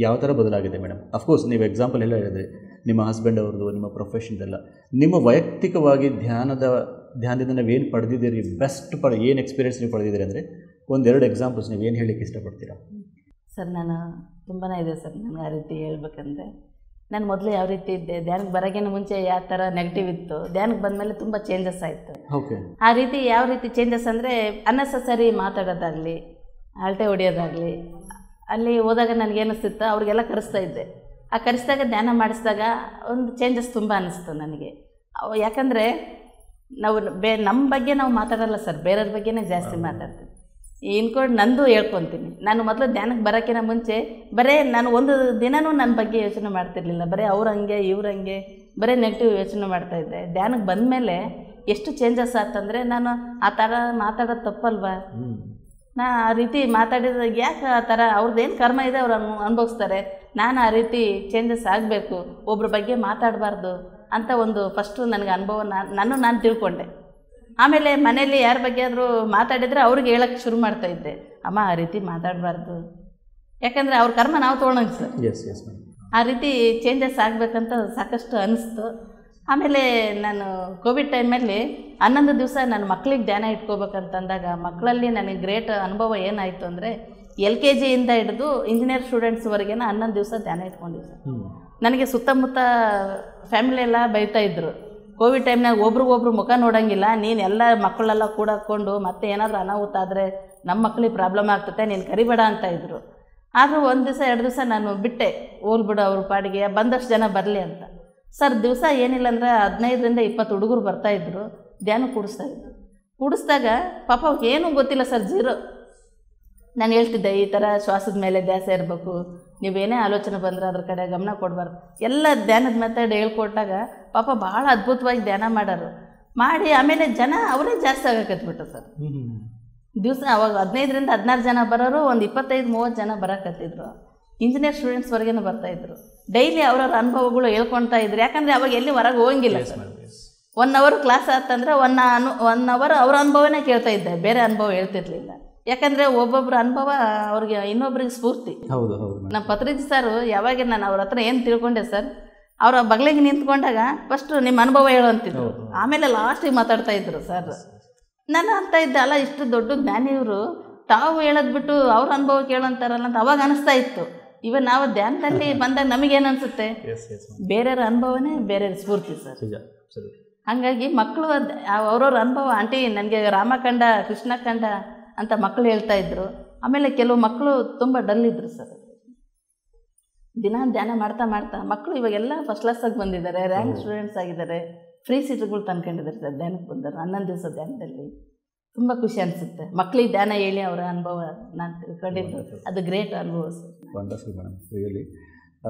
ಯಾವ ಥರ ಬದಲಾಗಿದೆ ಮೇಡಮ್? ಅಫ್ಕೋರ್ಸ್ ನೀವು ಎಕ್ಸಾಂಪಲ್ ಎಲ್ಲ ಹೇಳಿದ್ರೆ ನಿಮ್ಮ ಹಸ್ಬೆಂಡ್ ಅವ್ರದ್ದು, ನಿಮ್ಮ ಪ್ರೊಫೆಷನ್ದೆಲ್ಲ, ನಿಮ್ಮ ವೈಯಕ್ತಿಕವಾಗಿ ಧ್ಯಾನದಿಂದ ನಾವೇನು ಪಡೆದಿದ್ದೀರಿ, ಏನು ಎಕ್ಸ್ಪೀರಿಯೆನ್ಸ್ ನೀವು ಪಡೆದಿದ್ದೀರಿ ಅಂದರೆ 1-2 ಎಕ್ಸಾಂಪಲ್ಸ್ ನೀವು ಏನು ಹೇಳಲಿಕ್ಕೆ ಇಷ್ಟಪಡ್ತೀರಾ? ಸರ್, ನಾನು ತುಂಬಾ ಇದೆ ಸರ್. ನನಗೆ ಆ ರೀತಿ ಹೇಳ್ಬೇಕಂದ್ರೆ, ನಾನು ಮೊದಲು ಯಾವ ರೀತಿ ಇದ್ದೆ, ಧ್ಯಾನಕ್ಕೆ ಬರೋಕ್ಕಿಂತ ಮುಂಚೆ ಯಾವ ಥರ ನೆಗೆಟಿವ್ ಇತ್ತು, ಧ್ಯಾನಕ್ಕೆ ಬಂದಮೇಲೆ ತುಂಬ ಚೇಂಜಸ್ ಆಯಿತು. ಓಕೆ. ಆ ರೀತಿ ಯಾವ ರೀತಿ ಚೇಂಜಸ್ ಅಂದರೆ, ಅನ್ನೆಸಸರಿ ಮಾತಾಡೋದಾಗಲಿ, ಅಳತೆ ಹೊಡೆಯೋದಾಗಲಿ, ಅಲ್ಲಿ ಹೋದಾಗ ನನಗೇನಿಸ್ತಿತ್ತು ಅವ್ರಿಗೆಲ್ಲ ಕರೆಸ್ತಾ ಇದ್ದೆ. ಆ ಕರೆಸಿದಾಗ ಧ್ಯಾನ ಮಾಡಿಸಿದಾಗ ಒಂದು ಚೇಂಜಸ್ ತುಂಬ ಅನ್ನಿಸ್ತು ನನಗೆ. ಯಾಕಂದರೆ ನಾವು ನಮ್ಮ ಬಗ್ಗೆ ನಾವು ಮಾತಾಡಲ್ಲ ಸರ್, ಬೇರೆಯವ್ರ ಬಗ್ಗೆನೇ ಜಾಸ್ತಿ ಮಾತಾಡ್ತೀವಿ. ಇನ್ಕೊಂಡು ನಂದು ಹೇಳ್ಕೊತೀನಿ. ನಾನು ಮೊದಲು ಧ್ಯಾನಕ್ಕೆ ಬರೋಕ್ಕಿಂತ ಮುಂಚೆ ಬರೀ ನಾನು ಒಂದು ದಿನವೂ ನನ್ನ ಬಗ್ಗೆ ಯೋಚನೆ ಮಾಡ್ತಿರ್ಲಿಲ್ಲ. ಬರೀ ಅವ್ರು ಹಂಗೆ ಇವ್ರು ಹಂಗೆ ಬರೀ ನೆಗೆಟಿವ್ ಯೋಚನೆ ಮಾಡ್ತಾಯಿದ್ದೆ. ಧ್ಯಾನಕ್ಕೆ ಬಂದಮೇಲೆ ಎಷ್ಟು ಚೇಂಜಸ್ ಆಯ್ತಂದರೆ, ನಾನು ಆ ಥರ ಮಾತಾಡೋದು ತಪ್ಪಲ್ವಾ, ನಾ ಆ ರೀತಿ ಮಾತಾಡಿದಾಗ ಯಾಕೆ ಆ ಥರ, ಅವ್ರದ್ದೇನು ಕರ್ಮ ಇದೆ ಅವ್ರು ಅನುಭವಿಸ್ತಾರೆ, ನಾನು ಆ ರೀತಿ ಚೇಂಜಸ್ ಆಗಬೇಕು, ಒಬ್ರ ಬಗ್ಗೆ ಮಾತಾಡಬಾರ್ದು ಅಂತ ಒಂದು ಫಸ್ಟು ನನಗೆ ಅನುಭವ ನಾನು ತಿಳ್ಕೊಂಡೆ. ಆಮೇಲೆ ಮನೆಯಲ್ಲಿ ಯಾರ ಬಗ್ಗೆ ಆದರೂ ಮಾತಾಡಿದರೆ ಅವ್ರಿಗೆ ಹೇಳೋಕ್ಕೆ ಶುರು ಮಾಡ್ತಾಯಿದ್ದೆ, ಅಮ್ಮ ಆ ರೀತಿ ಮಾತಾಡಬಾರ್ದು, ಯಾಕಂದರೆ ಅವ್ರ ಕರ್ಮ ನಾವು ತೊಗೊಳಂಗೆ ಸರ್. ಆ ರೀತಿ ಚೇಂಜಸ್ ಆಗಬೇಕಂತ ಸಾಕಷ್ಟು ಅನ್ನಿಸ್ತು. ಆಮೇಲೆ ನಾನು ಕೋವಿಡ್ ಟೈಮಲ್ಲಿ 11 ದಿವಸ ನನ್ನ ಮಕ್ಕಳಿಗೆ ಧ್ಯಾನ ಇಟ್ಕೋಬೇಕಂತಂದಾಗ, ಮಕ್ಕಳಲ್ಲಿ ನನಗೆ ಗ್ರೇಟ್ ಅನುಭವ ಏನಾಯಿತು ಅಂದರೆ, LKGಯಿಂದ ಹಿಡಿದು ಇಂಜಿನಿಯರ್ ಸ್ಟೂಡೆಂಟ್ಸ್ವರೆಗೆ 11 ದಿವಸ ಧ್ಯಾನ ಇಟ್ಕೊಂಡಿದ್ದೆ. ನನಗೆ ಸುತ್ತಮುತ್ತ ಫ್ಯಾಮಿಲಿ ಎಲ್ಲ ಬೈತಾಯಿದ್ರು, ಕೋವಿಡ್ ಟೈಮ್ನಾಗ ಒಬ್ರಿಗೊಬ್ರು ಮುಖ ನೋಡೋಂಗಿಲ್ಲ, ನೀನು ಎಲ್ಲ ಮಕ್ಕಳೆಲ್ಲ ಕೂಡ ಹಾಕ್ಕೊಂಡು ಮತ್ತೆ ಏನಾದರೂ ಅನಾಹುತ ಆದರೆ ನಮ್ಮ ಮಕ್ಕಳಿಗೆ ಪ್ರಾಬ್ಲಮ್ ಆಗ್ತದೆ, ನೀನು ಕರಿಬೇಡ ಅಂತ ಇದ್ದರು. ಆದರೂ 1 ದಿವಸ 2 ದಿವಸ ನಾನು ಬಿಟ್ಟೆ, ಹೋಲ್ಬಿಡು ಅವ್ರ ಪಾಡಿಗೆ, ಬಂದಷ್ಟು ಜನ ಬರಲಿ ಅಂತ. ಸರ್ ದಿವಸ ಏನಿಲ್ಲ ಅಂದರೆ 15ರಿಂದ 20 ಹುಡುಗರು ಬರ್ತಾಯಿದ್ರು, ಧ್ಯಾನ ಕೂಡಿಸ್ತಾಯಿದ್ರು. ಕೂಡಿಸ್ದಾಗ ಪಾಪ ಏನೂ ಗೊತ್ತಿಲ್ಲ ಸರ್, ಜೀರೋ. ನಾನು ಹೇಳ್ತಿದ್ದೆ ಈ ಥರ ಶ್ವಾಸದ ಮೇಲೆ ಧ್ಯಾಸ ಇರಬೇಕು, ನೀವೇನೇ ಆಲೋಚನೆ ಬಂದರೆ ಅದ್ರ ಕಡೆ ಗಮನ ಕೊಡಬಾರ್ದು. ಎಲ್ಲ ಧ್ಯಾನದ ಮೆಥಡ್ ಹೇಳ್ಕೊಟ್ಟಾಗ ಪಾಪ ಭಾಳ ಅದ್ಭುತವಾಗಿ ಧ್ಯಾನ ಮಾಡೋರು. ಮಾಡಿ ಆಮೇಲೆ ಜನ ಅವರೇ ಜಾಸ್ತಿ ಆಗಕತ್ಬಿಟ್ಟು ಸರ್. ದಿವಸ ಅವಾಗ 15ರಿಂದ 16 ಜನ ಬರೋರು, ಒಂದು 25-30 ಜನ ಬರೋಕತ್ತಿದ್ರು. ಇಂಜಿನಿಯರ್ ಸ್ಟೂಡೆಂಟ್ಸ್ವರೆಗೇನು ಬರ್ತಾಯಿದ್ರು. ಡೈಲಿ ಅವ್ರವ್ರ ಅನುಭವಗಳು ಹೇಳ್ಕೊಳ್ತಾ ಇದ್ರು. ಯಾಕಂದರೆ ಅವಾಗ ಎಲ್ಲಿ ಹೊರಗೆ ಹೋಗಂಗಿಲ್ಲ ಸರ್. 1 ಅವರ್ ಕ್ಲಾಸ್ ಆತಂದರೆ 1 ಅವರ್ ಅವ್ರ ಅನುಭವನೇ ಕೇಳ್ತಾ ಇದ್ದೆ, ಬೇರೆ ಅನುಭವ ಹೇಳ್ತಿರ್ಲಿಲ್ಲ. ಯಾಕಂದರೆ ಒಬ್ಬೊಬ್ಬರ ಅನುಭವ ಅವ್ರಿಗೆ ಇನ್ನೊಬ್ರಿಗೆ ಸ್ಫೂರ್ತಿ. ಹೌದು ಹೌದು. ನಮ್ಮ ಪತ್ರಿಜಿ ಸರ್ ಯಾವಾಗ ನಾನು ಅವ್ರ ಹತ್ರ ಏನು ತಿಳ್ಕೊಂಡೆ ಸರ್, ಅವರ ಬಗ್ಲಿಗೆ ನಿಂತ್ಕೊಂಡಾಗ ಫಸ್ಟು ನಿಮ್ಮ ಅನುಭವ ಹೇಳು ಅಂತಿದ್ರು, ಆಮೇಲೆ ಲಾಸ್ಟಿಗೆ ಮಾತಾಡ್ತಾ ಇದ್ರು ಸರ್. ನಾನು ಅಂತ ಇದ್ದೆ, ಅಲ್ಲ ಇಷ್ಟು ದೊಡ್ಡ ಜ್ಞಾನಿ ಇವರು ತಾವು ಹೇಳೋದು ಬಿಟ್ಟು ಅವ್ರ ಅನುಭವ ಕೇಳೋಂತಾರಲ್ಲ ಅಂತ ಅವಾಗ ಅನಿಸ್ತಾ ಇತ್ತು. ಇವಾಗ ನಾವು ಧ್ಯಾನದಲ್ಲಿ ಬಂದಾಗ ನಮಗೇನು ಅನಿಸುತ್ತೆ, ಬೇರೆಯವ್ರ ಅನುಭವನೇ ಬೇರೆ ಸ್ಫೂರ್ತಿ ಸರ್. ಹಾಗಾಗಿ ಮಕ್ಕಳು ಅವ್ರವ್ರ ಅನುಭವ, ಆಂಟಿ ನನಗೆ ರಾಮಕಂಡ ಕೃಷ್ಣಕಂಡ ಅಂತ ಮಕ್ಕಳು ಹೇಳ್ತಾ ಇದ್ರು. ಆಮೇಲೆ ಕೆಲವು ಮಕ್ಕಳು ತುಂಬ ಡಲ್ ಇದ್ರು ಸರ್. ದಿನ ಧ್ಯಾನ ಮಾಡ್ತಾ ಮಾಡ್ತಾ ಮಕ್ಕಳು ಇವಾಗೆಲ್ಲ ಫಸ್ಟ್ ಕ್ಲಾಸಾಗಿ ಬಂದಿದ್ದಾರೆ, ರ್ಯಾಂಕ್ ಸ್ಟೂಡೆಂಟ್ಸ್ ಆಗಿದ್ದಾರೆ, ಫ್ರೀ ಸೀಟ್ಗಳು ತಂದ್ಕೊಂಡಿದ್ದಾರೆ ಸರ್. ಧ್ಯಾನಕ್ಕೆ ಬಂದರು 11 ದಿವಸ ಧ್ಯಾನದಲ್ಲಿ. ತುಂಬ ಖುಷಿ ಅನಿಸುತ್ತೆ ಮಕ್ಕಳಿಗೆ ಧ್ಯಾನ ಹೇಳಿ ಅವರ ಅನುಭವ ನಾನು ತಿಳ್ಕೊಂಡಿದ್ದು, ಅದು ಗ್ರೇಟ್ ಅನುಭವ ಸರ್. Wonderful madam, really.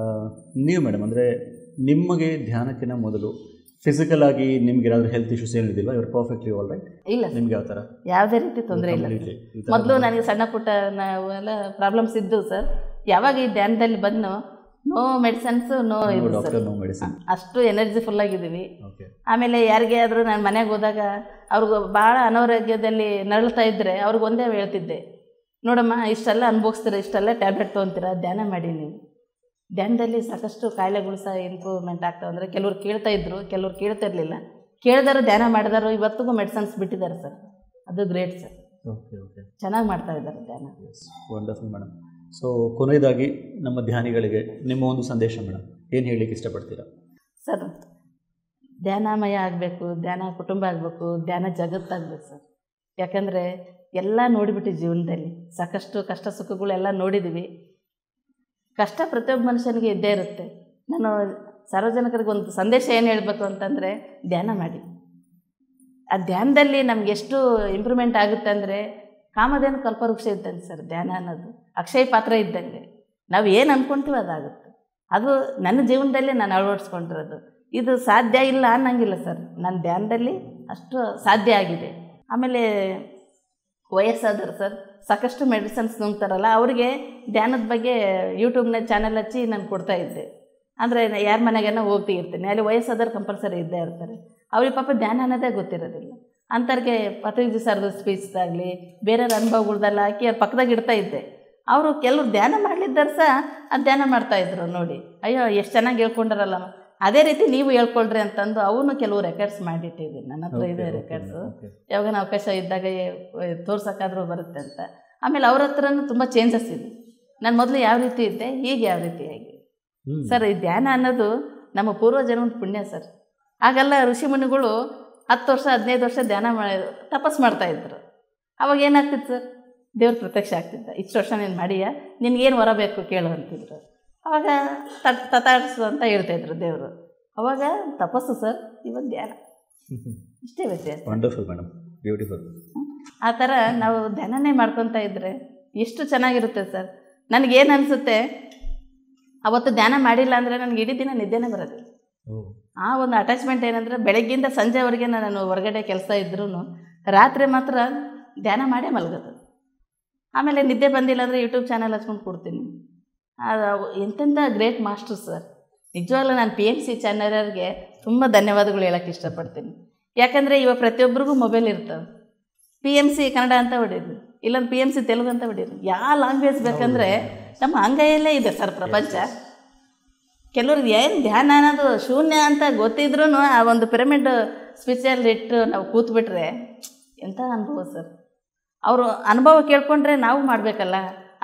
ನೀವು ಮೇಡಮ್ ಅಂದರೆ ನಿಮಗೆ ಧ್ಯಾನಕ್ಕಿಂತ ಮೊದಲು ಫಿಸಿಕಲ್ ಆಗಿ ನಿಮ್ಗೆ ಏನಾದರೂ ಹೆಲ್ತ್ ಇಶ್ಯೂಸ್ ಏನಿದಿಲ್ವಾ? ಇವರು ಪರ್ಫೆಕ್ಟ್ಲಿ ಆಲ್ ರೈಟ್? ಇಲ್ಲ, ನಿಮ್ಗೆ ಯಾವ ಥರ ಯಾವುದೇ ರೀತಿ ತೊಂದರೆ ಇಲ್ಲ. ಮೊದಲು ನನಗೆ ಸಣ್ಣ ಪುಟ್ಟ ಎಲ್ಲ ಪ್ರಾಬ್ಲಮ್ಸ್ ಇದ್ದು ಸರ್. ಯಾವಾಗ ಈ ಧ್ಯಾನದಲ್ಲಿ ಬಂದು ನೋ ಮೆಡಿಸನ್ಸು, ನೋ ಮೆಡಿಸಿನ್, ಅಷ್ಟು ಎನರ್ಜಿಫುಲ್ ಆಗಿದ್ದೀವಿ. ಆಮೇಲೆ ಯಾರಿಗೆ ಆದರೂ ನಾನು ಮನೆಗೆ ಹೋದಾಗ ಅವ್ರಿಗೂ ಭಾಳ ಅನಾರೋಗ್ಯದಲ್ಲಿ ನರಳ್ತಾ ಇದ್ದರೆ ಅವ್ರಿಗೆ ಒಂದೇ ಹೇಳ್ತಿದ್ದೆ, ನೋಡಮ್ಮ ಇಷ್ಟೆಲ್ಲ ಅನುಭವಿಸ್ತೀರ, ಇಷ್ಟೆಲ್ಲ ಟ್ಯಾಬ್ಲೆಟ್ ತೊಗೊತೀರ, ಧ್ಯಾನ ಮಾಡಿ ನೀವು. ಧ್ಯಾನದಲ್ಲಿ ಸಾಕಷ್ಟು ಕಾಯಿಲೆಗಳು ಸಹ ಇಂಪ್ರೂವ್ಮೆಂಟ್ ಆಗ್ತಾವೆ. ಅಂದರೆ ಕೆಲವ್ರು ಕೇಳ್ತಾ ಇದ್ರು, ಕೆಲವ್ರು ಕೇಳ್ತಾ ಇರಲಿಲ್ಲ. ಕೇಳಿದಾರು ಧ್ಯಾನ ಮಾಡಿದಾರು ಇವತ್ತಿಗೂ ಮೆಡಿಸನ್ಸ್ ಬಿಟ್ಟಿದ್ದಾರೆ ಸರ್. ಅದು ಗ್ರೇಟ್ ಸರ್. ಓಕೆ ಓಕೆ, ಚೆನ್ನಾಗಿ ಮಾಡ್ತಾ ಇದ್ದಾರೆ ಧ್ಯಾನ. Wonderful madam. ಸೊ ಕೊನೆಯದಾಗಿ ನಮ್ಮ ಧ್ಯಾನಿಗಳಿಗೆ ನಿಮ್ಮ ಒಂದು ಸಂದೇಶ ಮೇಡಮ್, ಏನು ಹೇಳಲಿಕ್ಕೆ ಇಷ್ಟಪಡ್ತೀರಾ? ಸರ್, ಧ್ಯಾನಮಯ ಆಗಬೇಕು, ಧ್ಯಾನ ಕುಟುಂಬ ಆಗಬೇಕು, ಧ್ಯಾನ ಜಗತ್ತಾಗಬೇಕು ಸರ್. ಯಾಕಂದರೆ ಎಲ್ಲ ನೋಡಿಬಿಟ್ಟು ಜೀವನದಲ್ಲಿ ಸಾಕಷ್ಟು ಕಷ್ಟ ಸುಖಗಳೆಲ್ಲ ನೋಡಿದ್ದೀವಿ. ಕಷ್ಟ ಪ್ರತಿಯೊಬ್ಬ ಮನುಷ್ಯನಿಗೆ ಇದ್ದೇ ಇರುತ್ತೆ. ನಾನು ಸಾರ್ವಜನಿಕರಿಗೆ ಒಂದು ಸಂದೇಶ ಏನು ಹೇಳಬೇಕು ಅಂತಂದರೆ, ಧ್ಯಾನ ಮಾಡಿ. ಆ ಧ್ಯಾನದಲ್ಲಿ ನಮ್ಗೆ ಎಷ್ಟು ಇಂಪ್ರೂವ್ಮೆಂಟ್ ಆಗುತ್ತೆ ಅಂದರೆ, ಕಾಮಧೇನು ಕಲ್ಪವೃಕ್ಷ ಇದ್ದಂಗೆ ಸರ್ ಧ್ಯಾನ ಅನ್ನೋದು, ಅಕ್ಷಯ ಪಾತ್ರ ಇದ್ದಂಗೆ. ನಾವು ಏನು ಅಂದ್ಕೊಳ್ತೀವಿ ಅದಾಗುತ್ತೆ. ಅದು ನನ್ನ ಜೀವನದಲ್ಲಿ ನಾನು ಅಳವಡಿಸ್ಕೊಂಡಿರೋದು. ಇದು ಸಾಧ್ಯ ಇಲ್ಲ ಅನ್ನಂಗಿಲ್ಲ ಸರ್, ನನ್ನ ಧ್ಯಾನದಲ್ಲಿ ಅಷ್ಟು ಸಾಧ್ಯ ಆಗಿದೆ. ಆಮೇಲೆ ವಯಸ್ಸಾದರು ಸರ್ ಸಾಕಷ್ಟು ಮೆಡಿಸಿನ್ಸ್ ನುಂಗ್ತಾರಲ್ಲ, ಅವರಿಗೆ ಧ್ಯಾನದ ಬಗ್ಗೆ ಯೂಟ್ಯೂಬ್ನ ಚಾನಲ್ ಹಚ್ಚಿ ನಾನು ಕೊಡ್ತಾಯಿದ್ದೆ. ಅಂದರೆ ಯಾರ ಮನೆಗೇನೋ ಹೋಗ್ತಿರ್ತೀನಿ, ಅಲ್ಲಿ ವಯಸ್ಸಾದವ್ರು ಕಂಪಲ್ಸರಿ ಇದ್ದೇ ಇರ್ತಾರೆ. ಅವ್ರಿಗೆ ಪಾಪ ಧ್ಯಾನ ಅನ್ನೋದೇ ಗೊತ್ತಿರೋದಿಲ್ಲ. ಅಂಥವ್ರಿಗೆ ಪತ್ರಿಜಿ ಸರ್ದು ಸ್ಪೀಚ್ದಾಗಲಿ ಬೇರೆಯವ್ರ ಅನುಭವಗಳ್ದೆಲ್ಲ ಹಾಕಿ ಅವ್ರ ಪಕ್ಕದಾಗ ಇಡ್ತಾ ಇದ್ದೆ. ಅವರು ಕೆಲವ್ರು ಧ್ಯಾನ ಮಾಡಲಿದ್ದಾರೆ ಸಹ ಅದು ಧ್ಯಾನ ಮಾಡ್ತಾಯಿದ್ರು ನೋಡಿ, ಅಯ್ಯೋ ಎಷ್ಟು ಚೆನ್ನಾಗಿ ಹೇಳ್ಕೊಂಡ್ರಲ್ಲ, ಅದೇ ರೀತಿ ನೀವು ಹೇಳ್ಕೊಳ್ರಿ ಅಂತಂದು ಅವನು ಕೆಲವು ರೆಕಾರ್ಡ್ಸ್ ಮಾಡಿಟ್ಟಿದ್ದೀನಿ. ನನ್ನ ಹತ್ರ ಇದೆ ರೆಕಾರ್ಡ್ಸು, ಯಾವಾಗ ಅವಕಾಶ ಇದ್ದಾಗ ತೋರ್ಸೋಕ್ಕಾದರೂ ಬರುತ್ತೆ ಅಂತ. ಆಮೇಲೆ ಅವ್ರ ಹತ್ರನೂ ತುಂಬ ಚೇಂಜಸ್ ಇದೆ. ನಾನು ಮೊದಲು ಯಾವ ರೀತಿ ಇದ್ದೆ, ಈಗ ಯಾವ ರೀತಿಯಾಗಿ ಸರ್. ಈ ಧ್ಯಾನ ಅನ್ನೋದು ನಮ್ಮ ಪೂರ್ವಜನ್ಮದ ಪುಣ್ಯ ಸರ್. ಆಗೆಲ್ಲ ಋಷಿಮುನಿಗಳು 10 ವರ್ಷ 15 ವರ್ಷ ಧ್ಯಾನ ತಪಸ್ಸು ಮಾಡ್ತಾಯಿದ್ರು. ಅವಾಗ ಏನಾಗ್ತಿತ್ತು ಸರ್, ದೇವ್ರ ಪ್ರತ್ಯಕ್ಷ ಆಗ್ತಿದ್ದ. ಇಷ್ಟು ವರ್ಷ ನೀನು ಮಾಡಿಯಾ, ನಿನಗೇನು ವರ ಬೇಕು ಕೇಳು ಅಂತಿದ್ರು. ಅವಾಗ ತತಾಡಿಸು ಅಂತ ಹೇಳ್ತಾಯಿದ್ರು ದೇವರು. ಅವಾಗ ತಪಸ್ಸು ಸರ್, ಇವಾಗ ಧ್ಯಾನ, ಇಷ್ಟೇ ವ್ಯತ್ಯಾಸ. Wonderful madam, beautiful. ಆ ಥರ ನಾವು ಧ್ಯಾನನೇ ಮಾಡ್ಕೊತಾ ಇದ್ದರೆ ಎಷ್ಟು ಚೆನ್ನಾಗಿರುತ್ತೆ ಸರ್. ನನಗೇನು ಅನಿಸುತ್ತೆ, ಅವತ್ತು ಧ್ಯಾನ ಮಾಡಿಲ್ಲ ಅಂದರೆ ನನಗೆ ಇಡೀ ದಿನ ನಿದ್ದೆನೇ ಬರೋದಿಲ್ಲ. ಆ ಒಂದು ಅಟ್ಯಾಚ್ಮೆಂಟ್ ಏನಂದರೆ, ಬೆಳಗ್ಗಿಂದ ಸಂಜೆವರೆಗೆ ನಾನು ಹೊರಗಡೆ ಕೆಲಸ ಇದ್ರೂ ರಾತ್ರಿ ಮಾತ್ರ ಧ್ಯಾನ ಮಾಡೇ ಮಲಗೋದು. ಆಮೇಲೆ ನಿದ್ದೆ ಬಂದಿಲ್ಲ ಅಂದರೆ ಯೂಟ್ಯೂಬ್ ಚಾನಲ್ ಹಚ್ಕೊಂಡು ಕೊಡ್ತೀನಿ. ಎಂತೆಂಥ ಗ್ರೇಟ್ ಮಾಸ್ಟರ್ ಸರ್. ನಿಜವಾಗ್ಲೂ ನಾನು PMC ಚಾನಲ್ಗೆ ತುಂಬ ಧನ್ಯವಾದಗಳು ಹೇಳೋಕ್ಕೆ ಇಷ್ಟಪಡ್ತೀನಿ. ಯಾಕಂದರೆ ಇವಾಗ ಪ್ರತಿಯೊಬ್ಬರಿಗೂ ಮೊಬೈಲ್ ಇರ್ತವೆ. PMC ಕನ್ನಡ ಅಂತ ಹೊಡೀರಿ, ಇಲ್ಲೊಂದು PMC ತೆಲುಗು ಅಂತ ಹೊಡೀರಿ. ಯಾವ ಲ್ಯಾಂಗ್ವೇಜ್ ಬೇಕಂದರೆ ನಮ್ಮ ಅಂಗೈಯಲ್ಲೇ ಇದೆ ಸರ್ ಪ್ರಪಂಚ. ಕೆಲವ್ರಿಗೆ ಏನು ಧ್ಯಾನ ಅನ್ನೋದು ಶೂನ್ಯ ಅಂತ ಗೊತ್ತಿದ್ರೂ ಆ ಒಂದು ಪಿರಮಿಡ್ ಸ್ಪಿರಿಚುವಲ್ ಇಟ್ಟು ನಾವು ಕೂತ್ಬಿಟ್ರೆ ಎಂಥ ಅನುಭವ ಸರ್. ಅವರು ಅನುಭವ ಕೇಳ್ಕೊಂಡ್ರೆ ನಾವು ಮಾಡಬೇಕಲ್ಲ,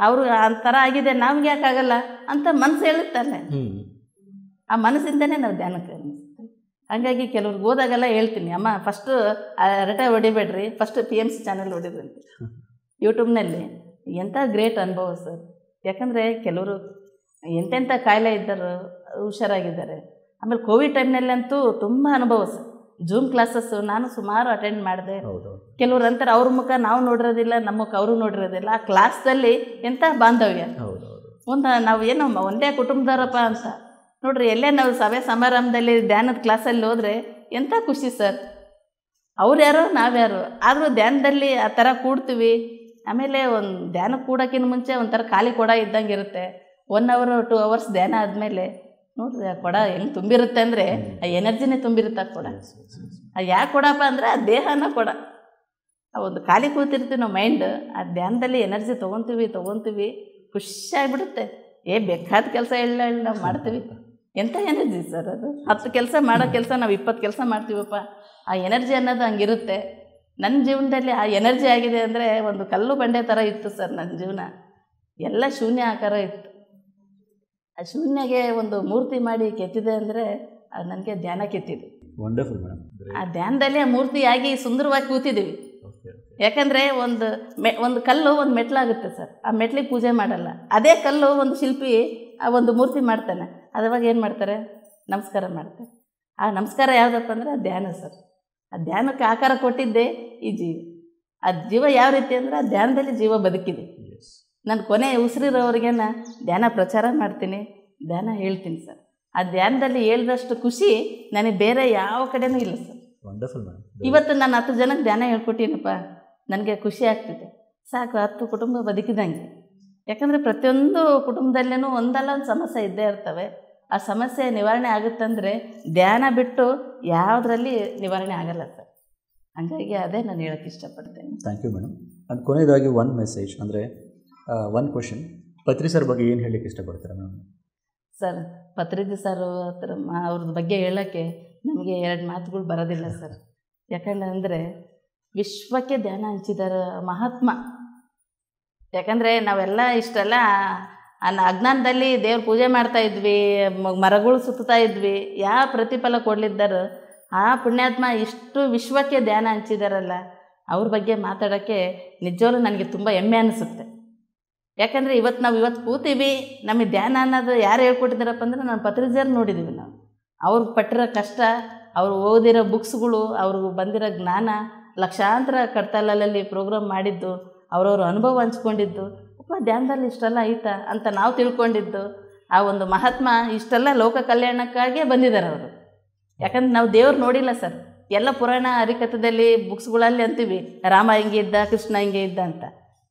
ಅವರು ಆ ಥರ ಆಗಿದೆ ನಮ್ಗೆ ಯಾಕಾಗಲ್ಲ ಅಂತ ಮನಸ್ಸು ಹೇಳುತ್ತಲ್ಲ, ಆ ಮನಸ್ಸಿಂದನೇ ನಾವು ಧ್ಯಾನಕ್ಕೆ ಅನ್ನಿಸ್ತೀವಿ. ಹಾಗಾಗಿ ಕೆಲವ್ರಿಗೆ ಹೋದಾಗೆಲ್ಲ ಹೇಳ್ತೀನಿ, ಅಮ್ಮ ಫಸ್ಟು ಹರಟೆ ಹೊಡಿಬೇಡ್ರಿ, ಫಸ್ಟು PMC ಚಾನಲ್ ಹೊಡಿದ್ರಿ ಅಂತ. ಯೂಟ್ಯೂಬ್ನಲ್ಲಿ ಎಂಥ ಗ್ರೇಟ್ ಅನುಭವ ಸರ್. ಯಾಕಂದರೆ ಕೆಲವರು ಎಂತೆಂಥ ಕಾಯಿಲೆ ಇದ್ದರು ಹುಷಾರಾಗಿದ್ದಾರೆ. ಆಮೇಲೆ ಕೋವಿಡ್ ಟೈಮ್ನಲ್ಲಂತೂ ತುಂಬ ಅನುಭವ ಸರ್. ಜೂಮ್ ಕ್ಲಾಸಸ್ಸು ನಾನು ಸುಮಾರು ಅಟೆಂಡ್ ಮಾಡಿದೆ. ಕೆಲವ್ರು ಅಂತಾರೆ ಅವ್ರ ಮುಖ ನಾವು ನೋಡಿರೋದಿಲ್ಲ, ನಮ್ಮ ಮುಖ ಅವರು ನೋಡಿರೋದಿಲ್ಲ. ಆ ಕ್ಲಾಸ್ದಲ್ಲಿ ಎಂಥ ಬಾಂಧವ್ಯ, ನಾವು ಏನೋ ಒಂದೇ ಕುಟುಂಬದವರಪ್ಪ ಅಂತ ನೋಡ್ರಿ. ಎಲ್ಲೇ ನಾವು ಸಭೆ ಸಮಾರಂಭದಲ್ಲಿ ಧ್ಯಾನದ ಕ್ಲಾಸಲ್ಲಿ ಹೋದರೆ ಎಂಥ ಖುಷಿ ಸರ್. ಅವ್ರು ಯಾರೋ ನಾವ್ಯಾರು, ಆದರೂ ಧ್ಯಾನದಲ್ಲಿ ಆ ಥರ ಕೂಡ್ತೀವಿ. ಆಮೇಲೆ ಒಂದು ಧ್ಯಾನ ಕೂಡೋಕ್ಕಿಂತ ಮುಂಚೆ ಒಂಥರ ಖಾಲಿ ಕೊಡ ಇದ್ದಂಗೆ ಇರುತ್ತೆ. 1 hour 2 hours ಧ್ಯಾನ ಆದಮೇಲೆ ನೋಡ್ರಿ ಆ ಕೊಡ ಹೆಂಗೆ ತುಂಬಿರುತ್ತೆ ಅಂದರೆ ಆ ಎನರ್ಜಿನೇ ತುಂಬಿರುತ್ತೆ ಆ ಕೊಡ. ಯಾಕೆ ಕೊಡಪ್ಪ ಅಂದರೆ ಆ ದೇಹನ ಕೊಡ. ಆ ಒಂದು ಖಾಲಿ ಕೂತಿರ್ತೀವಿ ನಾವು ಮೈಂಡ್, ಆ ಧ್ಯಾನದಲ್ಲಿ ಎನರ್ಜಿ ತೊಗೊತೀವಿ, ಖುಷಿಯಾಗಿಬಿಡುತ್ತೆ. ಬೇಕಾದ ಕೆಲಸ ಹೇಳಿ ನಾವು ಮಾಡ್ತೀವಿ. ಎಂಥ ಎನರ್ಜಿ ಸರ್ ಅದು. 10 ಕೆಲಸ ಮಾಡೋ ಕೆಲಸ ನಾವು 20 ಕೆಲಸ ಮಾಡ್ತೀವಪ್ಪ. ಆ ಎನರ್ಜಿ ಅನ್ನೋದು ಹಂಗಿರುತ್ತೆ. ನನ್ನ ಜೀವನದಲ್ಲಿ ಆ ಎನರ್ಜಿ ಆಗಿದೆ ಅಂದರೆ ಒಂದು ಕಲ್ಲು ಬಂಡೆ ಥರ ಇತ್ತು ಸರ್ ನನ್ನ ಜೀವನ. ಎಲ್ಲ ಶೂನ್ಯ ಆಕಾರ ಇತ್ತು. ಆ ಶೂನ್ಯಗೆ ಒಂದು ಮೂರ್ತಿ ಮಾಡಿ ಕೆತ್ತಿದೆ ಅಂದರೆ ಅದು ನನಗೆ ಧ್ಯಾನ ಕೆತ್ತಿದೆ. Wonderful madam. ಆ ಧ್ಯಾನದಲ್ಲಿ ಆ ಮೂರ್ತಿಯಾಗಿ ಸುಂದರವಾಗಿ ಕೂತಿದ್ದೀವಿ. ಯಾಕಂದರೆ ಒಂದು ಕಲ್ಲು ಒಂದು ಮೆಟ್ಲಾಗುತ್ತೆ ಸರ್. ಆ ಮೆಟ್ಲಿಗೆ ಪೂಜೆ ಮಾಡಲ್ಲ. ಅದೇ ಕಲ್ಲು ಒಂದು ಶಿಲ್ಪಿ ಆ ಒಂದು ಮೂರ್ತಿ ಮಾಡ್ತಾನೆ. ಅದ್ರಾಗ ಏನು ಮಾಡ್ತಾರೆ, ನಮಸ್ಕಾರ ಮಾಡ್ತಾರೆ. ಆ ನಮಸ್ಕಾರ ಯಾವುದಪ್ಪ ಅಂದರೆ ಆ ಧ್ಯಾನ ಸರ್. ಆ ಧ್ಯಾನಕ್ಕೆ ಆಕಾರ ಕೊಟ್ಟಿದ್ದೆ ಈ ಜೀವ. ಆ ಜೀವ ಯಾವ ರೀತಿ ಅಂದರೆ ಆ ಧ್ಯಾನದಲ್ಲಿ ಜೀವ ಬದುಕಿದೆ. ನಾನು ಕೊನೆ ಉಸಿರಿರೋವ್ರಿಗೆ ಧ್ಯಾನ ಪ್ರಚಾರ ಮಾಡ್ತೀನಿ, ಧ್ಯಾನ ಹೇಳ್ತೀನಿ ಸರ್. ಆ ಧ್ಯಾನದಲ್ಲಿ ಹೇಳಿದಷ್ಟು ಖುಷಿ ನನಗೆ ಬೇರೆ ಯಾವ ಕಡೆನೂ ಇಲ್ಲ ಸರ್. Wonderful madam. ಇವತ್ತು ನಾನು 10 ಜನಕ್ಕೆ ಧ್ಯಾನ ಹೇಳ್ಕೊಟ್ಟಿನಪ್ಪ, ನನಗೆ ಖುಷಿ ಆಗ್ತಿದೆ. ಸಾಕು, 10 ಕುಟುಂಬ ಬದುಕಿದಂಗೆ. ಯಾಕಂದರೆ ಪ್ರತಿಯೊಂದು ಕುಟುಂಬದಲ್ಲೂ ಒಂದಲ್ಲ ಒಂದು ಸಮಸ್ಯೆ ಇದ್ದೇ ಇರ್ತವೆ. ಆ ಸಮಸ್ಯೆ ನಿವಾರಣೆ ಆಗುತ್ತಂದರೆ ಧ್ಯಾನ ಬಿಟ್ಟು ಯಾವುದರಲ್ಲಿ ನಿವಾರಣೆ ಆಗಲ್ಲ ಸರ್. ಹಾಗಾಗಿ ಅದೇ ನಾನು ಹೇಳೋಕ್ಕೆ ಇಷ್ಟಪಡ್ತೇನೆ. Thank you madam. ಅದು ಕೊನೆಯದಾಗಿ ಒಂದು ಮೆಸೇಜ್ ಅಂದರೆ ಒಂದು ಕ್ವಶನ್, ಪತ್ರಿ ಸರ್ ಬಗ್ಗೆ ಏನು ಹೇಳಲಿಕ್ಕೆ ಇಷ್ಟಪಡ್ತಾರೆ ಮೇಡಮ್? ಸರ್, ಪತ್ರಿಜಿ ಸರ್ ಅವ್ರದ್ದು ಬಗ್ಗೆ ಹೇಳೋಕ್ಕೆ ನಮಗೆ 2 ಮಾತುಗಳು ಬರೋದಿಲ್ಲ ಸರ್. ಯಾಕಂದರೆ ವಿಶ್ವಕ್ಕೆ ಧ್ಯಾನ ಹಂಚಿದಾರ ಮಹಾತ್ಮ. ಯಾಕಂದರೆ ನಾವೆಲ್ಲ ಇಷ್ಟೆಲ್ಲ ಅಜ್ಞಾನದಲ್ಲಿ ದೇವ್ರ ಪೂಜೆ ಮಾಡ್ತಾಯಿದ್ವಿ, ಮರಗಳು ಸುತ್ತಾ ಇದ್ವಿ. ಯಾವ ಪ್ರತಿಫಲ ಕೊಡಲಿದ್ದಾರೋ ಆ ಪುಣ್ಯಾತ್ಮ ಇಷ್ಟು ವಿಶ್ವಕ್ಕೆ ಧ್ಯಾನ ಹಂಚಿದಾರಲ್ಲ, ಅವ್ರ ಬಗ್ಗೆ ಮಾತಾಡೋಕ್ಕೆ ನಿಜವಾಗ್ಲೂ ನನಗೆ ತುಂಬ ಹೆಮ್ಮೆ ಅನಿಸುತ್ತೆ. ಯಾಕಂದರೆ ಇವತ್ತು ಕೂತೀವಿ, ನಮಗೆ ಧ್ಯಾನ ಅನ್ನೋದು ಯಾರು ಹೇಳ್ಕೊಟ್ಟಿದ್ದಾರಪ್ಪ ಅಂದರೆ ನಾನು ಪತ್ರಿಜಿಯವ್ರು ನೋಡಿದ್ದೀವಿ. ನಾವು ಅವ್ರು ಪಟ್ಟಿರೋ ಕಷ್ಟ, ಅವರು ಓದಿರೋ ಬುಕ್ಸ್ಗಳು, ಅವ್ರಿಗೆ ಬಂದಿರೋ ಜ್ಞಾನ, ಲಕ್ಷಾಂತರ ಕಡ್ತಲಲ್ಲಿ ಪ್ರೋಗ್ರಾಮ್ ಮಾಡಿದ್ದು, ಅವ್ರವ್ರ ಅನುಭವ ಹಂಚ್ಕೊಂಡಿದ್ದು, ಧ್ಯಾನದಲ್ಲಿ ಇಷ್ಟೆಲ್ಲ ಐತಾ ಅಂತ ನಾವು ತಿಳ್ಕೊಂಡಿದ್ದು. ಆ ಒಂದು ಮಹಾತ್ಮ ಇಷ್ಟೆಲ್ಲ ಲೋಕ ಕಲ್ಯಾಣಕ್ಕಾಗಿಯೇ ಬಂದಿದ್ದಾರೆ ಅವರು. ಯಾಕಂದ್ರೆ ನಾವು ದೇವ್ರು ನೋಡಿಲ್ಲ ಸರ್. ಎಲ್ಲ ಪುರಾಣ ಹರಿಕಥದಲ್ಲಿ ಬುಕ್ಸ್ಗಳಲ್ಲಿ ಅಂತೀವಿ ರಾಮ ಹಿಂಗೆ ಇದ್ದ, ಕೃಷ್ಣ ಹಿಂಗೆ ಇದ್ದ ಅಂತ.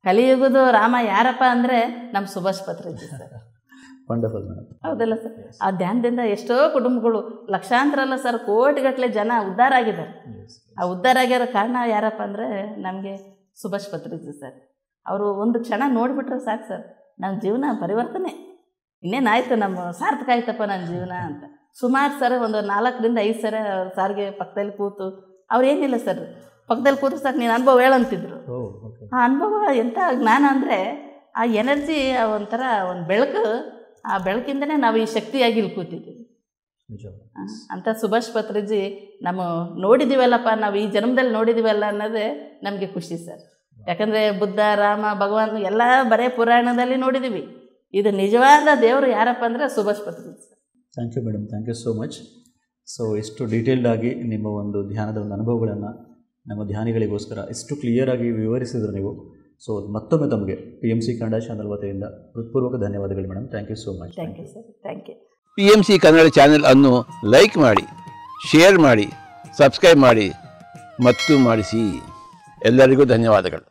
ಕಲಿಯುಗದ ರಾಮ ಯಾರಪ್ಪ ಅಂದರೆ ನಮ್ಮ Subhash Patriji sir. Wonderful madam. ಹೌದಲ್ಲ ಸರ್? ಆ ಧ್ಯಾನದಿಂದ ಎಷ್ಟೋ ಕುಟುಂಬಗಳು, ಲಕ್ಷಾಂತರ ಅಲ್ಲ ಸರ್, ಕೋಟಿಗಟ್ಟಲೆ ಜನ ಉದ್ಧಾರ ಆಗಿದ್ದಾರೆ. ಆ ಉದ್ಧಾರ ಆಗಿರೋ ಕಾರಣ ಯಾರಪ್ಪ ಅಂದರೆ ನಮಗೆ ಸುಭಾಷ್ ಪತ್ರಿಜಿ ಸರ್. ಅವರು ಒಂದು ಕ್ಷಣ ನೋಡಿಬಿಟ್ರೆ ಸಾಕು ಸರ್, ನನ್ನ ಜೀವನ ಪರಿವರ್ತನೆ ಇನ್ನೇನಾಯಿತು, ನಮ್ಮ ಸಾರ್ಥಕ ಆಯ್ತಪ್ಪ ನನ್ನ ಜೀವನ ಅಂತ. ಸುಮಾರು ಸರ್ ಒಂದು 4 ರಿಂದ 5 ಸರ ಸಾರಿಗೆ ಪಕ್ಕದಲ್ಲಿ ಕೂತು, ಅವ್ರೇನಿಲ್ಲ ಸರ್, ಪಕ್ಕದಲ್ಲಿ ಕೂತು ಸಾಕು ನೀನು ಅನುಭವ ಹೇಳಂತಿದ್ರು. ಆ ಅನುಭವ ಎಂಥ ಜ್ಞಾನ ಅಂದರೆ ಆ ಎನರ್ಜಿ ಒಂಥರ ಒಂದು ಬೆಳಕು. ಆ ಬೆಳಕಿಂದನೇ ನಾವು ಈ ಶಕ್ತಿಯಾಗಿ ಇಲ್ಲಿ ಕೂತಿದ್ದೀವಿ ಅಂತ. ಸುಭಾಷ್ ಪತ್ರಿಜಿ ನಮ್ಮ ನೋಡಿದ್ದೀವಲ್ಲಪ್ಪ, ನಾವು ಈ ಜನ್ಮದಲ್ಲಿ ನೋಡಿದ್ದೀವಲ್ಲ ಅನ್ನೋದೇ ನಮಗೆ ಖುಷಿ ಸರ್. ಯಾಕಂದರೆ ಬುದ್ಧ, ರಾಮ, ಭಗವಾನ್ ಎಲ್ಲ ಬರೇ ಪುರಾಣದಲ್ಲಿ ನೋಡಿದ್ದೀವಿ. ಇದು ನಿಜವಾದ ದೇವರು ಯಾರಪ್ಪ ಅಂದರೆ Subhash Patriji sir. Thank you madam, thank you so much. So ಇಷ್ಟು ಡೀಟೇಲ್ಡ್ ಆಗಿ ನಿಮ್ಮ ಒಂದು ಧ್ಯಾನದ ಒಂದು ಅನುಭವಗಳನ್ನು ನಮ್ಮ ಧ್ಯಾನಿಗಳಿಗೋಸ್ಕರ ಇಷ್ಟು ಕ್ಲಿಯರಾಗಿ ವಿವರಿಸಿದ್ರು ನೀವು. ಸೊ ಮತ್ತೊಮ್ಮೆ ತಮಗೆ PMC ಕನ್ನಡ ಚಾನಲ್ ವತಿಯಿಂದ ಹೃತ್ಪೂರ್ವಕ ಧನ್ಯವಾದಗಳು madam. Thank you so much. Thank you sir. Thank you. PMC Kannada channel ಅನ್ನು ಲೈಕ್ ಮಾಡಿ, ಶೇರ್ ಮಾಡಿ, ಸಬ್ಸ್ಕ್ರೈಬ್ ಮಾಡಿ ಮತ್ತು ಮಾಡಿಸಿ. ಎಲ್ಲರಿಗೂ ಧನ್ಯವಾದಗಳು.